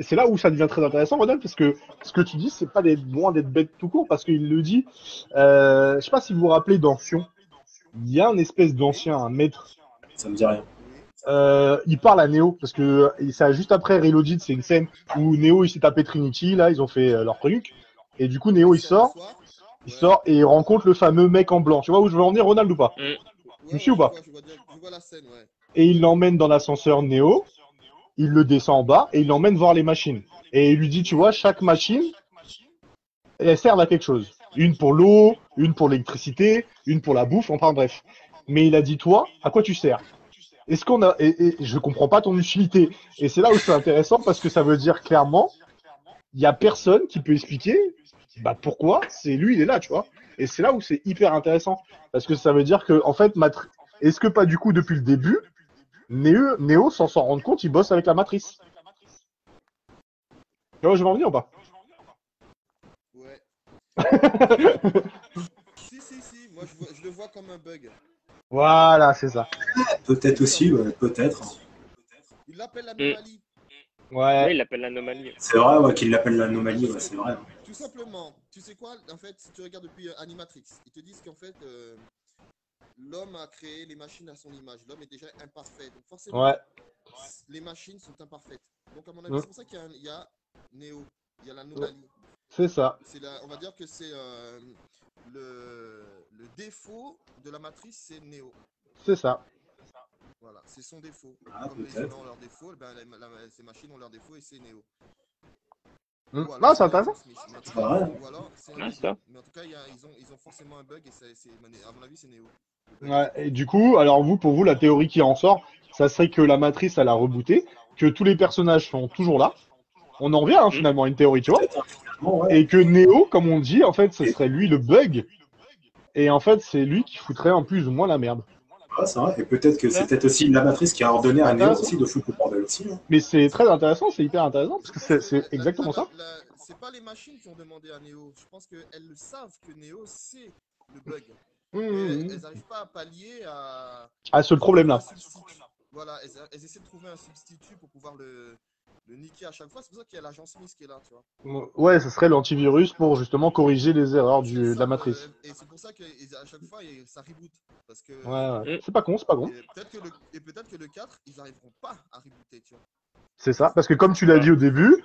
C'est là où ça devient très intéressant, Rodolphe, parce que ce que tu dis, c'est pas loin d'être bête tout court, parce qu'il le dit. Je sais pas si vous vous rappelez dans Sion, il y a une espèce d'ancien, un maître. Ça me dit rien. Il parle à Neo, parce que ça juste après Reloaded, c'est une scène où Neo il s'est tapé Trinity, là ils ont fait leur truc, et du coup Neo il sort et il rencontre le fameux mec en blanc. Tu vois où je veux en venir, Ronald, ou pas? Tu me suis ou pas? Je vois la scène, ouais. Et il l'emmène dans l'ascenseur Neo, il le descend en bas et il l'emmène voir les machines. Et il lui dit, tu vois, chaque machine, elle sert à quelque chose. Une pour l'eau, une pour l'électricité, une pour la bouffe, enfin bref. Mais il a dit, toi, à quoi tu sers? Est-ce qu'on a et je comprends pas ton utilité. Et c'est là où c'est intéressant parce que ça veut dire clairement, il y a personne qui peut expliquer bah pourquoi c'est lui il est là, tu vois. Et c'est là où c'est hyper intéressant parce que ça veut dire que en fait est-ce que pas du coup depuis le début Neo sans s'en rendre compte, il bosse avec la matrice. Tu vois où je vais en venir ou pas? Ouais. Si. Moi, je le vois comme un bug. Voilà, c'est ça. Peut-être aussi, ouais, peut-être. Il l'appelle l'anomalie. Ouais. Oui, il l'appelle l'anomalie. C'est vrai, ouais, qu'il l'appelle l'anomalie, ouais, c'est vrai. Tout simplement. Tu sais quoi? En fait, si tu regardes depuis Animatrix, ils te disent qu'en fait, l'homme a créé les machines à son image. L'homme est déjà imparfait. Donc forcément, les machines sont imparfaites. Donc à mon avis, c'est pour ça qu'il y a Neo. Il y a l'anomalie. C'est ça. On va dire que c'est le défaut de la matrice, c'est Neo. C'est ça. Voilà, c'est son défaut. Ah, Comme les peut-être. humains ont leurs défauts, ben, ces machines ont leurs défauts et c'est Neo. Mm. Ou alors, Non, c'est c'est intéressant. Agent Smith. Mais en tout Pas cas, vrai. ou alors, c'est un Ouais, des c'est deux. ça. Mais en tout cas, ils ont forcément un bug et à mon avis, c'est Neo. Ouais, et du coup, alors pour vous, la théorie qui en sort, ça serait que la matrice, elle a rebooté, que tous les personnages sont toujours là. On en revient finalement à une théorie, tu vois. Peut-être, finalement, ouais. Et que Neo, comme on dit, en fait, ce serait lui le bug. Et en fait, c'est lui qui foutrait en plus ou moins la merde. Ouais, c'est vrai. Et peut-être que c'est Ça. peut-être aussi la matrice qui a ordonné à Neo Intéressant. aussi de foutre le bordel aussi. Hein. Mais c'est très intéressant, c'est hyper intéressant, parce que Je pense c'est que exactement ça. c'est pas les machines qui ont demandé à Neo. Je pense qu'elles le savent que Neo, c'est le bug. Mmh, Mais mmh. elles n'arrivent pas à pallier À ce problème-là. Voilà, elles essaient de trouver un substitut pour pouvoir le niquer à chaque fois. C'est pour ça qu'il y a l'agent Smith qui est là, tu vois. Ouais, ce serait l'antivirus pour justement corriger les erreurs de la matrice. Et c'est pour ça qu'à chaque fois, ça reboot. Parce que, Ouais. C'est pas con, c'est pas con. et peut-être que le 4, ils n'arriveront pas à rebooter, tu vois. C'est ça, parce que comme tu l'as dit au début,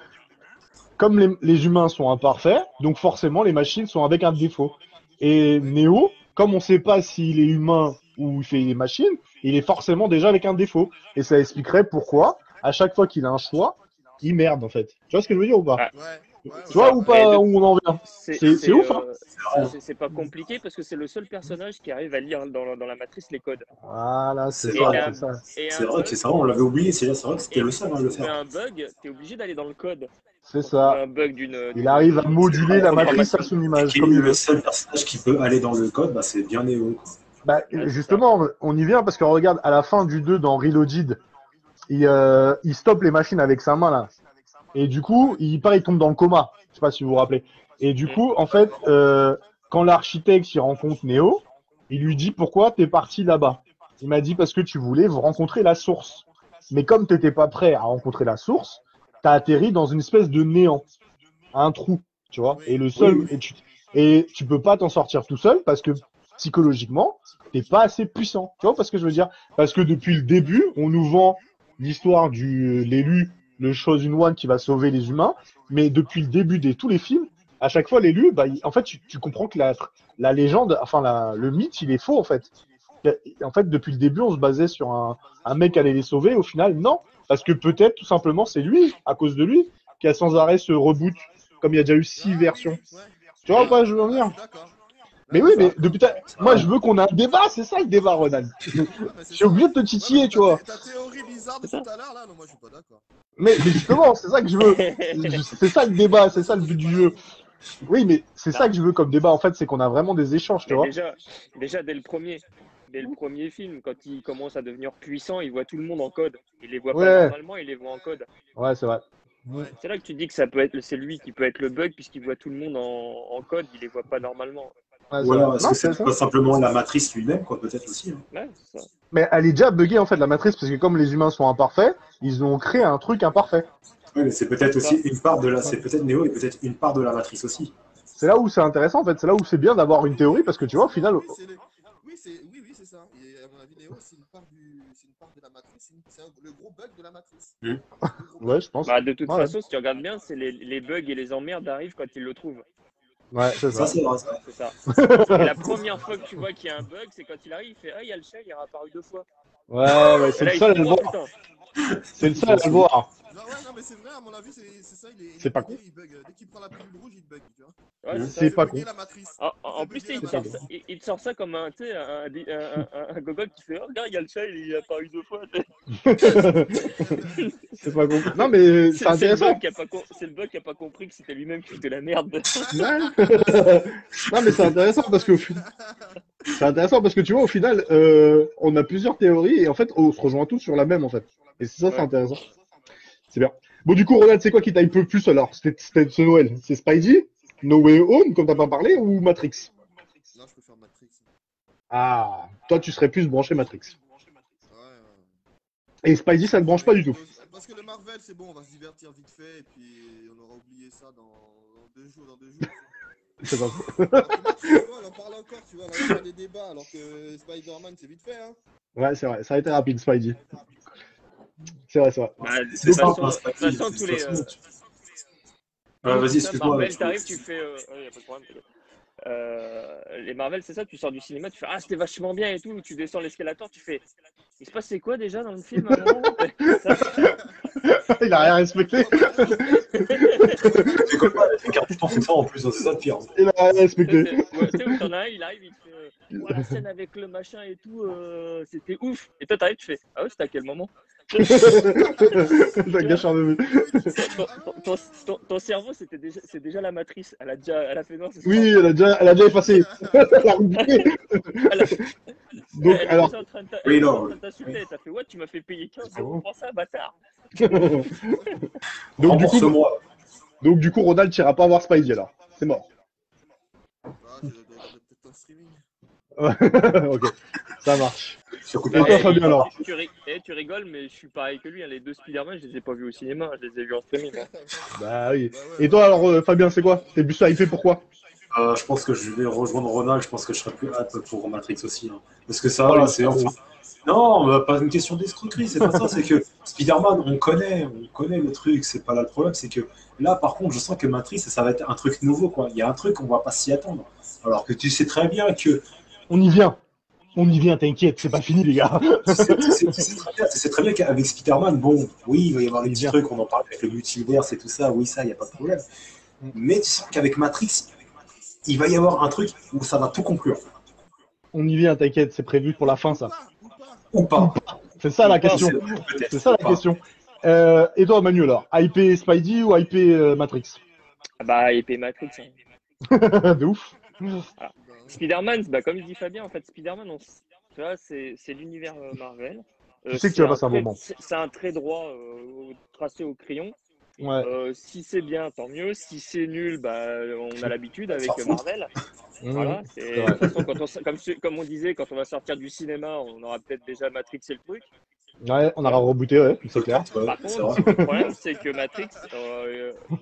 comme les humains sont imparfaits, donc forcément les machines sont avec un défaut. Et Neo, comme on sait pas s'il est humain ou il fait des machines, il est forcément déjà avec un défaut. Et ça expliquerait pourquoi, à chaque fois qu'il a un choix, il merde en fait. Tu vois ce que je veux dire ou pas? Tu vois ou pas où on en vient? C'est ouf, hein? C'est pas compliqué parce que c'est le seul personnage qui arrive à lire dans la matrice les codes. Voilà, c'est C'est ça, vrai. c'est ça. C'est vrai que c'est vrai, on l'avait oublié, c'est vrai que c'était le seul à le Pour trouver faire. un bug, t'es obligé d'aller dans le code. C'est Pour trouver ça. un bug Il arrive à moduler la matrice à son Et image, qui est comme il le veut. seul personnage qui peut aller dans le code, bah, c'est bien Neo. Quoi. Bah, Ouais, justement, on y vient parce que regarde, à la fin du 2 dans Reloaded, il stoppe les machines avec sa main là. Et du coup, il tombe dans le coma. Je sais pas si vous vous rappelez. Et du coup, en fait, quand l'architecte il rencontre Neo, il lui dit pourquoi t'es parti là-bas. Il m'a dit parce que tu voulais rencontrer la source. Mais comme t'étais pas prêt à rencontrer la source, t'as atterri dans une espèce de néant, un trou, tu vois. Et le seul, et tu peux pas t'en sortir tout seul parce que psychologiquement, t'es pas assez puissant. Tu vois parce que je veux dire? Parce que depuis le début, on nous vend l'histoire du l'élu, le Chosen One qui va sauver les humains, mais depuis le début de tous les films, à chaque fois l'élu, bah, en fait, tu comprends que la légende, enfin le mythe, il est faux en fait. En fait, depuis le début, on se basait sur un mec qui allait les sauver. Au final, non, parce que peut-être tout simplement c'est lui, à cause de lui, qui a sans arrêt ce reboot, comme il y a déjà eu 6 versions. Tu vois ou pas, je veux en venir? Mais oui, mais depuis moi je veux qu'on ait un débat, c'est ça le débat, Ronald. Je suis obligé de te titiller, tu vois. Ta théorie bizarre de tout à l'heure, là, non, moi je suis pas d'accord. Mais justement, c'est ça que je veux. C'est ça le débat, c'est ça le but du jeu. Oui, mais c'est ça que je veux comme débat, en fait, c'est qu'on a vraiment des échanges, tu vois. Déjà dès le premier film, quand il commence à devenir puissant, il voit tout le monde en code. Il les voit pas normalement, il les voit en code. Ouais, c'est vrai. C'est là que tu dis que c'est lui qui peut être le bug puisqu'il voit tout le monde en code, il les voit pas normalement. Ouais, ou alors, est-ce que c'est c'est pas simplement la matrice lui-même, quoi, peut-être aussi. Hein. Ouais, c'est ça. Mais elle est déjà buggée, en fait, la matrice, parce que comme les humains sont imparfaits, ils ont créé un truc imparfait. Oui, mais c'est peut-être aussi une part de la. C'est peut-être Neo et peut-être une part de la matrice aussi. C'est là où c'est intéressant, en fait. C'est là où c'est bien d'avoir une théorie, parce que tu vois, au final. Oui, c'est ça. Et à mon avis, Neo, c'est une part de la matrice. C'est le gros bug de la matrice. Ouais, je pense. Bah, de toute façon, si tu regardes bien, c'est les bugs et les emmerdes arrivent quand ils le trouvent. Ouais, c'est ça. C'est vrai, ça. C'est ça. Et la première fois que tu vois qu'il y a un bug, c'est quand il arrive, il fait « Ah, il y a le chat, il est réapparu 2 fois. » Ouais, c'est le seul à le voir. C'est le seul à le voir. Non, mais c'est vrai, à mon avis, c'est ça. C'est pas con. Il bug. Dès qu'il prend la pilule rouge, il bug, tu vois. Ouais, c'est pas con. En plus, il te sort ça comme un gogol qui fait « Oh, regarde, il y a le chat, il est apparu 2 fois. » C'est pas con. Non, mais c'est intéressant. C'est le bug qui a pas compris que c'était lui-même qui foutait la merde. Non, mais c'est intéressant parce que tu vois, au final, on a plusieurs théories et en fait, on se rejoint tous sur la même en fait. Et c'est ça, c'est intéressant. C'est bien. Bon, du coup, Ronald, c'est quoi qui t'aille peu plus alors? C'était ce Noël. C'est Spidey, No Way Home, comme t'as pas parlé, ou Matrix? Non, je préfère Matrix. Ah, toi, tu serais plus branché Matrix. Ouais. Et Spidey, ça ne branche pas du tout. Parce que le Marvel, c'est bon, on va se divertir vite fait et puis on aura oublié ça dans 2 jours. C'est pas faux. On en parle encore, tu vois, on va avoir des débats alors que Spider-Man, c'est vite fait, hein. Ouais, c'est vrai, ça a été rapide, Spidey. C'est vrai. Bah, de toute façon, tous les. Vas-y, Ça, excuse-moi. Marvel, t'arrives, tu fais. Y a pas de problème. Les Marvel, c'est ça, tu sors du cinéma, tu fais ah, c'était vachement bien et tout, tu descends l'escalator, tu fais il se passe c'est quoi déjà dans le film à un moment Il a rien respecté. C'est comme ça, les cartons, c'est ça en plus, c'est ça le pire. Il a rien respecté. Ouais, tu sais, où t'en as un, il arrive, il te fait la scène avec le machin et tout, c'était ouf. Et toi, t'arrives, tu fais ah ouais, c'était à quel moment Ça gâche un demi. ton cerveau, c'est déjà la matrice. Elle a fait non, c'est Oui, elle a déjà effacé. Elle a oublié. Donc, elle est alors. déjà en train de Oui. t'insulter. T'as fait ouais, tu m'as fait payer 15 euros pour ça, bâtard. Rembourse-moi. Donc, du coup, Ronald t'ira pas voir Spidey alors. C'est mort. Ah, je dois peut-être un streaming. Ok, ça marche. Surcoupé. Et toi, Fabien, alors? Tu rigoles, mais je suis pareil que lui. Hein. Les deux Spider-Man, je les ai pas vus au cinéma, je les ai vus en streaming. Hein. Bah oui. Et toi, alors, Fabien, c'est quoi? T'es plus hypé pourquoi? Je pense que je vais rejoindre Ronald, je pense que je serai plus hâte pour Matrix aussi. Hein. Parce que ça, Voilà, c'est enfin. Non, pas une question d'escroquerie, c'est pas ça, c'est que Spider-Man, on connaît le truc, c'est pas là le problème, c'est que là, par contre, je sens que Matrix, ça va être un truc nouveau, quoi. Il y a un truc, on va pas s'y attendre. Alors que tu sais très bien que. On y vient. On y vient, t'inquiète, c'est pas fini, les gars. Tu sais très bien qu'avec Spider-Man, bon, oui, il va y avoir les petits trucs, on en parle avec le multivers et tout ça, oui, ça, il n'y a pas de problème. Mais tu sens qu'avec Matrix, il va y avoir un truc où ça va tout conclure. On y vient, t'inquiète, c'est prévu pour la fin, ça. Ou pas. C'est ça la question. C'est ça la question. Et toi, Manu, alors, hypé Spidey ou hypé Matrix? Ah bah, épée Matrix. Hein. De ouf. Ah. Spider-Man, bah, comme il dit Fabien, en fait, Spider-Man, tu vois, c'est l'univers Marvel. Tu sais que tu vas passer un moment. C'est un trait droit tracé au crayon. Ouais. Si c'est bien, tant mieux. Si c'est nul, bah, on a l'habitude avec Marvel. Voilà. De toute façon, comme on disait, quand on va sortir du cinéma, on aura peut-être déjà Matrix et le truc. Ouais, on aura rebooté, ouais, c'est clair. Par contre, le problème, c'est que Matrix,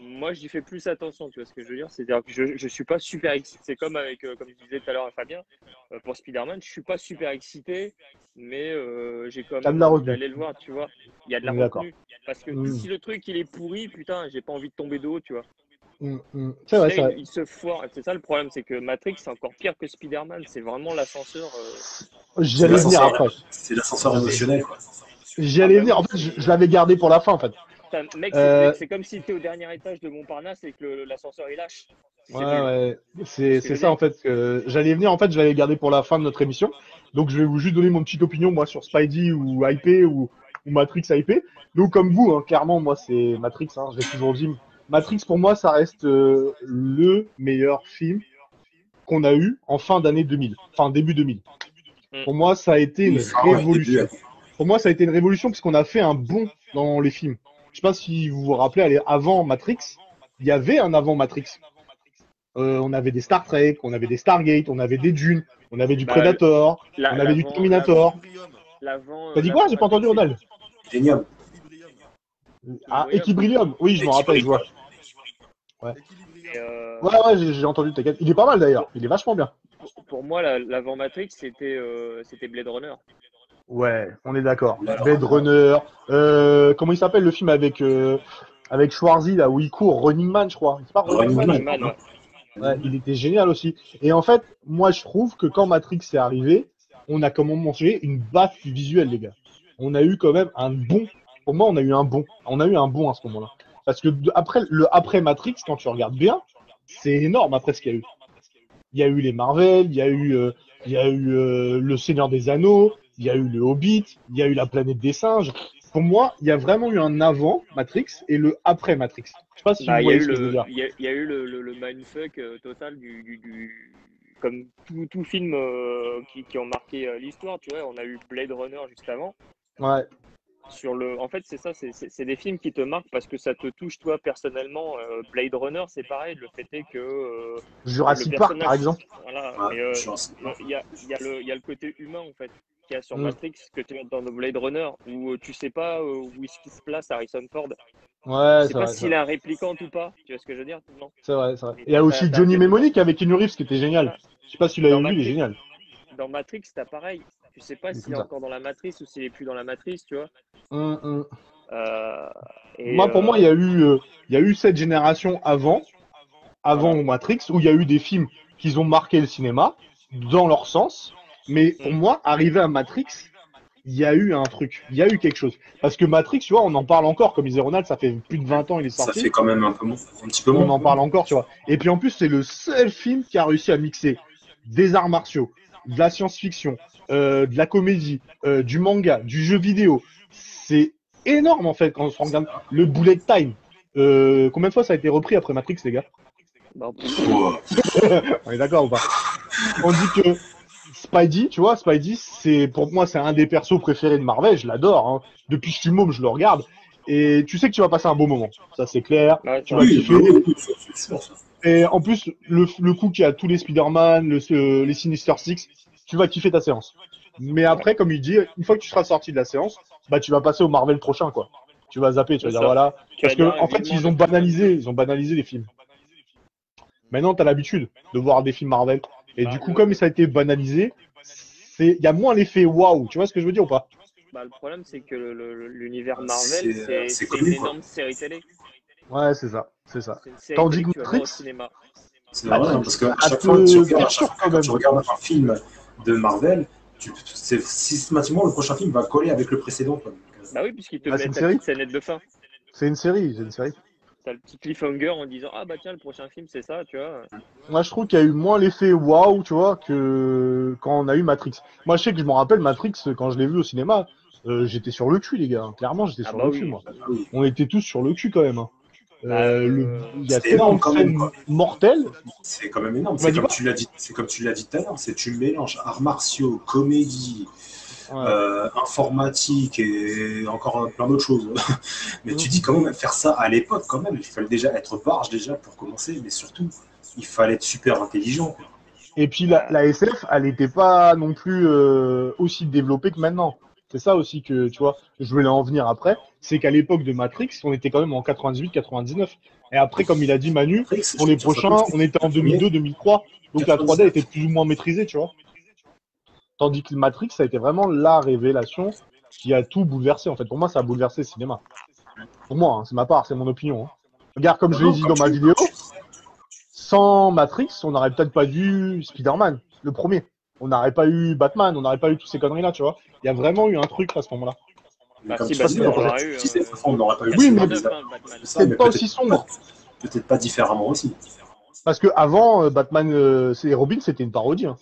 moi, j'y fais plus attention, tu vois ce que je veux dire? C'est-à-dire que je suis pas super excité. C'est comme avec, comme je disais tout à l'heure à Fabien, pour Spider-Man, je suis pas super excité, mais j'ai quand même envie d'aller le voir, tu vois. Il y a de la retenue. Parce que si le truc, il est pourri, putain, j'ai pas envie de tomber de haut, tu vois. C'est vrai, ça. Il se foire. C'est ça le problème, c'est que Matrix, c'est encore pire que Spider-Man. C'est vraiment l'ascenseur. J'allais venir après. C'est l'ascenseur émotionnel, quoi. J'allais venir. En fait, je l'avais gardé pour la fin, en fait. Mec, c'est comme si tu es au dernier étage de Montparnasse et que l'ascenseur il lâche. Ouais. C'est ça, en fait. J'allais venir, en fait, je l'avais gardé pour la fin de notre émission. Donc, je vais vous juste donner mon petite opinion, moi, sur Spidey ou hypé ou Matrix hypé. Donc, comme vous, hein, clairement, moi, c'est Matrix. Hein, je l'ai toujours dit. Matrix, pour moi, ça reste le meilleur film qu'on a eu en fin d'année 2000. Enfin, début 2000. Pour moi, ça a été une révolution. Pour moi, ça a été une révolution parce qu'on a fait un bond dans les films. Je sais pas si vous vous rappelez, avant Matrix, il y avait un avant Matrix. On avait des Star Trek, on avait des Stargate, on avait des Dune, on avait du Predator, on avait du Terminator. T'as dit quoi? J'ai pas entendu, Ronald. Génial. Ah, Equilibrium. Oui, je m'en rappelle, je vois. Ouais. Ouais, j'ai entendu, t'inquiète. Il est pas mal d'ailleurs, il est vachement bien. Pour moi, l'avant Matrix, c'était Blade Runner. Ouais, on est d'accord. Blade Runner. Comment il s'appelle le film avec Schwarzy là où il court, Running Man, je crois. C'est pas Running Man. Ouais, il était génial aussi. Et en fait, moi je trouve que quand Matrix est arrivé, on a comment mentionné une baffe visuelle, les gars. On a eu quand même un bon. Pour moi, on a eu un bon. On a eu un bon à ce moment-là. Parce que après Matrix, quand tu regardes bien, c'est énorme après ce qu'il y a eu. Il y a eu les Marvel, il y a eu le Seigneur des Anneaux. Il y a eu le Hobbit, il y a eu la planète des singes. Pour moi, il y a vraiment eu un avant Matrix et le après Matrix. Je sais pas si vous voyez ce que je veux dire. Il y a eu le mindfuck total comme tout film qui ont marqué l'histoire, tu vois. On a eu Blade Runner juste avant. Ouais. En fait, c'est ça, c'est des films qui te marquent parce que ça te touche toi personnellement. Blade Runner, c'est pareil. Le fait est que Jurassic Park, par exemple. Voilà. Il y a le côté humain en fait qu'il y a sur Matrix que tu as dans Blade Runner où tu sais pas où est-ce qu'il se place Harrison Ford. Ouais, je sais pas s'il est un réplicant ou pas. Tu vois ce que je veux dire? Non. C'est vrai. Il y a aussi Johnny Mnemonic avec Keanu Reeves qui était génial. Je sais pas si tu l'avais vu, il est génial. Dans Matrix, t'as pareil. Tu sais pas s'il est encore dans la matrice ou s'il est plus dans la matrice, tu vois. Moi, pour moi, il y a eu cette génération avant Matrix, où il y a eu des films qui ont marqué le cinéma dans leur sens. Mais pour moi, arrivé à Matrix, il y a eu un truc, il y a eu quelque chose. Parce que Matrix, tu vois, on en parle encore, comme disait Ronald, ça fait plus de 20 ans il est Ça sorti. fait quand même un petit peu On moins. en parle encore, tu vois. Et puis en plus, c'est le seul film qui a réussi à mixer des arts martiaux, de la science-fiction, de la comédie, du manga, du jeu vidéo. C'est énorme en fait quand on se regarde le bullet time. Combien de fois ça a été repris après Matrix, les gars? Bah, On est d'accord ou pas? On dit que Spidey, tu vois, Spidey, c'est pour moi c'est un des persos préférés de Marvel, je l'adore. Hein. Depuis que je suis môme, je le regarde. Et tu sais que tu vas passer un bon moment, ça c'est clair. ouais, Tu vas Oui, kiffer. oui, c'est sûr, ça. Et en plus, le coup qu'il y a tous les Spider-Man, les Sinister Six, tu vas kiffer ta séance. Mais après, comme il dit, une fois que tu seras sorti de la séance, bah tu vas passer au Marvel prochain, quoi. Tu vas zapper, tu vas C'est dire ça. voilà. Tu Parce vas dire que en fait, vivement ils ont banalisé les films. Maintenant, t'as l'habitude de voir des films Marvel. Et du coup, comme ça a été banalisé, il y a moins l'effet waouh. Tu vois ce que je veux dire ou pas? Bah, le problème, c'est que l'univers Marvel, c'est connu, une quoi. énorme série télé. Ouais, c'est ça, c'est ça. C'est une série Tandis télé que que tu vas voir au Matrix, cinéma. C'est vrai, hein, parce qu'à chaque te fois, à perturbe chaque fois quand que même. tu regardes un film de Marvel, c'est systématiquement le prochain film va coller avec le précédent, quoi. Bah oui, puisqu'ils te Ah, c'est mettent une la série. petite scénette de fin. C'est une série, c'est une série. T'as le petit cliffhanger en disant ah bah tiens, le prochain film, c'est ça, tu vois. Moi, je trouve qu'il y a eu moins l'effet waouh, tu vois, que quand on a eu Matrix. Moi, je sais que je me rappelle Matrix, quand je l'ai vu au cinéma, j'étais sur le cul, les gars. Clairement, j'étais Ah sur bah le oui. cul, moi. Ah oui. On était tous sur le cul quand même. Hein. Bah, Il y a C'était tellement énorme de quand même, scènes quoi. mortelles. C'est quand même énorme. Tu m'as C'est dit comme quoi? tu l'as dit. C'est comme tu l'as dit tout à l'heure. C'est tu mélanges arts martiaux, comédie, Ouais. informatique et encore plein d'autres choses. Mais tu dis quand même faire ça à l'époque, quand même. Il fallait déjà être barge déjà pour commencer, mais surtout, il fallait être super intelligent, quoi. Et puis la SF, elle n'était pas non plus aussi développée que maintenant. C'est ça aussi que, tu vois, je voulais en venir après. C'est qu'à l'époque de Matrix, on était quand même en 98-99. Et après, comme il a dit Manu, Matrix, pour les je pense prochains, on était en 2002-2003. Donc la 3D était plus ou moins maîtrisée, tu vois. Tandis que Matrix, ça a été vraiment la révélation qui a tout bouleversé. En fait, pour moi, ça a bouleversé le cinéma. Pour moi, hein, c'est ma part, c'est mon opinion. Hein. Regarde, comme je l'ai dit dans ma vidéo, sans Matrix, on n'aurait peut-être pas vu Spider-Man, le premier. On n'aurait pas eu Batman, on n'aurait pas eu toutes ces conneries-là, tu vois. Il y a vraiment eu un truc à ce moment-là. Mais bah comme si, tu dis, Batman, en on fait, aurait eu. tu sais, de toute façon, on n'aurait pas eu Oui, le mais cinéma, Batman. ça, mais c'est pas aussi sombre. peut-être pas différemment aussi. Parce que avant, Batman et Robin, c'était une parodie. Hein.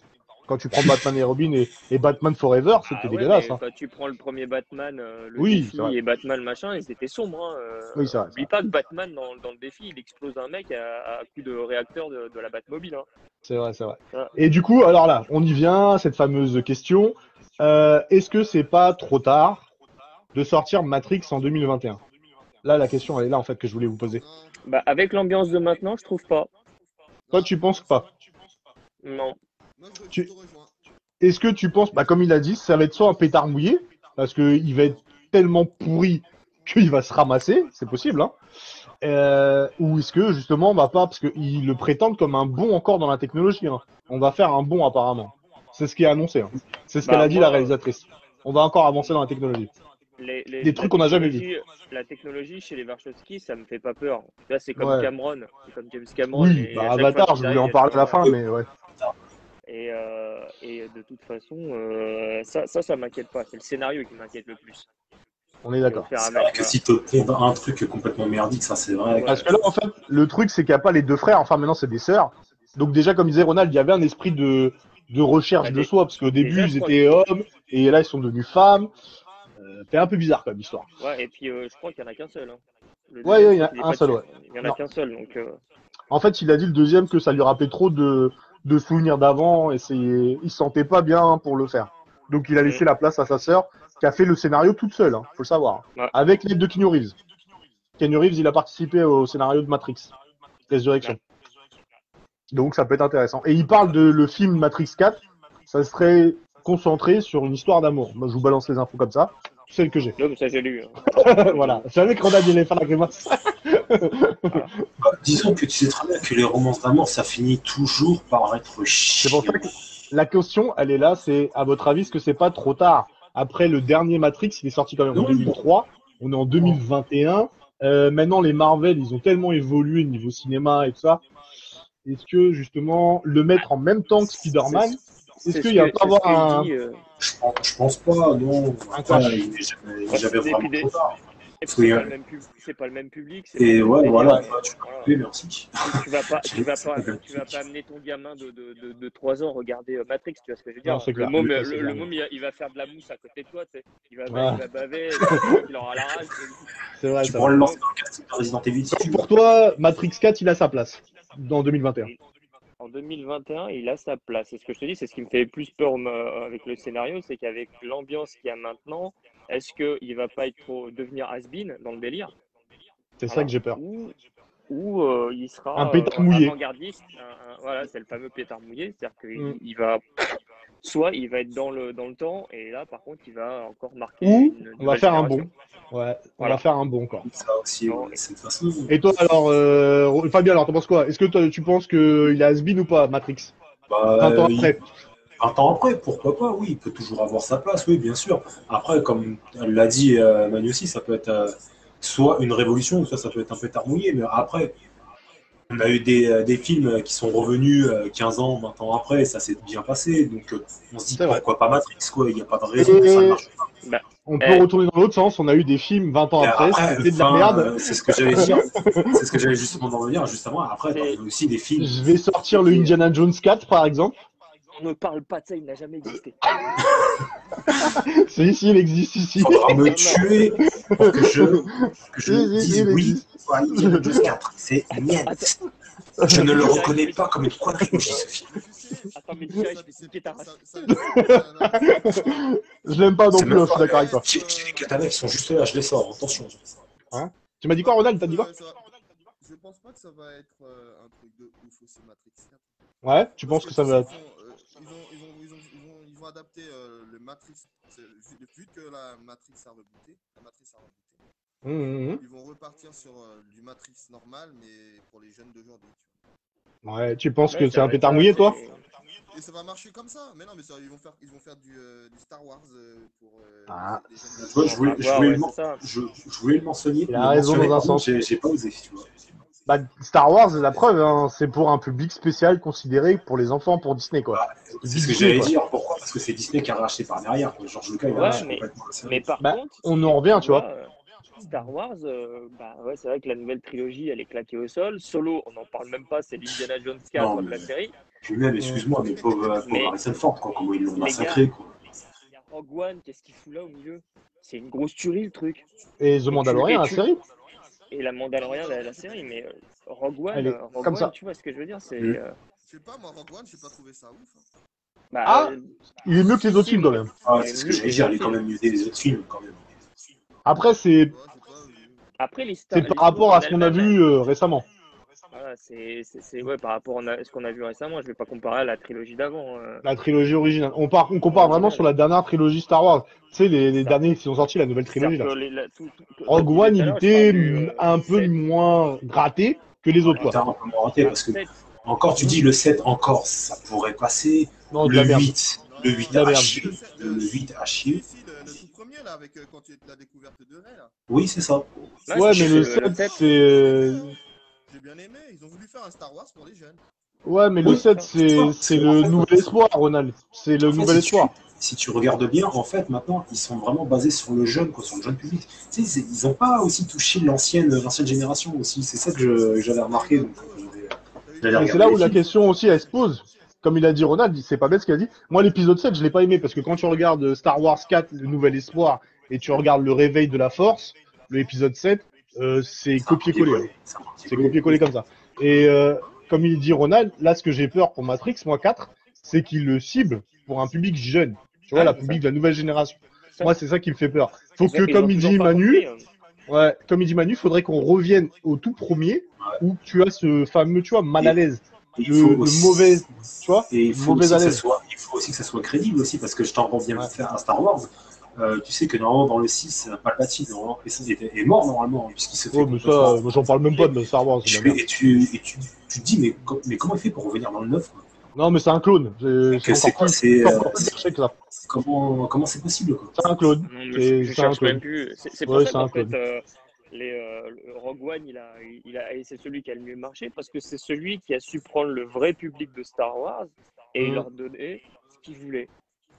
Quand tu prends Batman et Robin et Batman Forever, c'était Ah ouais, dégueulasse. mais Hein. quand tu prends le premier Batman, le Oui, défi c'est vrai. et Batman machin, ils étaient sombres. Hein. Oui, c'est vrai. Oublie pas que Batman, dans le défi, il explose un mec à coup de réacteur de la Batmobile. Hein. C'est vrai, c'est vrai. Ah. Et du coup, alors là, on y vient, cette fameuse question. Est-ce que c'est pas trop tard de sortir Matrix en 2021? Là, la question, elle est là, en fait, que je voulais vous poser. Bah, avec l'ambiance de maintenant, je trouve pas. Toi, tu penses pas? Non. Moi, Tu- je te rejoins. Est-ce que tu penses, bah, comme il a dit, ça va être soit un pétard mouillé, parce qu'il va être tellement pourri qu'il va se ramasser, c'est possible, hein? Ou est-ce que, justement, on va pas, parce qu'ils le prétendent comme un bond encore dans la technologie, hein. On va faire un bond, apparemment. C'est ce qui est annoncé, hein. C'est ce Bah, qu'elle a dit, moi, la réalisatrice. On va encore avancer dans la technologie. Des trucs qu'on n'a jamais vus. La technologie chez les Wachowski, ça me fait pas peur. Là, c'est comme Ouais. Cameron, c'est comme James Cameron. Oui, et bah, à chaque fois Avatar, qu'ils je voulais arrivent, en il y a parler à la toujours un- fin, mais ouais. Et de toute façon, ça m'inquiète pas. C'est le scénario qui m'inquiète le plus. On est d'accord. Faire C'est avec, vrai que voilà. si tu un truc complètement merdique, ça c'est vrai. Parce que là, en fait, le truc, c'est qu'il n'y a pas les deux frères. Enfin, maintenant, c'est des sœurs. Donc, déjà, comme disait Ronald, il y avait un esprit de recherche Bah, de soi. Parce qu'au début, déjà, je ils crois étaient hommes. Et là, ils sont devenus femmes. C'est un peu bizarre, comme histoire. Ouais, et puis je crois qu'il y en a qu'un seul. Hein. Le Ouais, deuxième, il y je en crois qu'il a est un pas seul, dessus. ouais. Il y en a Non. qu'un seul, donc En fait, il a dit le deuxième que ça lui rappelait trop de souvenirs d'avant. Et il se sentait pas bien pour le faire. Donc, il a laissé la place à sa sœur, qui a fait le scénario toute seule. Hein, faut le savoir. Ouais. Avec l'aide de Keanu Reeves. Keanu Reeves, il a participé au scénario de Matrix. Résurrection. Donc ça peut être intéressant. Et il parle de le film Matrix 4, ça serait concentré sur une histoire d'amour. Moi je vous balance les infos comme ça, celles que j'ai. non, mais ça j'ai lu. Hein. Voilà, je savais qu'on allait faire la grimace. Bah, disons que tu sais très bien que les romances d'amour, ça finit toujours par être C'est chiant. pour ça que la question, elle est là, c'est à votre avis, est-ce que c'est pas trop tard? Après le dernier Matrix, il est sorti quand même en Non. 2003. On est en 2021. Maintenant, les Marvel, ils ont tellement évolué niveau cinéma et tout ça. Est-ce que, justement, le mettre en même temps que Spider-Man, est-ce qu'il y a pas avoir un... Je pense pas, non. Un Après, clash. il est jamais vraiment trop tard. C'est pas le même public. C'est Et pas le ouais, même voilà, délire. tu m'as coupé, merci. Tu vas pas amener ton gamin de 3 ans regarder Matrix, tu vois ce que je veux dire. Non, c'est Le clair. môme, Ça, c'est clair. il va faire de la mousse à côté de toi, tu sais. Il va Ouais. baver, il aura la rage. C'est vrai, Tu ça. pourras le lancer dans le casting de Resident Evil si tu Donc, veux. pour toi, Matrix 4, il a sa place dans 2021. En 2021, il a sa place. C'est ce que je te dis, c'est ce qui me fait le plus peur avec le scénario, c'est qu'avec l'ambiance qu'il y a maintenant, est-ce qu'il va pas être devenir has-been dans le délire? C'est ça que j'ai peur. Ou il sera Un pétard mouillé. avant-gardiste. Voilà, c'est le fameux pétard mouillé, c'est-à-dire qu'il va soit il va être dans le temps et là par contre il va encore marquer Ou une on va nouvelle faire un génération. bon. Ouais, on Voilà. va faire un bon encore. Ça aussi, ouais, c'est de toute façon. Et toi, alors, Fabien, alors, t'en penses quoi? Est-ce que tu penses qu'il a has-been ou pas, Matrix? 20 ans après. 20 ans après, pourquoi pas, oui, il peut toujours avoir sa place, oui, bien sûr. Après, comme elle l'a dit Manu aussi, ça peut être soit une révolution, soit ça peut être un pétard mouillé, mais après, on a eu des films qui sont revenus 15 ans, 20 ans après, et ça s'est bien passé, donc on se dit C'est vrai. pourquoi pas Matrix, quoi, il n'y a pas de raison que ça ne marche pas. On peut retourner dans l'autre sens, on a eu des films 20 ans Et après, c'était de la merde. C'est ce que j'allais dire, c'est ce que j'allais justement en dire, justement. Après, t'as aussi des films. Je vais sortir le Indiana Jones 4, par exemple. On ne parle pas de ça, il n'a jamais existé. C'est ici, il existe ici. Il faudra me tuer pour que je Si, dise il oui. existe. Voilà, Indiana Jones 4, c'est mien. Je ne le reconnais pas comme une quadrilogie, ce film. Attends, mais Thierry, je vais piquer ta race. Je l'aime pas non C'est plus, même je suis d'accord avec toi. J'ai des katanas qui sont juste là, je les sors, attention. Tu m'as dit quoi, Ronald? T'as dit quoi? Je pense pas que ça va être un truc de ouf aussi, Matrix 4. Ouais, tu penses que ça va... Ils vont adapter le Matrix. Vu que la Matrix a rebooté, ils vont repartir sur du Matrix normal, mais pour les jeunes d'aujourd'hui. Ouais, tu penses que c'est un pétard mouillé, toi? Et ça va marcher comme ça. Mais non, mais ça, ils vont faire du Star Wars pour les jeunes Tu vois, d'aujourd'hui. je voulais le mentionner. Il a raison dans un par contre, sens. j'ai pas osé, tu vois. Bah, Star Wars, la preuve, hein, c'est pour un public spécial considéré pour les enfants, pour Disney, quoi. C'est ce que j'allais dire. Pourquoi? Parce que c'est Disney qui a racheté par derrière. George Lucas, il a racheté complètement la série. Mais par Bah, contre, on en revient, tu vois. Star Wars, ouais, c'est vrai que la nouvelle trilogie, elle est claquée au sol. Solo, on n'en parle même pas, c'est l'Indiana Jones 4 de la série. Puis même, excuse-moi, mais pauvre Harrison Ford, quoi, comment ils l'ont massacré, quoi. Il y a Rogue One, qu'est-ce qu'il fout là au milieu? C'est une grosse tuerie, le truc. Et The Mandalorian, la série? Et la Mandalorian, la série, mais Rogue One, Elle est comme ça. tu vois ce que je veux dire, c'est... Je sais pas, moi, Rogue One, j'ai pas trouvé ça ouf. Bah, il est mieux que les autres films, quand même. Ah, c'est ce que j'allais dire, il est quand même mieux des autres films, quand même. Après, c'est Après, par rapport à ce qu'on a vu récemment. Voilà, c'est ouais, par rapport à ce qu'on a vu récemment, je vais pas comparer à la trilogie d'avant. La trilogie originale. On compare vraiment sur la dernière trilogie Star Wars. Tu sais, les derniers qui sont sortis, la nouvelle trilogie, là. Rogue One, il était un peu moins gratté que les autres, T'as quoi. un peu moins raté, parce que, encore, tu dis le 7, encore, ça pourrait passer. Non, de Le la merde. 8, le 8 De la à merde. chier. Le 8 à chier. Si, le tout premier, là, avec quand tu la découverte de Rey, là. Oui, c'est ça. Ouais, mais le 7, c'est... J'ai bien aimé, ils ont voulu faire un Star Wars pour les jeunes. Ouais, mais le 7, c'est le nouvel espoir, Ronald. C'est le nouvel espoir. Si tu regardes bien, en fait, maintenant, ils sont vraiment basés sur le jeune, quoi, sur le jeune public. Tu sais, ils n'ont pas aussi touché l'ancienne génération aussi. C'est ça que j'avais remarqué. Donc, et c'est là où la question aussi, elle se pose. Comme il a dit Ronald, c'est pas bête ce qu'il a dit. Moi, l'épisode 7, je l'ai pas aimé parce que quand tu regardes Star Wars 4, le nouvel espoir, et tu regardes le réveil de la force, l'épisode 7, c'est copier-coller. C'est copier-coller comme ça. Et comme il dit Ronald, là, ce que j'ai peur pour Matrix, moi 4, c'est qu'il le cible pour un public jeune. Tu vois, la public de la nouvelle génération. Moi, c'est ça qui me fait peur. Faut que, comme il dit Manu, il faudrait qu'on revienne au tout premier où tu as ce fameux, tu vois, mal à l'aise. Le mauvais, tu vois, et il faut mauvais à l'aise. Il faut aussi que ça soit crédible aussi, parce que je t'en reviens bien faire un Star Wars. Tu sais que normalement dans le 6, Palpatine est mort normalement, puisqu'il se fait. Ouais, mais ça, moi j'en parle même pas de Star Wars. Et tu te dis, mais comment il fait pour revenir dans le 9? Non, mais c'est un clone. C'est quoi, encore plus caché que ça. comment c'est possible, quoi? C'est un clone. Non, mais je C'est un cherche même clone. plus. C'est pour Ouais, ça c'est qu'en un fait, clone. le Rogue One, c'est celui qui a le mieux marché parce que c'est celui qui a su prendre le vrai public de Star Wars et leur donner ce qu'ils voulaient.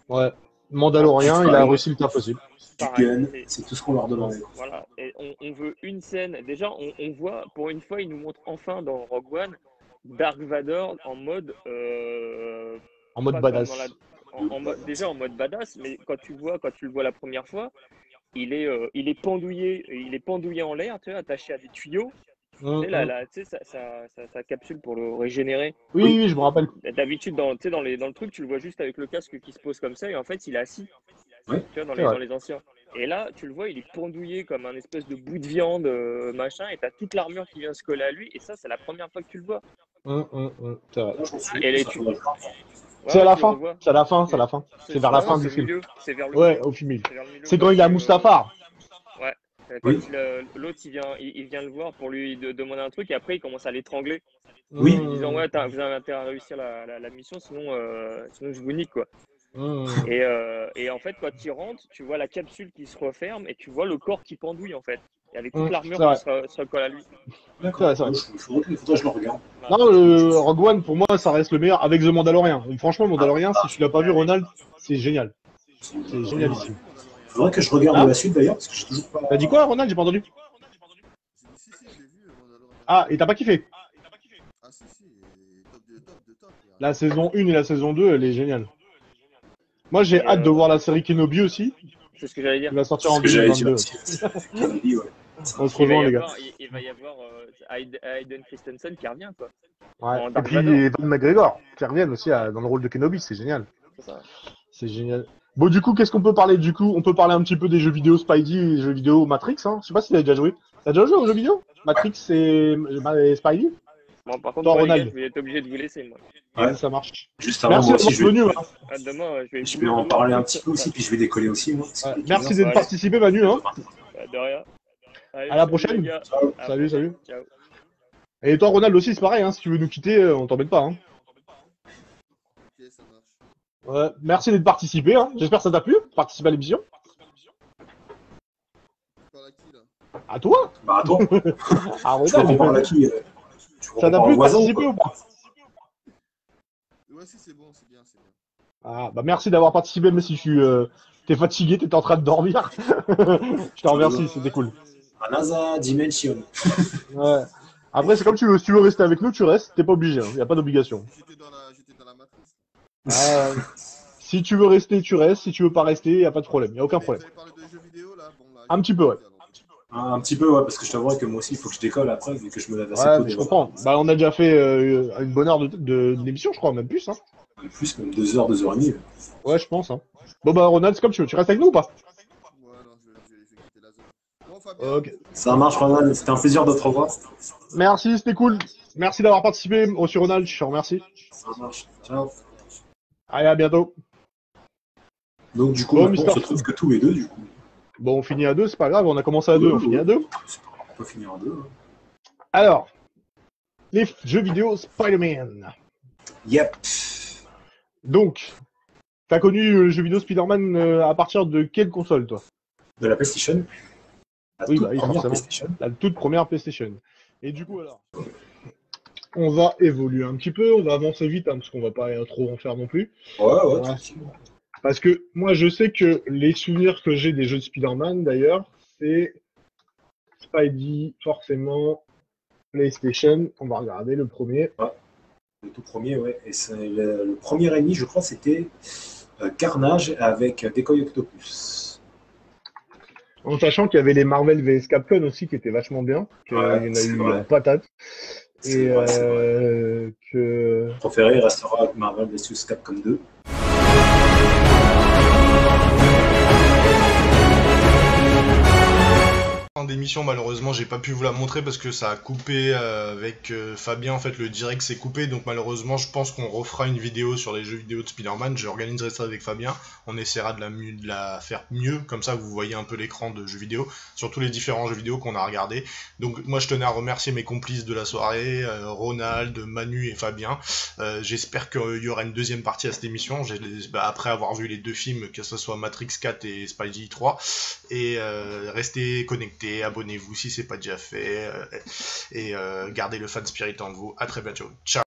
Ouais. Mandalorian, il a réussi le taf possible. Du Pareil, gun, c'est tout ce qu'on leur demandait. Voilà. Et on veut une scène. Déjà, on voit, pour une fois, ils nous montrent enfin dans Rogue One Dark Vador en mode. En mode pas badass. déjà en mode badass, mais quand tu le vois la première fois, il est pendouillé en l'air, tu vois, attaché à des tuyaux. Tu sais, sa capsule pour le régénérer. Oui, je me rappelle. D'habitude, dans le truc, tu le vois juste avec le casque qui se pose comme ça, et en fait, il est assis. Oui. Tu vois, dans les anciens. Et là, tu le vois, il est pendouillé comme un espèce de bout de viande, machin, et t'as toute l'armure qui vient se coller à lui, et ça, c'est la première fois que tu le vois. C'est vrai. Ouais, C'est à la tu fin. revois. C'est à la fin. C'est vers la fin du c'est film. milieu, c'est vers le Ouais, milieu. au film. C'est vers le milieu, C'est quand il a Mustafar. Ouais. Oui. L'autre, il vient le voir pour lui demander un truc, et après, il commence à l'étrangler. Oui. En disant, ouais, vous avez intérêt à réussir la mission, sinon je vous nique, quoi. Et en fait, quand il rentre, tu vois la capsule qui se referme et tu vois le corps qui pendouille, en fait. Et avec toute l'armure qui se recolle à lui. D'accord, c'est vrai. il faudrait que je le regarde. Non, le Rogue One, pour moi, ça reste le meilleur avec The Mandalorian. Franchement, Mandalorian, si tu l'as pas vu, Ronald, c'est génial. C'est génialissime. Il faudrait que je regarde la suite d'ailleurs, parce que j'ai toujours pas. T'as dit quoi, Ronald? J'ai pas entendu. Si, j'ai vu Mandalorian. Ah, et t'as pas kiffé? Ah, si, top de top. La saison 1 et la saison 2, elle est géniale. Moi, j'ai hâte de voir la série Kenobi aussi. C'est ce que j'allais dire. Qui va sortir en 2022. Kenobi, ouais. On se rejoint, les gars. Il va y avoir Hayden Christensen qui revient, quoi. Ouais. Et puis Evan McGregor qui reviennent aussi dans le rôle de Kenobi, c'est génial. C'est génial. Bon, du coup, qu'est-ce qu'on peut parler? Du coup, on peut parler un petit peu des jeux vidéo Spidey et des jeux vidéo Matrix. Hein. Je sais pas si t'as déjà joué. T'as déjà joué aux jeux vidéo Matrix et Spidey? Bon, par contre, toi, moi, Ronald, les gars, je vais être obligé de vous laisser, moi. Ouais, ça marche. Juste avant, merci moi aussi, d'être venu. Demain, je vais en parler un petit peu aussi, puis je vais décoller aussi, moi. Merci d'être participé, Manu. Hein. De rien. Allez, à la prochaine. Ciao. Salut. Ciao. Et toi, Ronald aussi, c'est pareil. Hein. Si tu veux nous quitter, on t'embête pas. Hein. Ok, ça marche. Merci d'être participé. Hein. J'espère que ça t'a plu. Participer à l'émission. Parle à qui, là? À toi. Bah, à toi. À Ronald. Tu parles à qui? Ça t'a plu de participer ou pas? Ouais, si, c'est bon, c'est bien. Ah, bah merci d'avoir participé, mais si t'es fatigué, t'étais en train de dormir. Je te remercie, c'était cool. Another Dimension. Ouais. Après, c'est comme tu veux. Si tu veux rester avec nous, tu restes. T'es pas obligé. Il n'y a pas d'obligation. J'étais dans la matrice. Si tu veux rester, tu restes. Si tu veux pas rester, il n'y a pas de problème. Il n'y a aucun problème. Vous avez parlé de jeux vidéo, là? Bon, là, un petit peu, ouais. Un petit peu, ouais, parce que je t'avouerai que moi aussi, il faut que je décolle après, vu que je me lève assez tôt. Je comprends. Bah, on a déjà fait une bonne heure de l'émission, je crois, même plus. Hein. Plus, même 2 heures, 2h30. Ouais, je pense. Hein. Bon, bah, Ronald, c'est comme tu veux. Tu restes avec nous ou pas? Ouais, non, je vais laisser quitter la zone. Bon, Fabien. Ok. Ça marche, Ronald. C'était un plaisir de te revoir. Merci, c'était cool. Merci d'avoir participé. Aussi, Ronald, je te remercie. Ça marche. Ciao. Allez, à bientôt. Donc, du coup, on se retrouve que tous les deux, du coup. Bon, on finit à 2, c'est pas grave. On a commencé à 2, on finit à 2. On peut finir à 2. Hein. Alors, les jeux vidéo Spider-Man. Yep. Donc, t'as connu le jeu vidéo Spider-Man à partir de quelle console, toi? De la PlayStation. Oui, bah, forcément. La toute première PlayStation. Et du coup, alors, on va évoluer un petit peu, on va avancer vite, hein, parce qu'on va pas trop en faire non plus. Ouais. Parce que moi, je sais que les souvenirs que j'ai des jeux de Spider-Man, d'ailleurs, c'est Spidey, forcément, PlayStation. On va regarder le premier. Ouais. Le tout premier, ouais. Et le premier ennemi, je crois, c'était Carnage avec Decoy Octopus. En sachant qu'il y avait les Marvel vs Capcom aussi, qui étaient vachement bien. Il y en a eu en patate. Et que... Mon préféré restera Marvel vs Capcom 2. l'émission, malheureusement, j'ai pas pu vous la montrer parce que ça a coupé avec Fabien. En fait, le direct s'est coupé, donc malheureusement, je pense qu'on refera une vidéo sur les jeux vidéo de Spider-Man. J'organiserai ça avec Fabien. On essaiera de la faire mieux, comme ça vous voyez un peu l'écran de jeux vidéo sur tous les différents jeux vidéo qu'on a regardés. Donc moi, je tenais à remercier mes complices de la soirée, Ronald, Manu et Fabien. J'espère qu'il y aura une deuxième partie à cette émission. Après avoir vu les deux films, que ce soit Matrix 4 et Spidey 3, et restez connectés, abonnez-vous si c'est pas déjà fait, et gardez le fan spirit en vous. À très bientôt. Ciao.